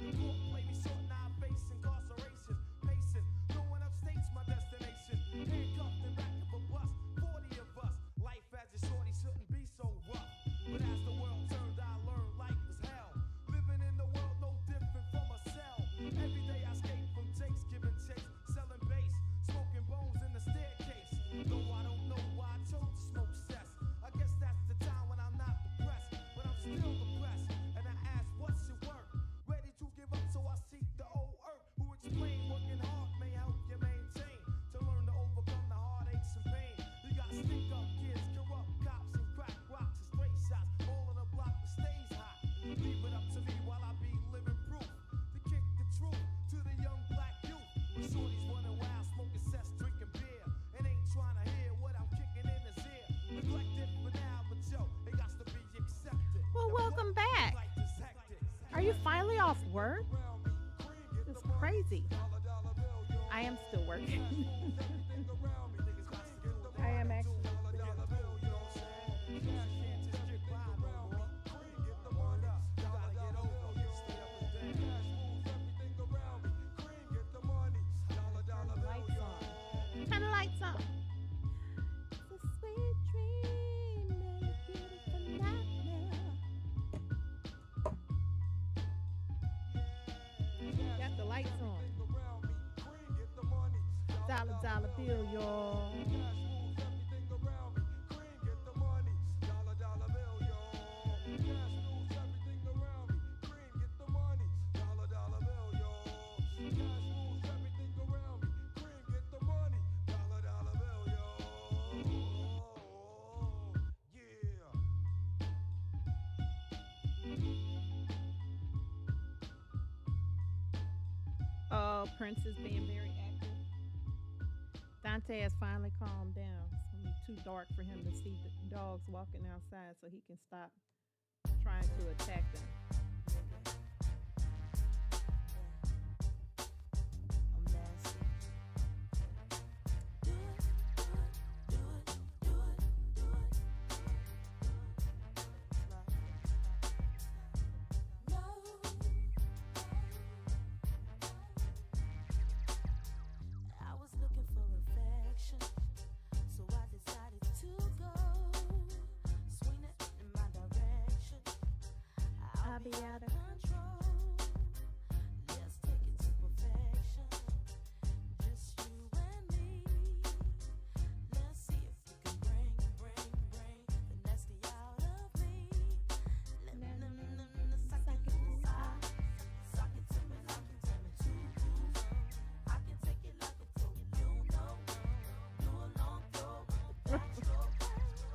The court played me short, now I face incarceration. Pacing, going upstate's my destination. Handcuffed in back of a bus, 40 of us. Life as a shorty shouldn't be so rough. But as the world turned, I learned life was hell. Living in the world no different from a cell. Every day I escape from Jake's, giving chase, selling bass, smoking bones in the staircase. Though I don't know why I chose to smoke cess. I guess that's the time when I'm not depressed, but I'm still depressed. And I ask, what's your work? Ready to give up, so I seek the old earth, who explain working hard may help you maintain. To learn to overcome the heartaches and pain. You got stick up kids, corrupt cops, and crack rocks and stray shots. All in a block that stays hot. Leave it up to me while I be living proof. To kick the truth to the young black youth. With shorties running wild, smoking cess, drinking beer. And ain't trying to hear what I'm kicking in his ear. Neglected for now, but yo, it got to be accepted. Well, welcome back. Life is hectic. Are you finally off work? It's crazy. I am still working. I am actually. Lights on. Turn the lights on. It's a sweet dream and a beautiful nightmare. Got the lights on. Dollar dollar bill, y'all. Oh, Prince is being very active. Dante has finally calmed down. It's gonna be too dark for him to see the dogs walking outside, so he can stop trying to attack them. I was looking for affection, so I decided to go swing it in my direction. out of control. Let's take it to perfection. Just you and me. Let's see if we can bring the nasty out of me. Let me suck it to me. Suck it to me like you tell me to. I can take it like a pro, you know. Do a long throw with the backstroke.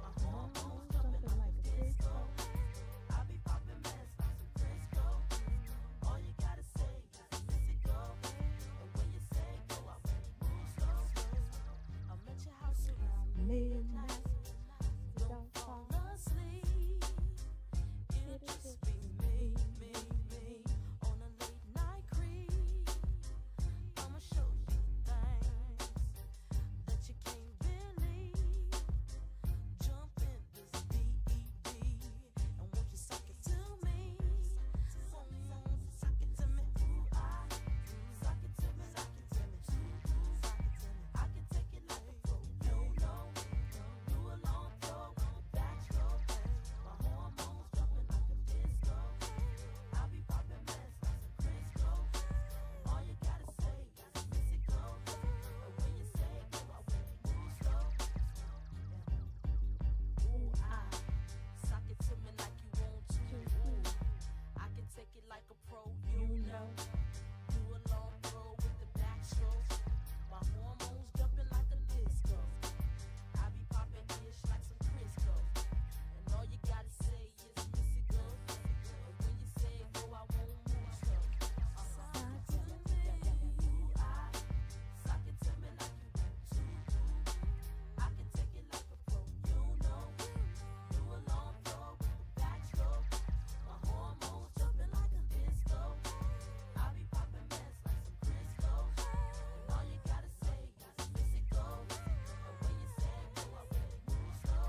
My hormones jumping like a disco. I be popping mess like some Crisco. All you gotta say is Missy go. And when you say go, I want you move slow. I'm at your house around midnight. Don't fall asleep. It'll just be me on a late night creep. I'ma show you things that you can't believe. Jump in this BED and won't you suck it to me? Suck it to me. Ooh, suck it to me. Suck it to me. I can take it like a pro, you know. Do a long throw with the backstroke. My hormones jumping like a disco. I be popping mess like some Crisco. All you gotta say is Missy go. And when you say go, I want you move slow. Ooh, suck it to me like you want to. I can take it like a pro, you know. Do a long throw with the backstroke. My hormones jumping like a disco. I be popping ish like some Crisco. And all you gotta say is Missy go. And when you say go, I won't move slow. Suck it to me. Suck it to me like you want to. I can take it like a pro, you know. Do a long throw with the backstroke. My hormones jumping like a disco. I be popping mess like some Crisco. And all you gotta say is Missy go. And when you say go, I want you move slow.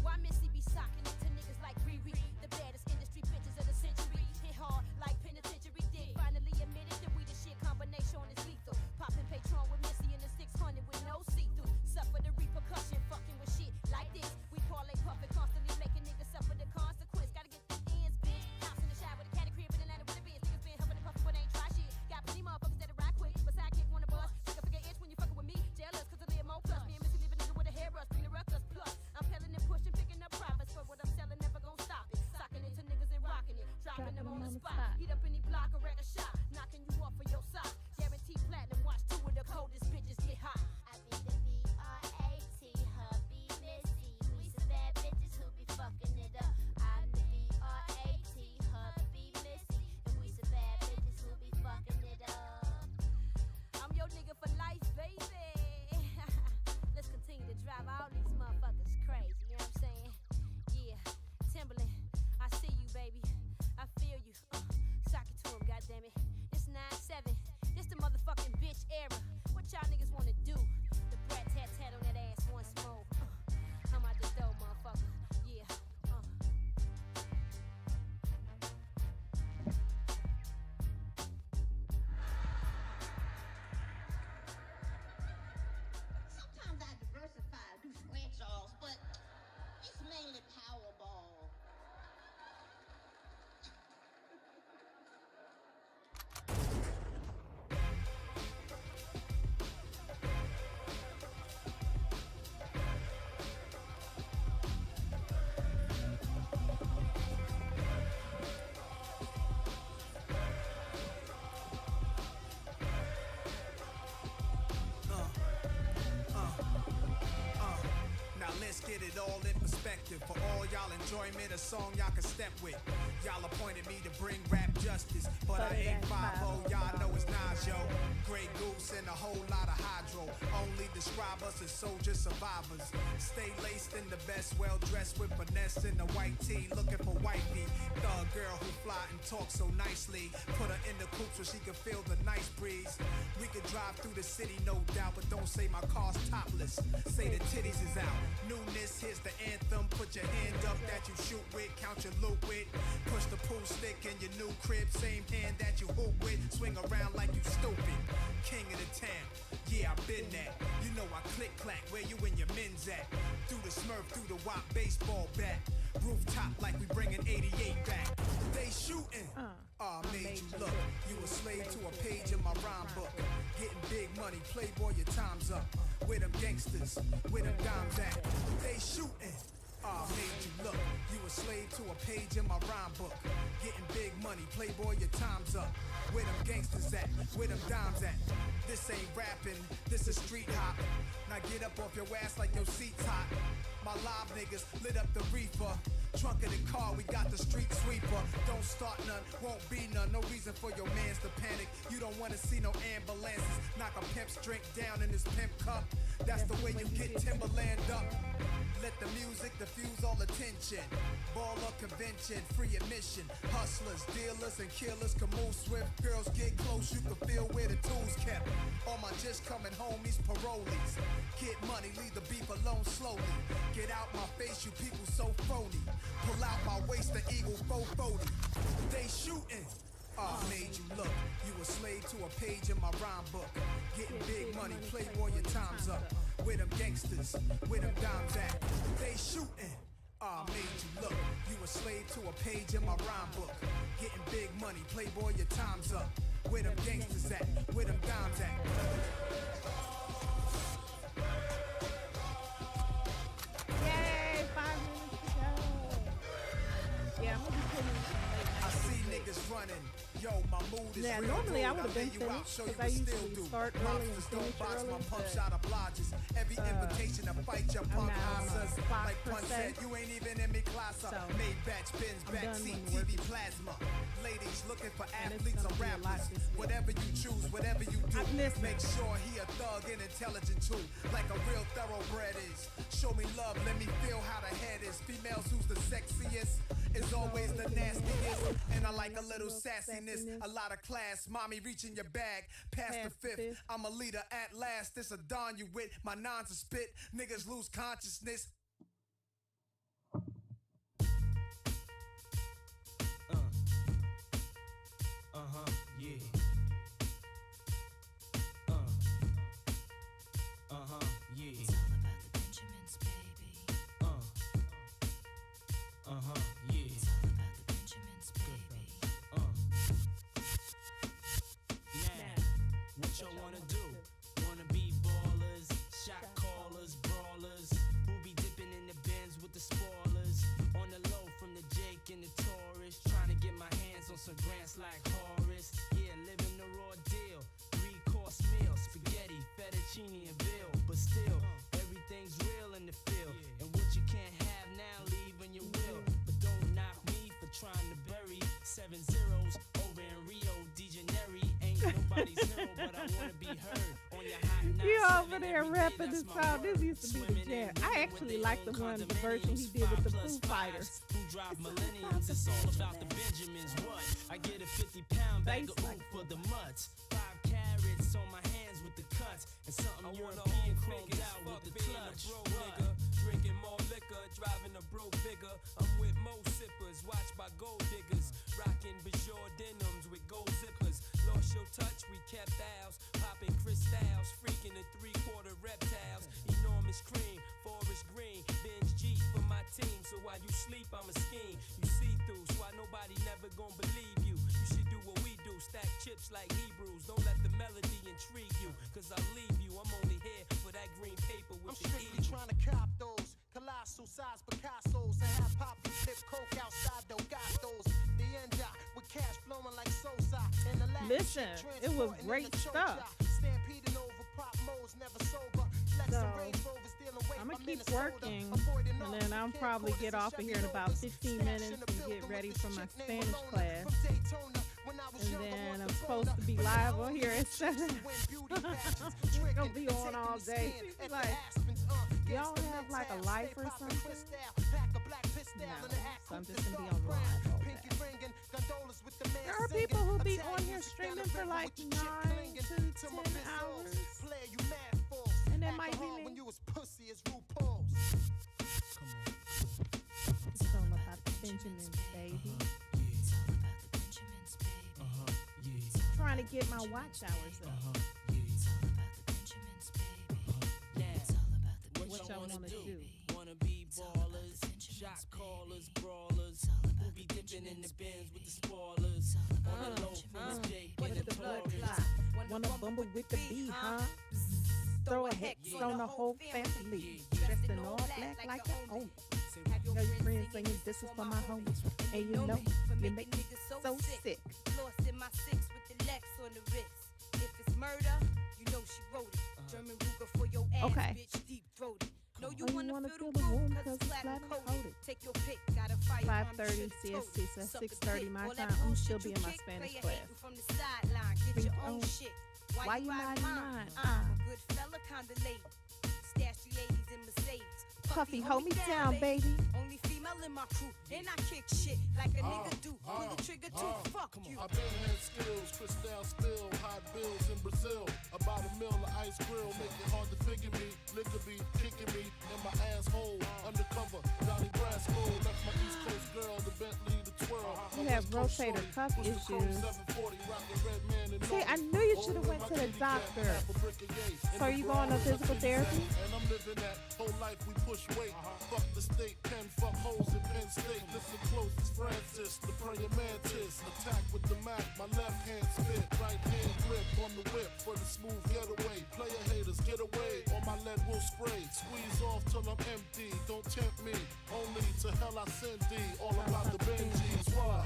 Why Missy be socking it to niggas like Riri? The baddest industry bitches of the century. Hit hard like penitentiary dick. Finally admitted that we the shit combination is lethal. Popping Patron with Missy in the 600 with no see-through. Suffer the repercussion, fucking with shit like this. We parlay puffin' constantly making niggas suffer the consequence. Gotta get the ends, bitch. House in the shower with a caddy crib in Atlanta with a Benz. Niggas been huffing and puffin' but ain't try shit. Got plenty motherfuckers that'll ride quick, but sidekick wanna bust. Figure itch when you fuckin' with me. Jealous 'cause I live more plus. Me and Missy leave a nigga with a hairbrush, bring the ruckus plus. I'm peeling and pushing, picking up profits for what I'm selling, never gon' stop it. Socking it to niggas and rocking it, dropping them on the spot. Heat up any block or wreck a shop, knocking you off of your socks. Guaranteed platinum, watch two of the coldest bitches get hot. I be the B-R-A-T, hubby Missy. We some bad bitches who be fucking it up. I'm the B-R-A-T, hubby Missy. And we some bad bitches who be fucking it up. I'm your nigga for life, baby. Let's continue to drive all these motherfuckers crazy, you know what I'm saying? Yeah, Timberland, I see you, baby. I feel you. Sock it to him, goddammit. This 9-7, this the motherfucking bitch era. What y'all niggas wanna do? The brat tat on that ass once more. I'm out the door, motherfucker. Yeah. Sometimes I diversify, do scratch-offs, but it's mainly Powerball. Now let's get it all in perspective. For all y'all enjoyment, a song y'all can step with. Y'all appointed me to bring rap justice, but I ain't 5-0, y'all know it's Nas, yo. Grey Goose and a whole lot of hydro. Only describe us as soldier survivors. Stay laced in the best, well dressed with finesse in the white tee, looking for wifey. Thug girl who fly and talk so nicely. Put her in the coupe so she can feel the nice breeze. We could drive through the city, no doubt, but don't say my car's topless. Say the titties is out. Newness, here's the anthem. Put your hand up that you shoot with, count your loot with. Push the pool stick in your new crib, same hand that you hoop with. Swing around like you stupid. King of the town, yeah, I been that. You know I click clack, where you and your men's at. Through the Smurf, through the WAP baseball bat. Rooftop like we bringing 88 back. They shooting. Made you look. You a slave to a page in my rhyme book. Getting big money, playboy, your time's up. Where them gangsters, where them dimes at? They shooting. Made you look. You a slave to a page in my rhyme book. Getting big money, playboy, your time's up. Where them gangsters at? Where them dimes at? This ain't rapping, this is street hop. Now get up off your ass like your seat's hot. My live niggas lit up the reefer. Trunk of the car, we got the street sweeper. Don't start none, won't be none. No reason for your mans to panic. You don't wanna see no ambulances. Knock a pimp's drink down in his pimp cup. That's the way you get Timberland up. Let the music diffuse all attention. Baller convention, free admission. Hustlers, dealers, and killers can move swift. Girls get close, you can feel where the tools kept. All my just coming homies, parolees. Get money, leave the beef alone slowly. Get out my face, you people so phony. Pull out my waist, the eagle 440. They shooting. Made you look. You a slave to a page in my rhyme book. Getting big money, playboy, your time's up. Where them gangsters, where them dimes at? They shooting. Made you look. You a slave to a page in my rhyme book. Getting big money, playboy, your time's up. Where them gangsters at? Where them dimes at? Yay, 5 minutes to go. Yeah, I'm gonna be putting I see niggas running. Yo, my mood is Yeah, real normally I good. would've been lay you out, finished, show you 'cause I what still usually do. start early and Mobsters don't finish box my early, pump but, shot obliges. Every invitation to fight your punk now I'm asses. a clock Like per Pun se. said, you ain't even in me class up. So, Made batch bins, I'm done backseat when TV work- plasma. Ladies looking for And it's athletes or gonna be a lot rappers. this week. Whatever you choose, whatever you do, Listen. make sure he a thug and intelligent too. Like a real thoroughbred is. Show me love, let me feel how the head is. Females who's the sexiest is always the nastiest. And I like a little sassiness, a lot of class. Mommy reaching your bag, past the fifth. I'm a leader at last. This a dawn you with. My nines are spit. Niggas lose consciousness. Yeah. Yeah. It's all about the Benjamins, baby. Yeah. It's all about the Benjamins, baby. Now, what y'all wanna do? Wanna be ballers, shot callers, brawlers, who be dipping in the bins with the spoilers, on the low from the Jake and the Taurus, trying to get my hands on some grants like Horace. Yeah, living the raw deal, 3-course meal, spaghetti, fettuccine and veal, but still everything's real in the field. And what you can't have now, leave when you will. But don't knock me for trying to bury 7 zeros over in Rio de Janeiro. Ain't nobody's hero, but I wanna be heard on your hot night. You over there rapping this song. This used to be the jam. I actually like the version he did with the Foo Fighters. Who drive millenniums? It's all about the Benjamins. What? I get a 50-pound bag of ooh for the mutts. 5 carats on my hands with the cuts, and something European chromed out with the clutch. Nigga, drinking more liquor, driving a broke bigger. I'm with Mo sippers, watched by gold diggers, rocking Bajor denims with gold zippers. Lost your touch, we kept ours, popping crystals, freaking the 3-quarter reptiles. Enormous cream, forest green, binge G for my team. So while you sleep, I'm a scheme. You see through, so why nobody never gonna believe you. You should do what we do, stack chips like Hebrews. Don't let the melody intrigue you, cause I'll leave you. I'm only here for that green paper with I'm the strictly eagle. trying to cop those colossal size Picassos and have poppy flip coke outside those gastos. The end with cash flowing like Sosa and the last Listen, it was great stuff. Stampeding over pop modes, never sober. So, I'm gonna keep working, and then I'll probably get off of here in about 15 minutes and get ready for my Spanish class. And then I'm supposed to be live on here at 7. We're gonna be on all day. Like, y'all have like a life or something? No, so I'm just gonna be on live all day. There are people who be on here streaming for like 9 to 10 hours. And that might be me. When you was pussy as RuPaul's. It's all about the Benjamins, baby. Trying to get my watch hours up. Yeah. What y'all wanna do? Wanna be ballers, Shot callers, brawlers. We'll be dipping in the bins with the spoilers. On the low from this Jake and the Taurus. Wanna bumble with the beat, huh? Throw a hex on the whole family. Dressed in all black like your own. Know your friends singing, this is for my homies. And you know, you make me so sick. Lost in my six with the Lex on the wrist. If it's murder, you know she wrote it. German Ruger for your ass, Okay. bitch, deep throated. No, you Oh, wanna feel the room cause it's flat and coated. Take your pick, got a fire 5:30 CST, so 6:30 my time. I'm still be in my Spanish class. From the sideline, get Think your you own own- shit. Why you riding mine? I'm a good fella, kinda lady. Stash 380s in Mercedes. Puffy, hold me down, baby. Only female in my crew, and I kick shit like a nigga do. Pull the trigger too, fuck you. I've been had skills, Cristal spill, hot bills in Brazil. About a mill of ice grill, make it hard to figure me. Liquor be kicking me in my asshole. Undercover, Johnny Brasco. Left my East Coast girl, the Bentley, the twirl. You have rotator cuff issues. See, I knew you should have went to the doctor. So are you going to physical therapy? And I'm living that whole life we push weight. Fuck the state, pen, fuck hoes in Penn State. Listen close, it's Francis, the praying mantis. Attack with the Mac, my left hand spit, right hand grip on the whip for the smooth getaway. Player haters, get away, or my lead will spray. Squeeze off till I'm empty, don't tempt me. Only to hell I send thee, all about the Benjis. Why?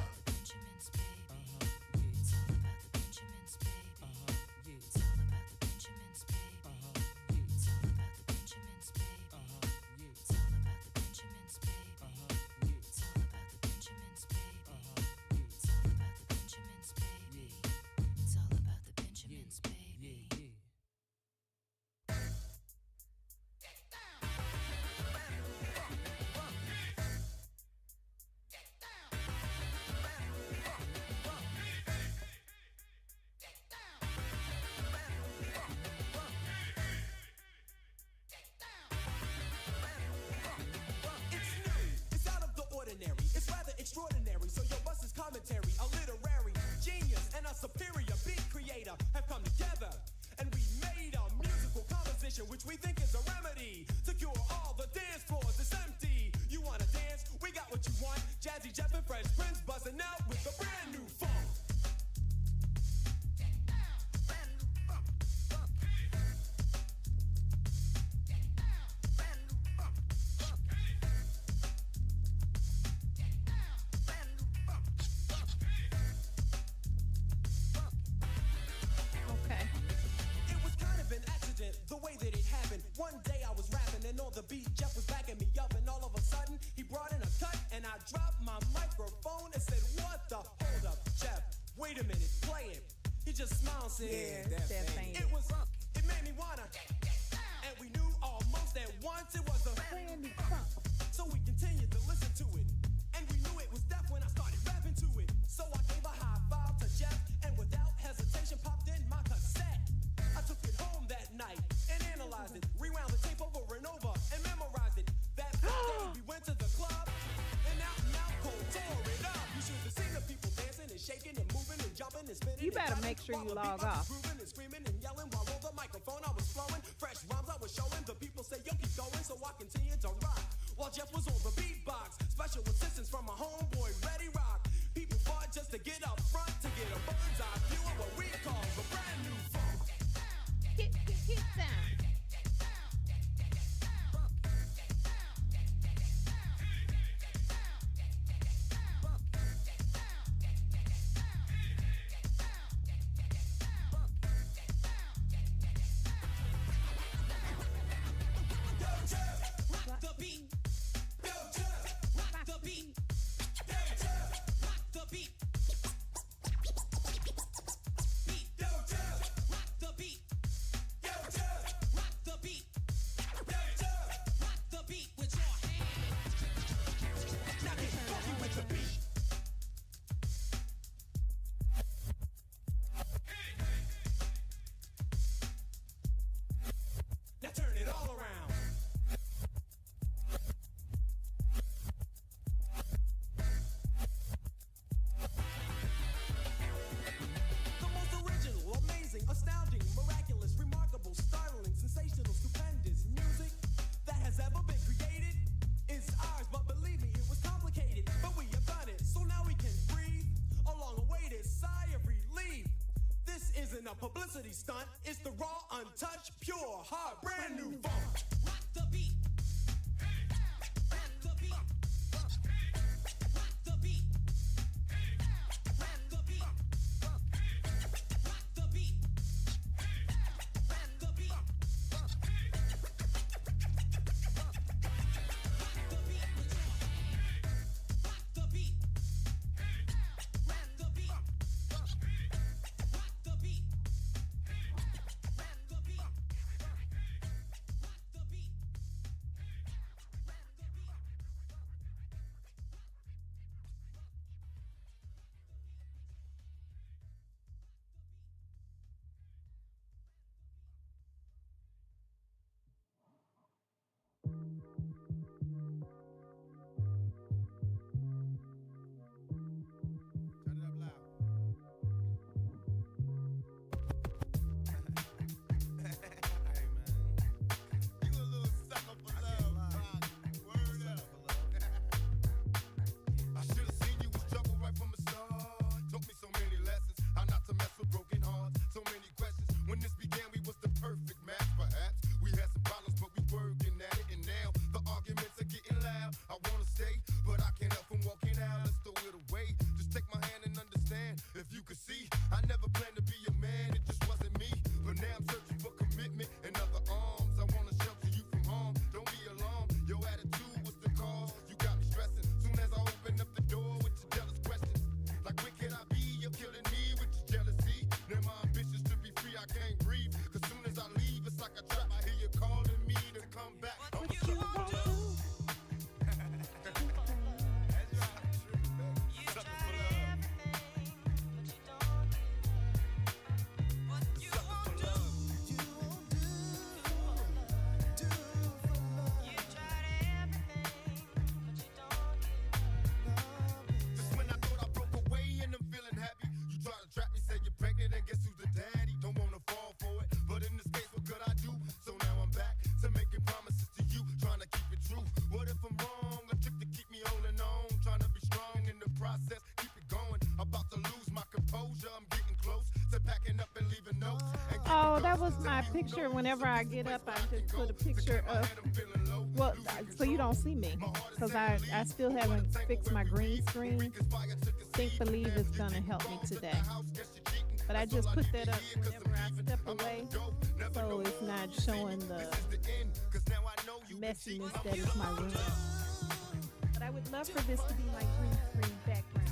It's out of the ordinary, it's rather extraordinary. So your bus is commentary, a literary genius and a superior beat creator have come together. And we made a musical composition which we think is a remedy to cure all the dance floors. It's empty. You wanna dance? We got what you want. Jazzy Jeff and Fresh Prince buzzing out with a brand new funk. Okay. It was kind of an accident, the way that it happened. One day I was rapping and on the beat, Jeff was backing me up, and all of a sudden he brought in a cut, and I dropped my microphone and said, "What the? Hold up, Jeff. Wait a minute, play it." He just smiled, and said, That ain't It was, it made me wanna, and we knew almost at once it was a brand new funk. So we continued to listen to it, and we knew it was deaf when I started rapping to it. So I gave a high five to Jeff, and without hesitation popped in my cassette. I took it home that night and analyzed it, rewound the tape over and over and memorized it. That Friday we went to the club and out cold tore it up. You should have seen the people dancing and shaking and moving and jumping and spinning. You better and make sure you while log the beat was off. grooving and screaming and yelling while on the microphone I was flowing. Fresh rhymes I was showing. The people say, "Yo, keep going," so I continued to rock. While Jeff was on the beatbox, special assistance from my homeboy Ready Rock. People fought just to get up front to get a bird's eye view of what we call the brand new funk. Get down. now. Publicity stunt. It's the raw, untouched, pure, hard, brand new funk. Rock the beat. Rock the beat. Rock the beat. Rock the beat. Rock the beat. Rock the beat. I should have seen you was trouble right from the start. Taught me so many lessons, how not to mess with broken hearts. So many questions. When this began, we was the perfect match, perhaps. We had some problems, but we working at it. And now the arguments are getting loud. I wanna stay, but I can't help from walking out. Let's throw it away. Just take my hand and understand. If you could see, I never planned to be a man. It just wasn't me. But now I'm searching for commitment and other arms. I wanna shelter you from harm. Don't be alarmed. Your attitude was the cause. You got me stressing. Soon as I open up the door with your jealous questions. Like, where can I be? You're killing me with your jealousy. Now my ambitions to be free, I can't breathe. Cause soon as I leave, it's like a trap. I hear you calling me to come back. I'm Just when I thought I broke away and I'm feeling happy, you try to trap me, say you're pregnant, and guess who's the daddy? Don't wanna fall for it, but in this case, what could I do? So now I'm back to making promises to you, trying to keep it true. What if I'm wrong? A trick to keep me holding on, trying to be strong in the process, keep it going. About to lose my composure, I'm getting close to packing up and leaving notes. Oh, that was my picture. Whenever I get up, I just put a picture of, well, so you don't see me, because I still haven't fixed my green screen. Think Believe is going to help me today. But I just put that up whenever I step away, so it's not showing the messiness that is my room. But I would love for this to be my green screen background.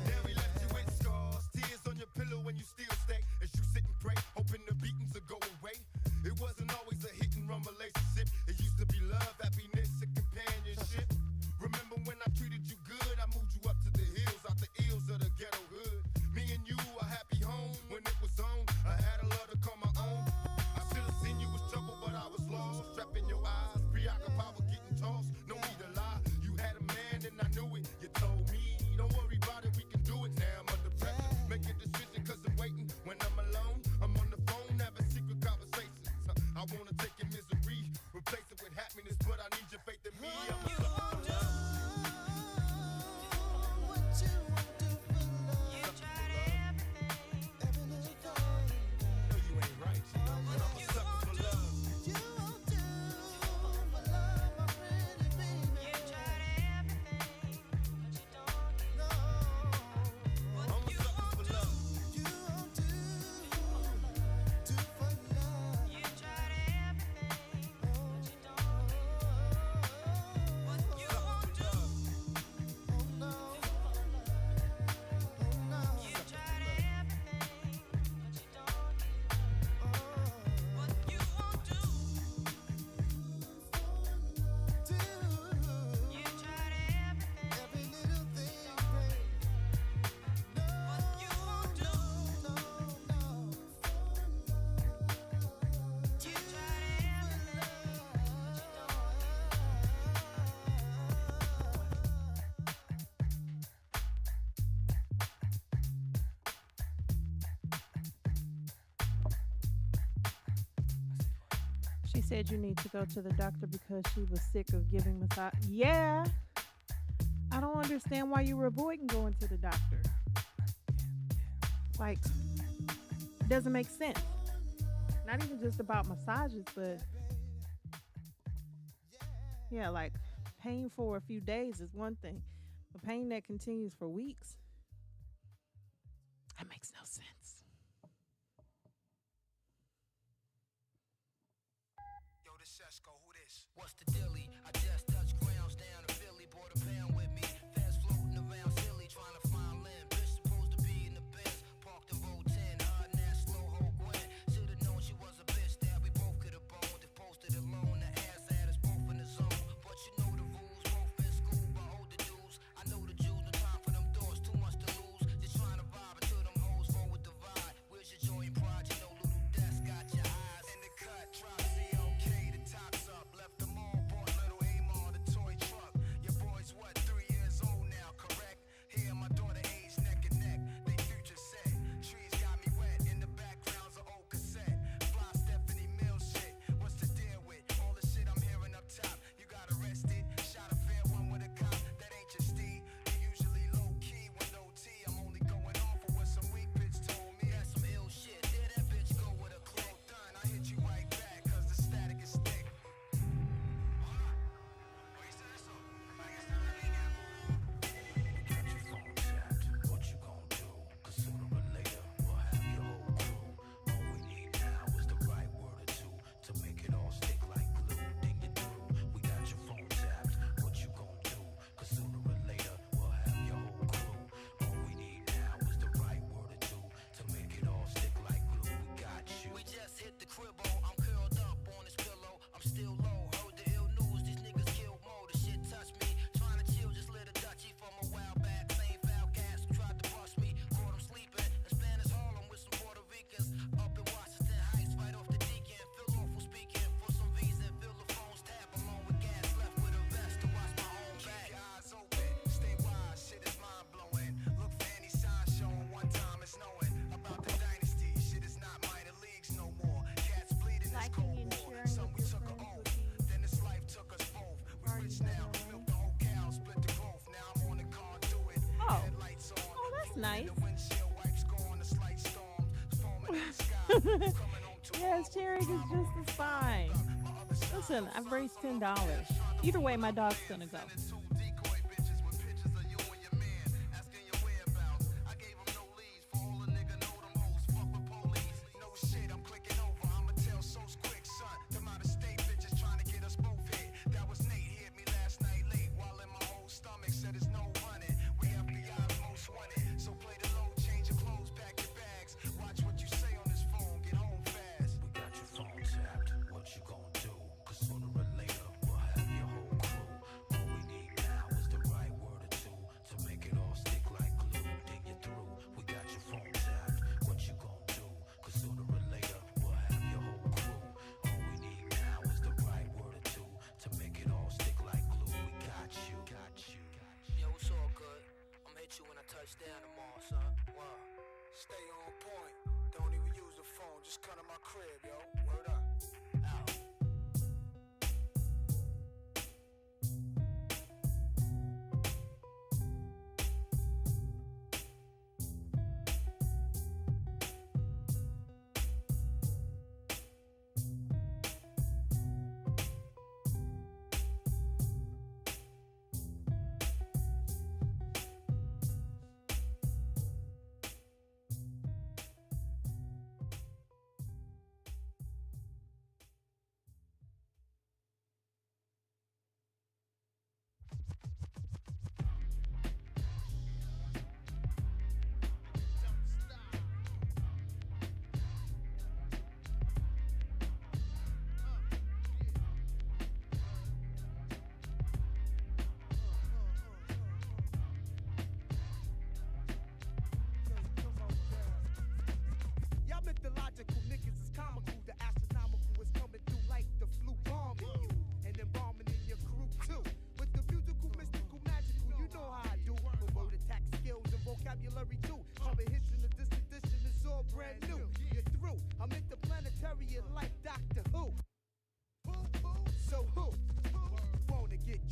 Now we left you with scars, tears on your pillow when you still stay. As you sit and pray, hoping the beatings will go away. It wasn't always a hit and run relationship. It used to be love, happiness, and companionship. Remember when I treated you good? I moved you up to the hills, out the ills of the ghetto hood. She said you need to go to the doctor because she was sick of giving massage. Yeah. I don't understand why you were avoiding going to the doctor. Like, it doesn't make sense. Not even just about massages, but yeah, like pain for a few days is one thing, but pain that continues for weeks, that makes no sense. Yo, this Sesko, who this? What's the dilly? I just touched grounds down in Philly, bought a pound with me. Fast floating around silly, trying to find land. Bitch supposed to be in the Benz, parked in Road 10. Her and that slow hoe Gwen. Should've known she was a bitch that we both could've boned. If posted alone, the ass had us both in the zone. But you know the rules, both in school by older dudes. I know the Jews, no time for them doors, too much to lose. Just trying to vibe until them hoes roll with the vibe. Where's your joy and pride? You know little desk got your eyes in the cut. Drop CLK, the tops up. Left them all, bought little Amar, the toy truck. Your boy's what, 3 years old now, correct? Here my daughter age neck and neck. They future set. Trees got me wet. In the background's an old cassette. Fly Stephanie Mills shit. What's the deal with all the shit I'm hearing up top? You got arrested, shot a fair one with a cop. That ain't your steed. You usually low key with no T. I'm only going off of what some weak bitch told me. That's some ill shit. Did that bitch go with a cloak done? I hit you right back, cause the static is thick. We just hit the cribbo. I'm curled up on this pillow. I'm still low. Heard the ill news. These niggas killed Mo. The shit touched me. Trying to chill, just lit a Dutchie from a while back. Same foul cats who tried to bust me. Caught him sleeping in Spanish Harlem with some Puerto Ricans. Up in Washington Heights, right off the deacon. Feel awful speaking for some reason. Fill the phone's tap along with gas. Left with a vest to watch my own back. Keep your eyes open. Stay wise. Shit is mind blowing. Look for any sign showing. One time it's knowing about the dynasty. Shit is not minor leagues no more. Cats bleeding this cold war. Some we took an oath. Then this life took us both. We rich now. Milk the whole cow. Split the growth. Now I'm on the conduit. Oh. Headlights on. Oh, that's nice. The windshield wipes go on the slight storm. Foaming in the sky. Yes, Cherry is just as fine. Listen, I've raised $10. Either way, my dog's gonna go. No shit, I'm clicking over. I'ma tell so quick, son. Them out of state bitches trying to get us both hit. That was Nate, he hit me last night late. While in my whole stomach said there's no running. We FBI's most wanted. So play the low, change your clothes, pack your bags. Watch what you say on this phone, get home fast. We got your phone tapped. What you gon' do? 'Cause sooner or later we'll have your whole crew. All we need now is the right word or two to make it all stick like glue. Then you're through. We got your phone tapped. What you gon' do? 'Cause sooner or later we'll have your whole crew. All we need now is the right word or two to make it all stick like glue. We got you. Yo, it's all good. I'ma hit you when I touch down tomorrow, son. Wow. Stay on point. Don't even use the phone. Just come to my crib, yo. Word up. Out.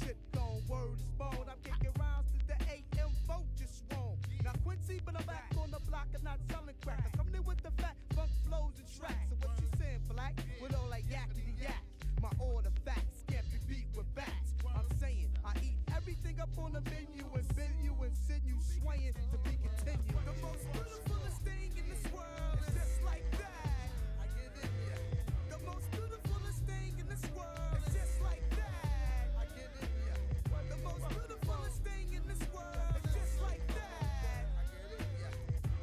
Tripped on word is bone. I'm kicking rounds to the AM vote just wrong. Now Quincy, but I'm back on the block and not selling crack. I'm coming in with the fat funk flows and tracks. So what you saying, black? With all that yakety yak. My order facts can't be beat with bats. I'm saying I eat everything up on the menu and bend you and send you swaying to be continued. The most beautifulest thing in this world is just like that. I get in ya. The most beautifulest thing in this world is just like that. I get in ya. The most beautifulest thing in this world is just like that. I get in ya.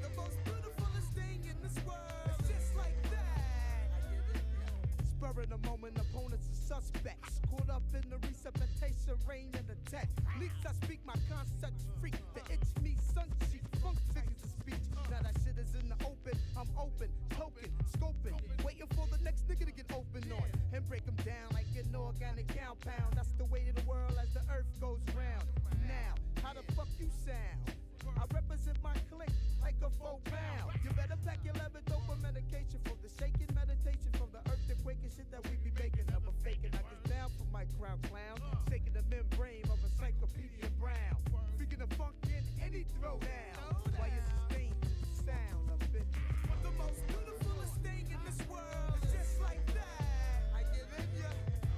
The most beautifulest thing in this world is just like that. I get in ya. Spur of the moment, opponents are suspects. Caught up in the resuscitation, rain and attack. Leaks I speak my concepts freak. The itch me, sun cheek, funk figures of speech. Now that shit is in the open, I'm open, token, scoping. Waiting for the next nigga to get open on. And break them down like an organic compound. That's the way of the world as the earth goes round. Now, how the fuck you sound? I represent my clique like a 4 pound. You better pack your levodopa medication for the shaking meditation from the earthquake and shit that we be making. Never faking. I get down for my crown clown. Shaking the membrane of Encyclopedia Brown. Freaking the funk in any throwdown. Why you sustain the sound of it? The most beautifulest thing in this world is just like that. I get in ya.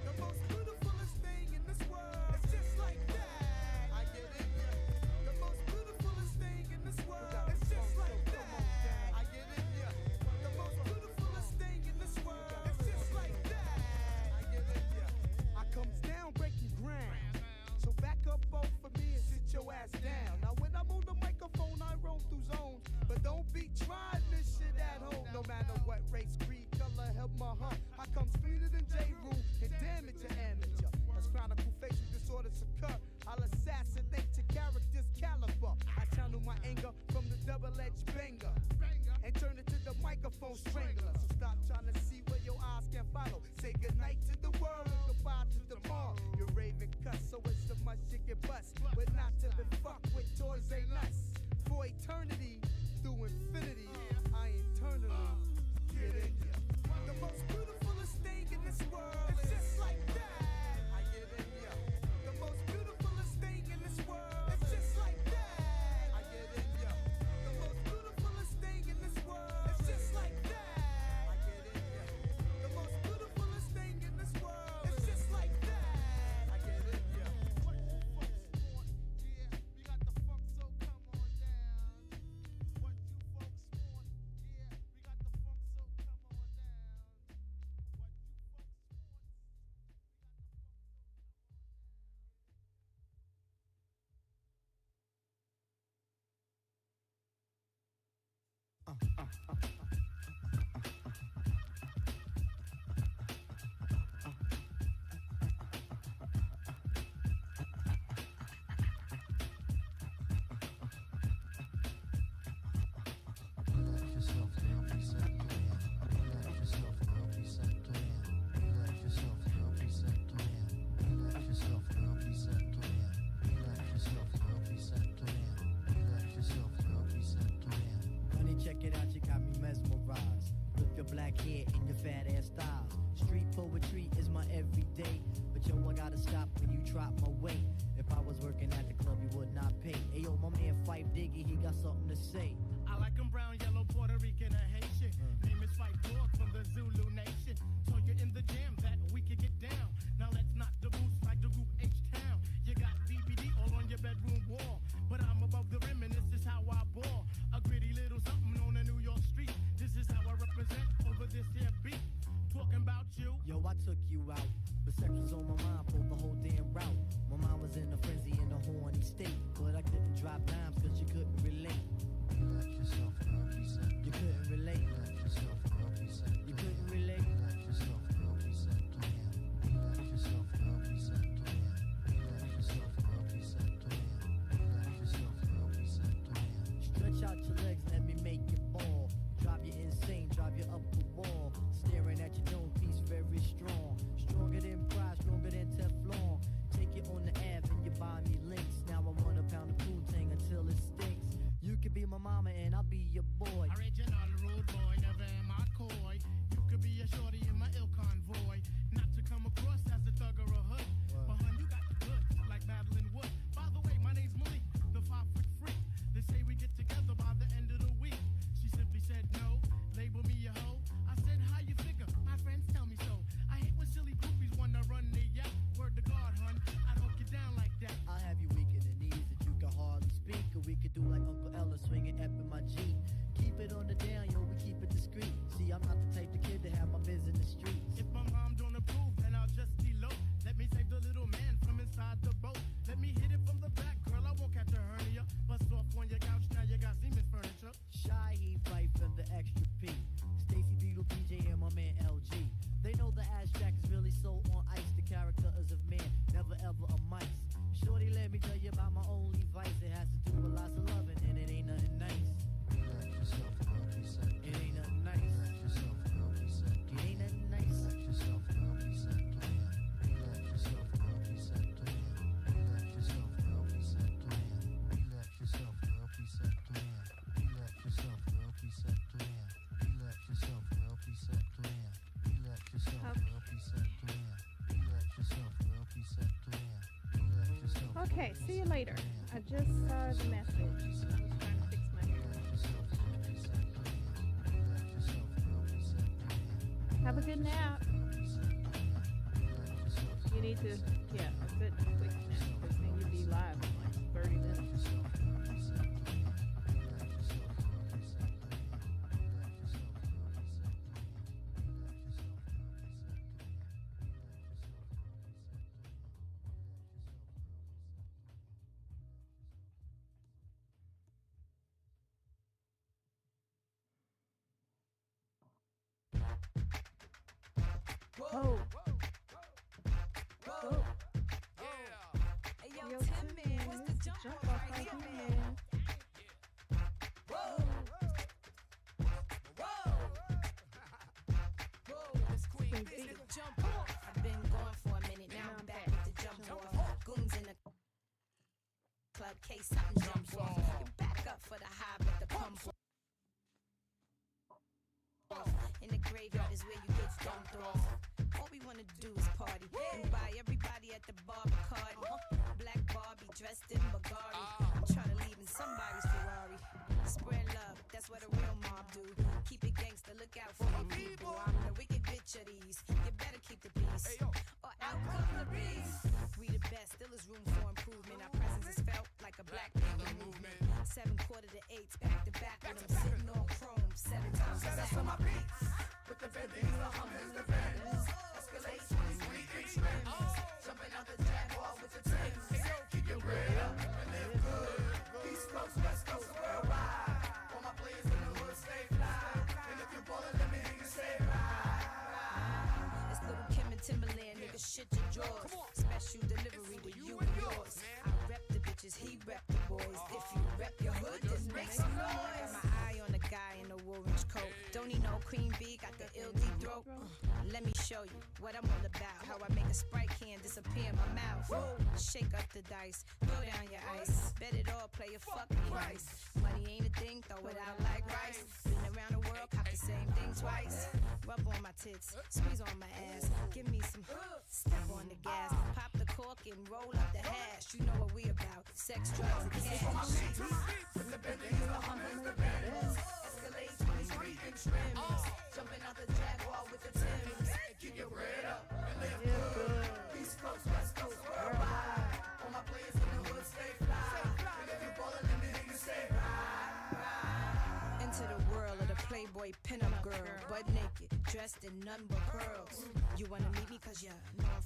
The most beautifulest thing in this world is just like that. I get in ya. The most beautifulest thing in this world is just like that. I get in ya. The most beautifulest thing in this world is just like that. I get in ya. I comes down breaking ground. So back up both for me and sit your ass down. Now when I'm on the microphone, I roam through zones. But don't be trying this shit at home. No matter what race, creed, color, help my heart. I come cleaner than J. Rule and damage your amateur. As chronicle facial disorders occur, I'll assassinate your character's caliber. I channel my anger from the double-edged banger and turn it to the microphone strangler. So stop trying to see where your eyes can follow. Say goodnight to the world and goodbye to the mall. You're raving cuss, so it's so much you can bust. But not to be fucked with toys ain't us. For eternity, through infinity, I eternally get in ya. The most beautifulest thing in this world is just like that. I get in ya. The most beautifulest thing in this world is just like that. I get in ya. The most beautifulest thing in this world is just like that. I get in ya. The most beautifulest thing in this world is just like that. I get in ya. What you folks want? Yeah, we got the funk, so come on down. What you folks want? Yeah, we got the funk, so come on down. Honey, check it out, you got me mesmerized. With your black hair and your fat ass styles. Street poetry is my everyday. But yo, I gotta stop when you drop my weight. If I was working at the club, you would not pay. Hey yo, my man Fife Diggy, he got something to say. I like him brown, yellow, Puerto Rican, and Haitian. Name is Fife Dog from the Zulu Nation. Told you in the jam that we could get down. Now let's knock the boots like the group H-Town. You got BBD all on your bedroom wall. But I'm above the rim and this is how I ball. A gritty little something on a New York street. This is how I represent over this here beat. Talking about you. Yo, I took you out. But sex was on my mind for the whole damn route. My mind was in a frenzy in a horny state. But I couldn't drop dimes cause you couldn't relate. Relax yourself, girl, please. You couldn't relate. Relax yourself, girl, please. You couldn't relate. Relax yourself, girl, please. Relax yourself, girl, please. Relax yourself, girl, please. Relax yourself, girl, please. Stretch out your legs, let me make you fall. Drive you insane, drive you up the wall. Staring at your dome piece, very strong. Stronger than pride, stronger than Okay, see you later. I just saw the message. I was trying to fix my hair. Have a good nap. You need to, yeah, a good quick nap because then you'll be live in like 30 minutes. Whoa. Whoa. Hey, Yo, yo, Tim, Tim, man, what's the jump jump off off right right here, here, man? man. Whoa. It's Queen B. It's the jump off. I've been gone for a minute, now I'm back with the jump off. Goons in the club, case something jumps off. You back up for the high, but the pump off. In the graveyard is where you get dumped off. All we wanna do is party and buy everybody at the bar Bacardi. Black Barbie dressed in Bulgari. I'm trying to leave in somebody's Ferrari. Spread love, that's what a real mob do. Keep it gangster, look out for your people. I'm the wicked bitch of these. You better keep the peace, or out come the beast. We the best, still is room for improvement. Our presence is felt like a black people movement. 7 quarter to 8, back to back with them sitting on chrome 7 times. That's on my beats. With the Bentleys, the Hummers, the Benz. Escalade 23 inch rims. Jumping out the Jaguar with the Timbs. Keep your bread up and live good. East Coast, West Coast, worldwide. All my players in the hood stay fly. And if you're ballin', let me hear you say ride. It's Little Kim and Timberland, nigga, shit your drawers. Special delivery to you and yours. I rep the bitches, he rep the boys. If you rep your hood, just make some noise. Got my eye on the guy in the orange coat. Don't he know Queen B got the ill deep throat? Let me show you what I'm all about. How I make a Sprite can disappear in my mouth. Shake up the dice, throw down your ice. Bet it all, play a fucking price. Money ain't a thing, throw it out like rice. Been around the world, cop the same thing twice. Rub on my tits, squeeze on my ass. Give me some, step on the gas. Pop the cork and roll up the hash. You know what we about, sex, drugs, and cash. With the Bentleys, the Hummers, the Benz. Escalade 23 inch rims. Jumping out the Jaguar with the Timbs. Keep your bread up and live good. East Coast, West Coast, worldwide. All my players in the hood stay fly. And if you ballin', let me hear you say ride. Into the world of the Playboy pinup girl, butt naked, dressed in none but pearls. You wanna meet me 'cause you know I'm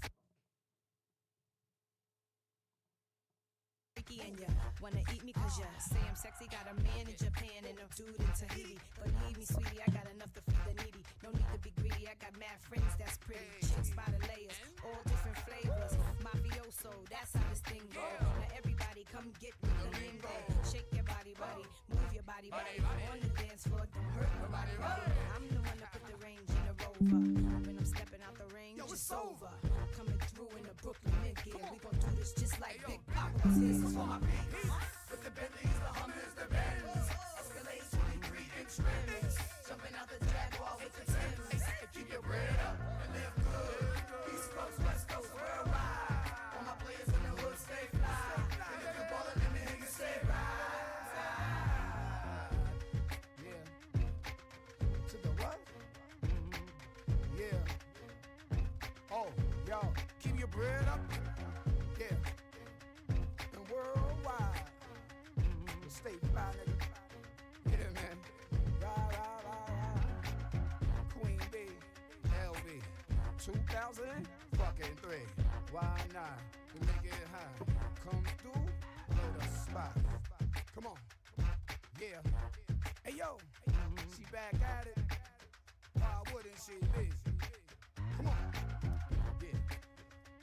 freaky and you wanna eat me 'cause you say I'm sexy. Got a man in Japan and a dude in Tahiti. Believe me, sweetie, I got enough to feed the needy. No need to be greedy, I got mad friends that's pretty. Chicks by the layers, all different flavors. Mafioso, that's how this thing goes. Now everybody come get with the lingo. Shake your body, buddy, move your body, buddy. On the dance floor, don't hurt nobody, buddy. I'm the one that put the range in the Rover. When I'm stepping out the range, it's over. Coming through in the Brooklyn mid-gear. We gon' do this just like Big Papa was here. So for my beats, with the Bentleys, the Hummers, the Benz. Escalade 23 inch rims. Jumping out the Jaguar with the Timbs. Keep your bread up and live good. East Coast, West Coast, worldwide. All my players in the hood stay fly. And if you ballin', let me hear you say ride. Yeah. To the what? Yeah. Oh, y'all, keep your bread up. Yeah. And worldwide. Stay fly, nigga. Yeah, man. Ride, ride, ride, ride. Queen B, LB. 2003. Why not? To make it high. Come through, know the spot. Come on. Yeah. Hey, yo. She back at it. Why wouldn't she be? Come on. Yeah.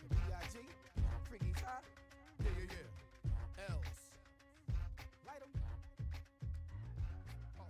The B.I.G. Freaky Ty. Yeah, yeah, yeah. Else. Light 'em. Oh.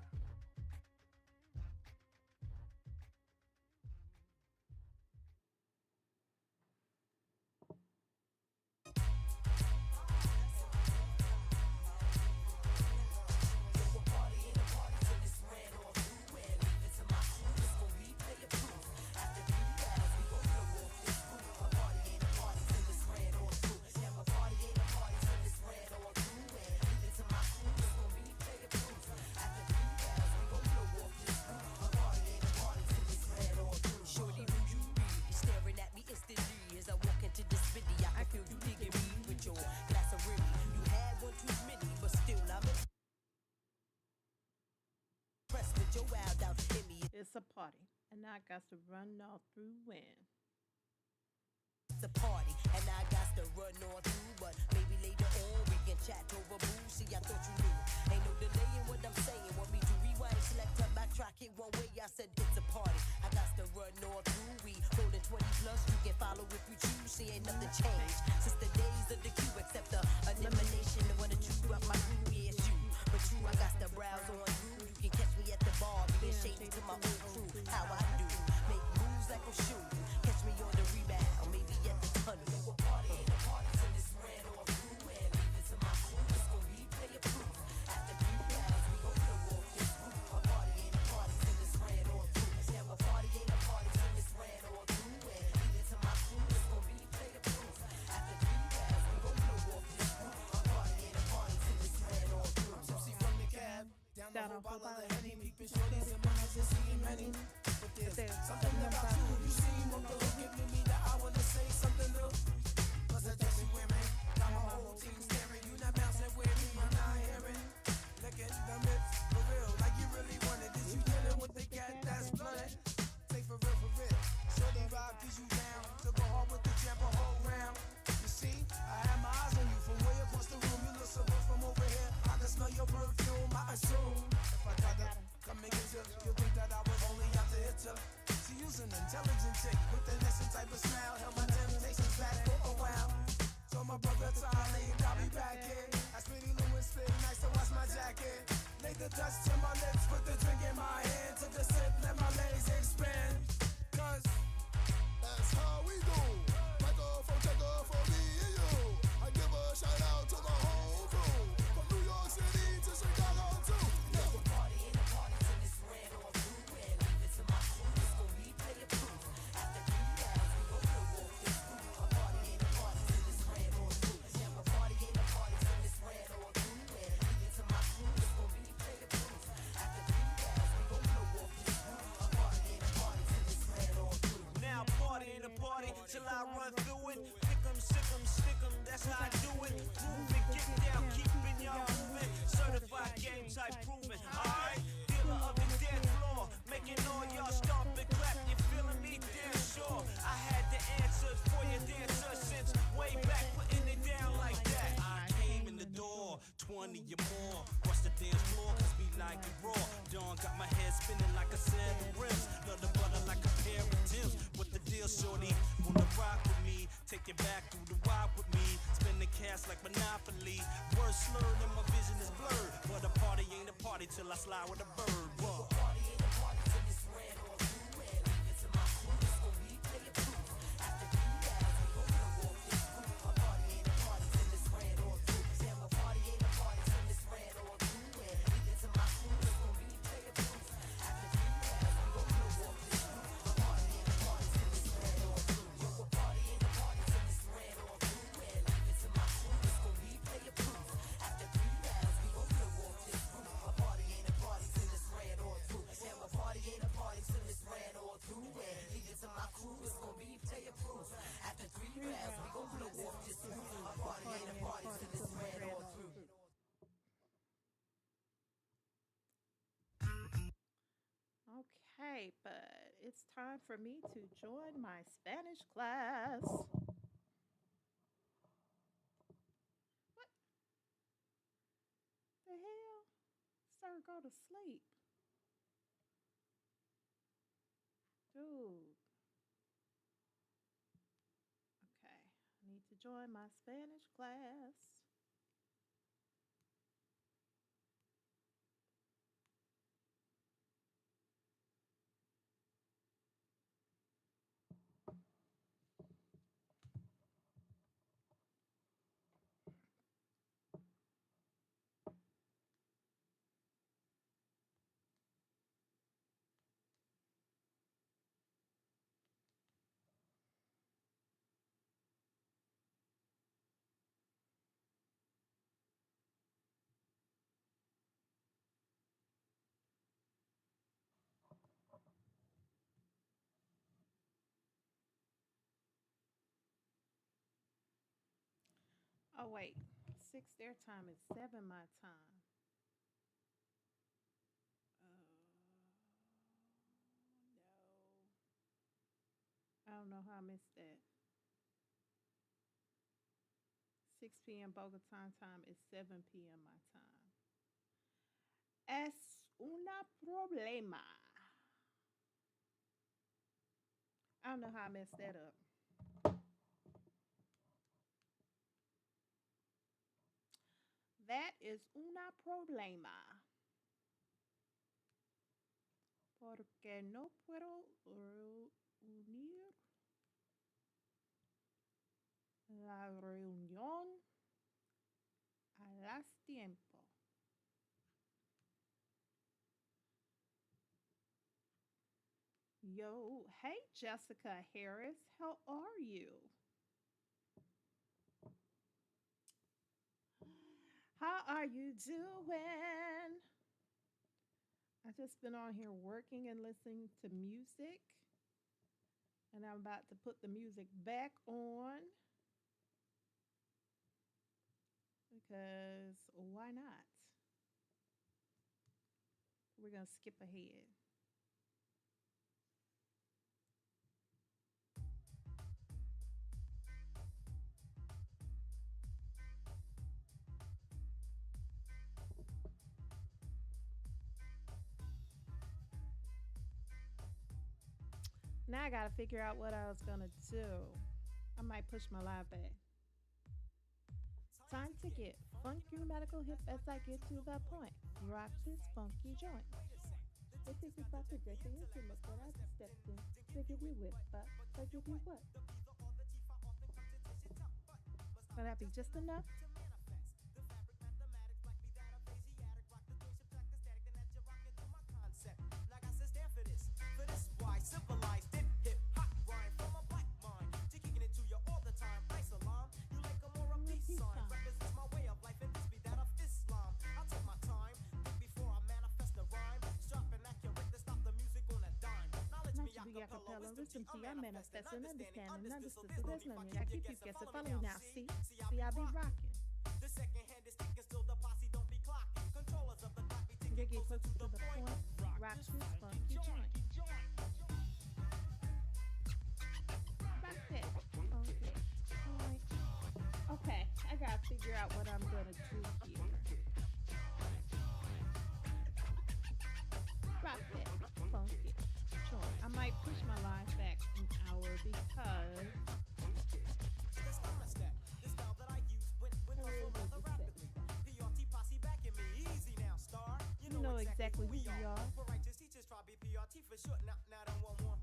It's a party, and I got to run all through when. It's a party, and I got to run on through, but maybe later on we can chat over booze. See, I thought you knew. Ain't no delay in what I'm saying. Want me to rewind, select, and backtrack it one way? I said it's a party. I got to run on through. We rolling 20 plus. You can follow if you choose. See, ain't nothing changed since the days of the queue, except the elimination of one or two of my crew. Yeah, it's you, but true, I got to browse on through. You can catch me at the bar, being shady to my old crew. How I do, make moves like a shoe. Catch me on the rebound, maybe at the tunnel. A party ain't a party till it's ran off through, and leave it to my crew. It's gon' replay a proof. After 3 rounds, we gon' blow off this roof. A party ain't a party till it's ran off through. Now a party ain't a party till it's ran off through, and leave it to my crew. It's gon' replay a proof. After 3 rounds, we gon' blow off this roof. A party ain't a party till it's ran off through. Tipsy from the cab, down the whole bottle of Henny, peeping shorties and mines and seeing many. But there's something about you seem on the hook, giving me that I wanna say something new. Plus I just you women, got my whole team staring. You not bouncing with me, I'm not hearing. Look at the lips, for real, like you really wanted. Is you dealing with the cat that's blooded? Say for real, for real. Shorty vibe cause you down. To go hard with the jam a whole round. You see, I have my eyes on you from way across the room. You look so good from over here. I can smell your perfume, I assume. If I gotta come and get you, you think that I was only out to hit you. She use an intelligent chick with an innocent type of smile. Held my temptations back for a while. Told my brother Tyler, I'll be back here. That's pretty Louis spit, nice to wash my jacket. Laid the touch to my lips, put the drink in my hand. Took a sip, let my legs expand. Cause that's how we do. Microphone checker for me and you. I give a shout out to the whole crew. From New York City to Chicago too. A party ain't a party till it's ran off through, and leave it to my crew. It's gon' replay a proof. After 3 rounds, we gon' blow off this roof. A party ain't a party till it's ran off through. Yeah, a party ain't a party till it's ran off through, and leave it to my crew. It's gon' replay a proof. After 3 rounds, we gon' blow off this roof. A party ain't a party till it's ran off through. Now party ain't a party till I run through it. Pick 'em, sick 'em, stick 'em, that's how I do it. Move it, get down, keeping y'all moving. Certified game type proven, alright? Dealer of the dance floor, making all y'all stomp and clap. You feeling me? Damn sure. I had the answers for your dancers since way back, putting it down like that. I came in the door, 20 or more. Bust the dance floor, cause we like it raw. Dawn got my head spinning like a set of rims. Love the butter like a pair of Timbs. What the deal, shorty? Wanna rock with me? Take it back through the wild with me. Spending cash like Monopoly. Words slurred and my vision is blurred. But a party ain't a party till I slide with a bird. Whoa. A party ain't a party till it's ran off through, and leave it to my crew. It's gon' replay a proof. After 3 rounds, we gon' blow off this roof. A party ain't a party till it's ran off through. Yeah, a party ain't a party till it's ran off through, and leave it to my crew. It's gon' replay a proof. After 3 rounds, we gon' blow off this roof. A party ain't a party till it's ran off through. A party ain't a party till it's ran off through, and leave it to my crew. It's gon' replay a proof. After 3 rounds, we gon' blow off this roof. A party ain't a party till it's ran off through. Yeah, a party ain't a party till it's ran off through, and leave it to my crew. It's gon' replay a proof. After 3 rounds, we gon' blow off this roof. A party ain't a party till it's ran off through. Okay, but it's time for me to join my Spanish class. What the hell? Sir, go to sleep. Dude. Okay, I need to join my Spanish class. Oh, wait. 6 their time is 7 my time. don't know how I missed that. 6 p.m. Bogota time is 7 p.m. my time. Es una problema. I don't know how I messed that up. That is una problema. Porque no puedo unir la reunión a las tiempo. Yo, hey Jessica Harris, how are you? How are you doing? I just been on here working and listening to music, and I'm about to put the music back on because why not? We're gonna skip ahead. Now I gotta figure out what I was gonna do. I might push my live back. Time to get funky, medical, hip as I get to the point. Rock this funky joint. This is about to break in. You look what I just stepped in. To give you whip, but I give you what? Will that be just enough? Civilized it, hip hop rhyme from a black mind. To kicking it to you all the time. Nice alarm, you like a more of peace sign. Represents my way of life and this be that of Islam. I'll take my time, think before I manifest the rhyme. Sharp and accurate to stop the music on a dime. Knowledge me acapella, wisdom to I manifest and understand and understood. So there's no need I keep you guessing. Follow now, see I be rocking. The second hand is ticking, still the posse don't be clocking. Controllers of the clock be ticking closer to the point. Rock this funky joint. Okay, I gotta figure out what I'm gonna do here. Rock that funky joint. I might push my live back an hour because the style that I use when hustle rather rapidly. PRT posse backing me, easy now, star. You know exactly who you are. For righteous teachers, try BPRT for short. Now don't want more.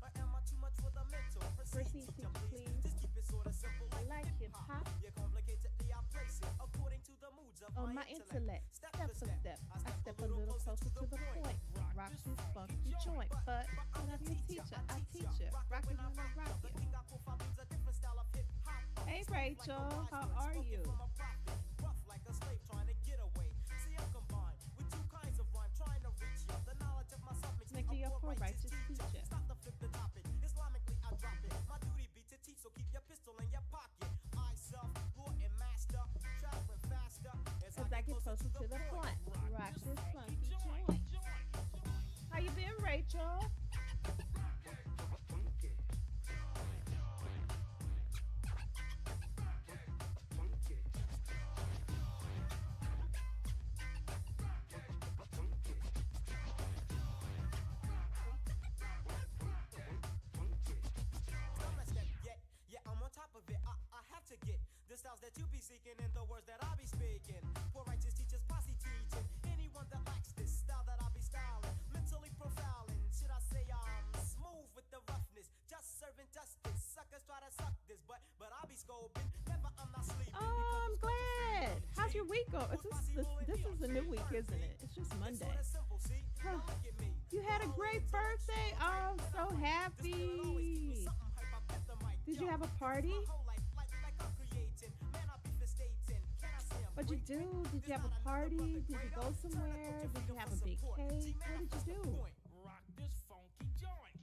Or am I too much for the mentor? Proceed, teacher, please. Just keep it sorta simple. I like hip hop. You complicatedly I place it according to the moods of on my intellect. Step for step, I step a little closer to the point. Rock this funky joint, but when I'm your teacher, I teach you. Rock it when I rock it. Hey Rachel, how are you? Rough like a slave trying to get away. See, I'm combined with two kinds of rhyme trying to reach you. The knowledge of myself makes me a more righteous teacher. Stop the flip the topic. Islamically, I drop it. My duty be to teach, so keep your pistol in your pocket. I self, law and master, traveling faster as I get closer to the point. Rock this funky joint. How you been, Rachel? To get the styles that you be seeking and the words that I be speaking. For righteous teachers, posse teaching. Anyone that lacks this style that I be styling, mentally profiling. Should I say I'm smooth with the roughness, just serving justice. Suckers try to suck this, but I be scoping. Never, I'm not sleeping. Oh, I'm glad. How's your week going? This is a new week, isn't it? It's just Monday. You had a great birthday. Oh, I'm so happy. Did you have a party? What'd you do? Did you have a party? Did you go somewhere? Did you have a big cake? What did you do? Rock this funky joint.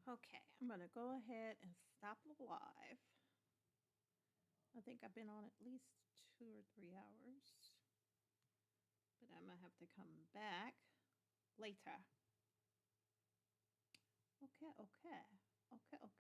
Okay, I'm gonna go ahead and stop the live. I think I've been on at least 2 or 3 hours, but I'm gonna have to come back later. Okay, okay, okay, okay.